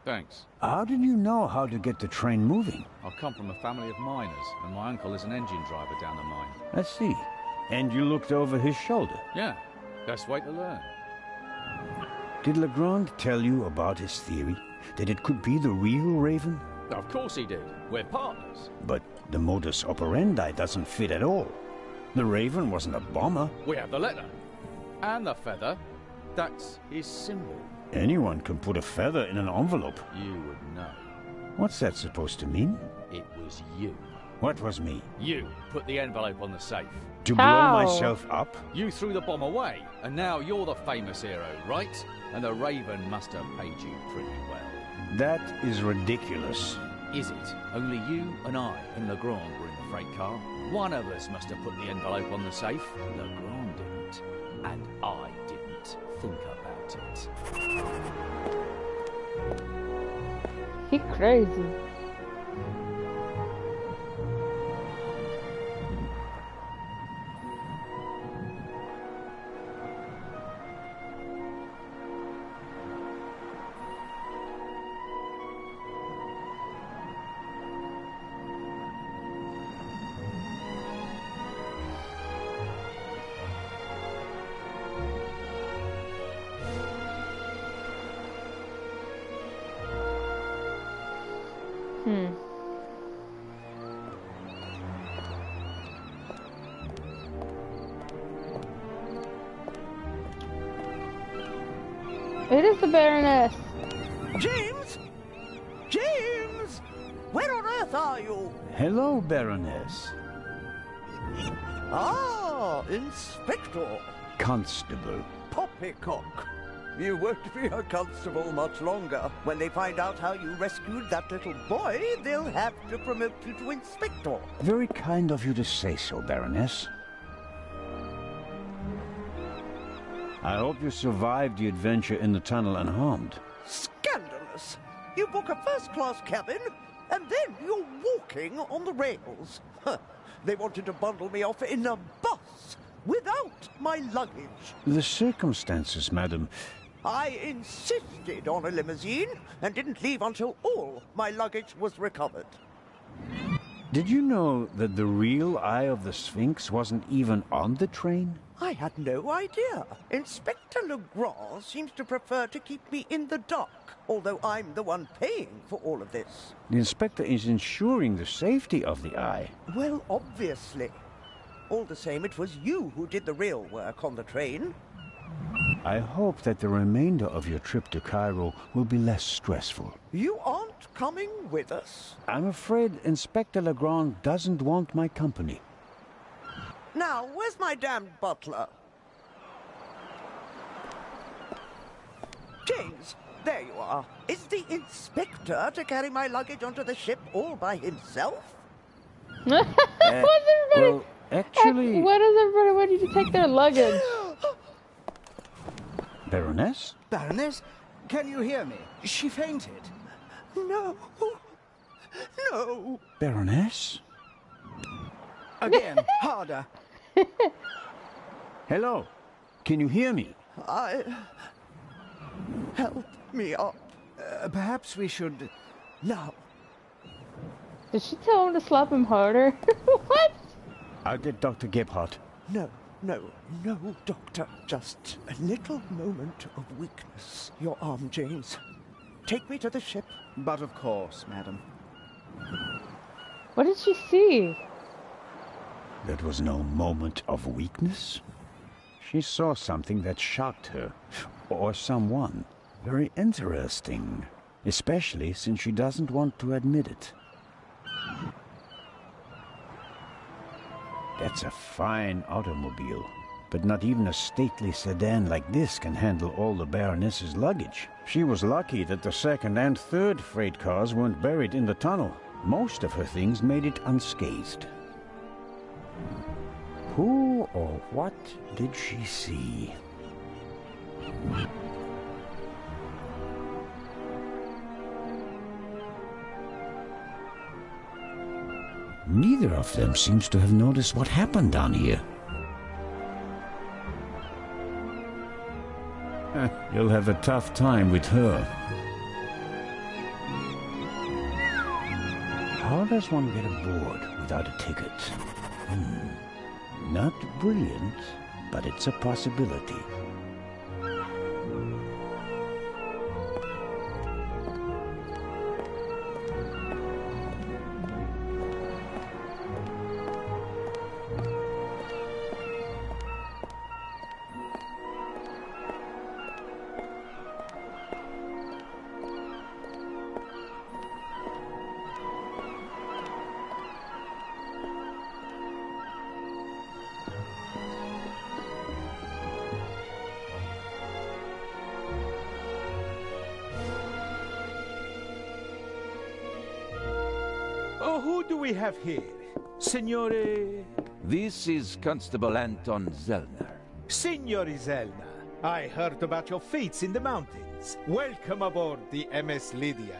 Thanks. How did you know how to get the train moving? I come from a family of miners, and my uncle is an engine driver down the mine. I see. And you looked over his shoulder? Yeah, best way to learn. Did Legrand tell you about his theory? That it could be the real Raven? Of course he did. We're partners. But the modus operandi doesn't fit at all. The Raven wasn't a bomber. We have the letter. And the feather. That's his symbol. Anyone can put a feather in an envelope. You would know. What's that supposed to mean? It was you. What was me? You put the envelope on the safe. To blow myself up? You threw the bomb away, and now you're the famous hero, right? And the Raven must have paid you pretty well. That is ridiculous. Is it? Only you and I and Legrand were in the freight car. One of us must have put the envelope on the safe. Legrand didn't. And I didn't. Think about it. He crazy. It is the Baroness. James? James! Where on earth are you? Hello, Baroness. Ah, Inspector. Constable. Poppycock. You won't be a constable much longer. When they find out how you rescued that little boy, they'll have to promote you to Inspector. Very kind of you to say so, Baroness. I hope you survived the adventure in the tunnel unharmed. Scandalous! You book a first-class cabin, and then you're walking on the rails. Huh. They wanted to bundle me off in a bus, without my luggage. The circumstances, madam. I insisted on a limousine, and didn't leave until all my luggage was recovered. Did you know that the real Eye of the Sphinx wasn't even on the train? I had no idea. Inspector Legrand seems to prefer to keep me in the dark, although I'm the one paying for all of this. The inspector is ensuring the safety of the Eye. Well, obviously. All the same, it was you who did the real work on the train. I hope that the remainder of your trip to Cairo will be less stressful. You aren't coming with us? I'm afraid Inspector Legrand doesn't want my company. Now, where's my damned butler? James, there you are. Is the inspector to carry my luggage onto the ship all by himself? What's everybody? Well, actually... Why does everybody want you to take their luggage? Baroness? Baroness, can you hear me? She fainted. No. No. Baroness? Again, harder. Hello. Can you hear me? Help me up. Perhaps we should... Now. Did she tell him to slap him harder? What? I'll get Dr. Gebhardt. No, Doctor. Just a little moment of weakness. Your arm, James. Take me to the ship. But of course, madam. What did she see? That was no moment of weakness. She saw something that shocked her. Or someone. Very interesting. Especially since she doesn't want to admit it. That's a fine automobile. But not even a stately sedan like this can handle all the Baroness's luggage. She was lucky that the second and third freight cars weren't buried in the tunnel. Most of her things made it unscathed. Who or what did she see? Neither of them seems to have noticed what happened down here. You'll have a tough time with her. How does one get aboard without a ticket? Not brilliant, but it's a possibility. Oh, who do we have here? Signore... This is Constable Anton Zellner. Signore Zellner, I heard about your feats in the mountains. Welcome aboard the MS Lydia.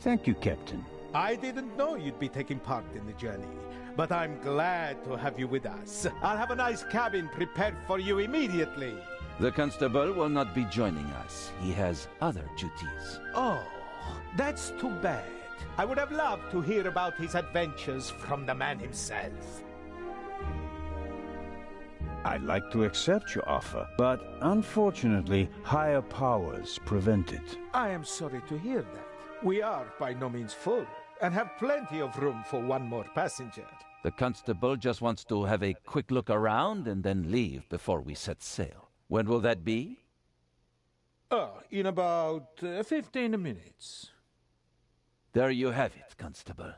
Thank you, Captain. I didn't know you'd be taking part in the journey, but I'm glad to have you with us. I'll have a nice cabin prepared for you immediately. The constable will not be joining us. He has other duties. Oh, that's too bad. I would have loved to hear about his adventures from the man himself. I'd like to accept your offer, but unfortunately, higher powers prevent it. I am sorry to hear that. We are by no means full, and have plenty of room for one more passenger. The constable just wants to have a quick look around and then leave before we set sail. When will that be? In about 15 minutes. There you have it, Constable.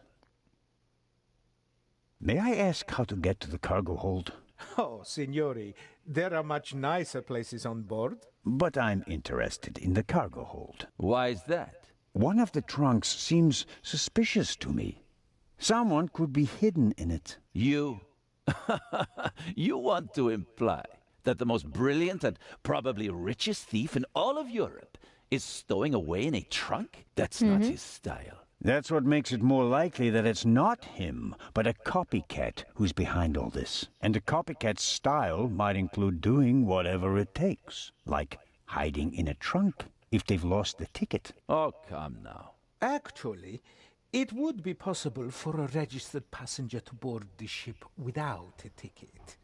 May I ask how to get to the cargo hold? Oh, Signori, there are much nicer places on board. But I'm interested in the cargo hold. Why is that? One of the trunks seems suspicious to me. Someone could be hidden in it. You? You want to imply that the most brilliant and probably richest thief in all of Europe is stowing away in a trunk? That's not his style. That's what makes it more likely that it's not him, but a copycat who's behind all this. And a copycat's style might include doing whatever it takes, like hiding in a trunk if they've lost the ticket. Oh, come now. Actually, it would be possible for a registered passenger to board the ship without a ticket.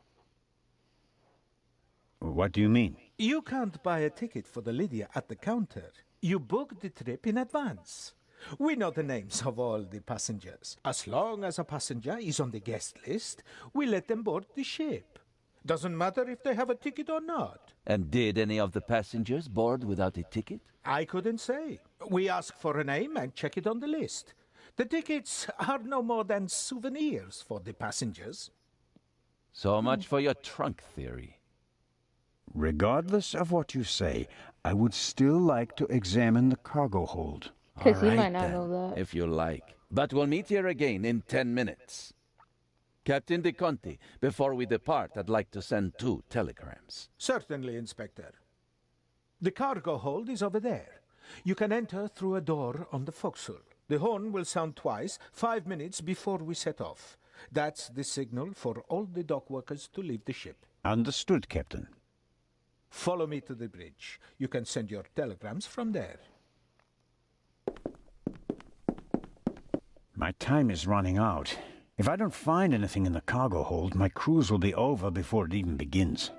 What do you mean? You can't buy a ticket for the Lydia at the counter. You book the trip in advance. We know the names of all the passengers. As long as a passenger is on the guest list, we let them board the ship. Doesn't matter if they have a ticket or not. And did any of the passengers board without a ticket? I couldn't say. We ask for a name and check it on the list. The tickets are no more than souvenirs for the passengers. So much for your trunk theory. Regardless of what you say, I would still like to examine the cargo hold. Because he All might not then, know that. if you like. But we'll meet here again in 10 minutes. Captain De Conti, before we depart, I'd like to send 2 telegrams. Certainly, Inspector. The cargo hold is over there. You can enter through a door on the forecastle. The horn will sound twice, 5 minutes before we set off. That's the signal for all the dock workers to leave the ship. Understood, Captain. Follow me to the bridge. You can send your telegrams from there. My time is running out. If I don't find anything in the cargo hold, my cruise will be over before it even begins.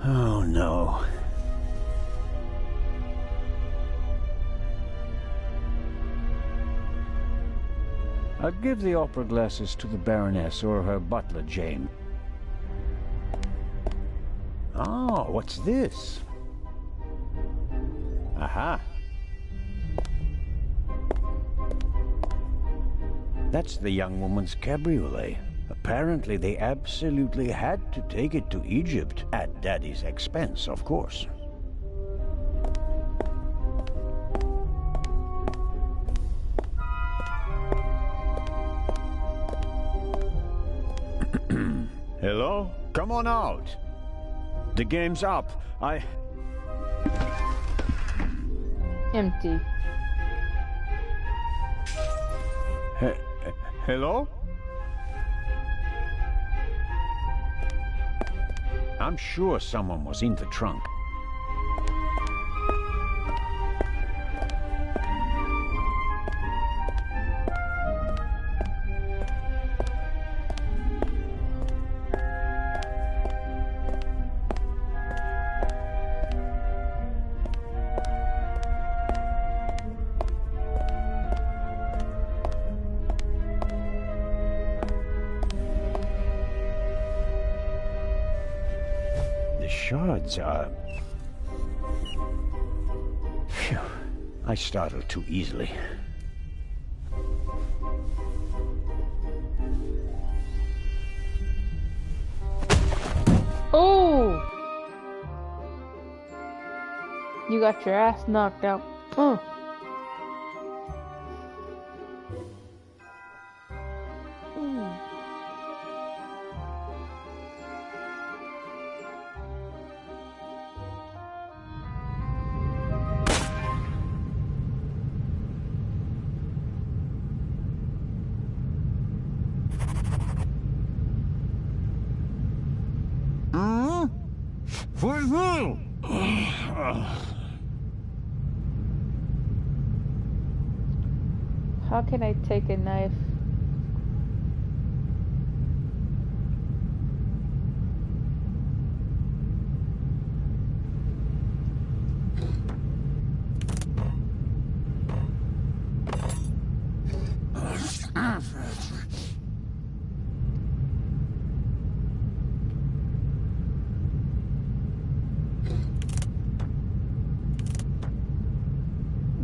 Oh, no. I'll give the opera glasses to the Baroness or her butler, Jane. Oh, what's this? Aha. That's the young woman's cabriolet. Apparently they absolutely had to take it to Egypt, at Daddy's expense, of course. Hello? Come on out. The game's up. Empty. Hello? I'm sure someone was in the trunk. Shards are... Phew. I startled too easily. Oh! You got your ass knocked out. How can I take a knife?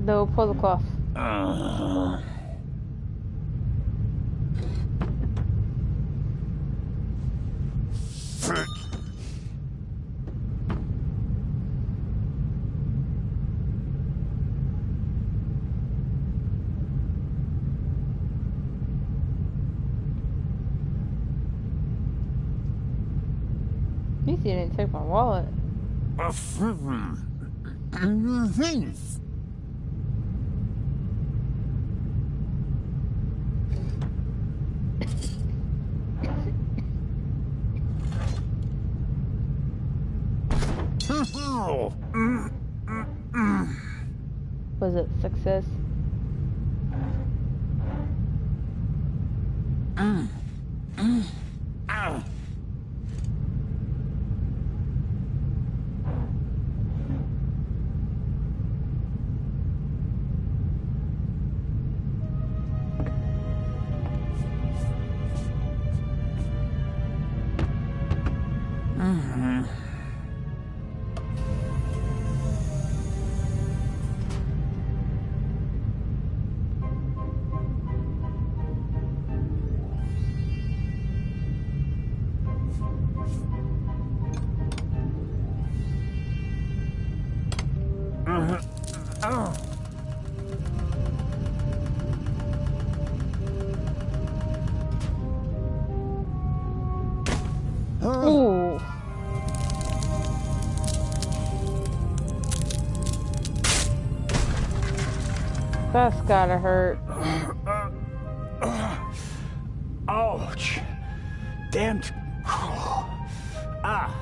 No, pull the cloth. At least you didn't take my wallet. Was it success? Ooh. That's gotta hurt. Ouch. Damned. Ah!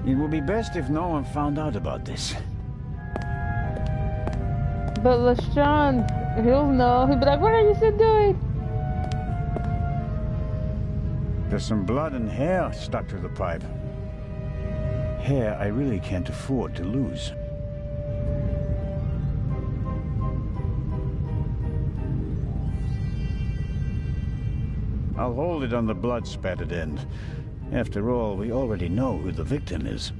It would be best if no one found out about this. But LeSean, he'll know. He'll be like, what are you still doing? There's some blood and hair stuck to the pipe. Hair I really can't afford to lose. I'll hold it on the blood-spattered end. After all, we already know who the victim is.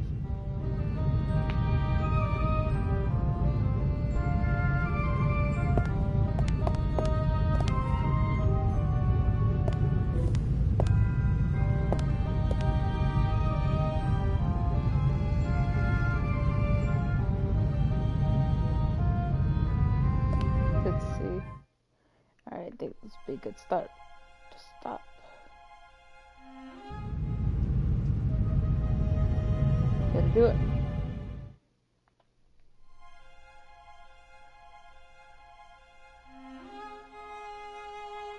Let's see. Alright, I think this would be a good start to stop. Gotta do it.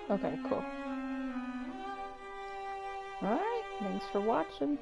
Okay, cool. Alright, thanks for watching.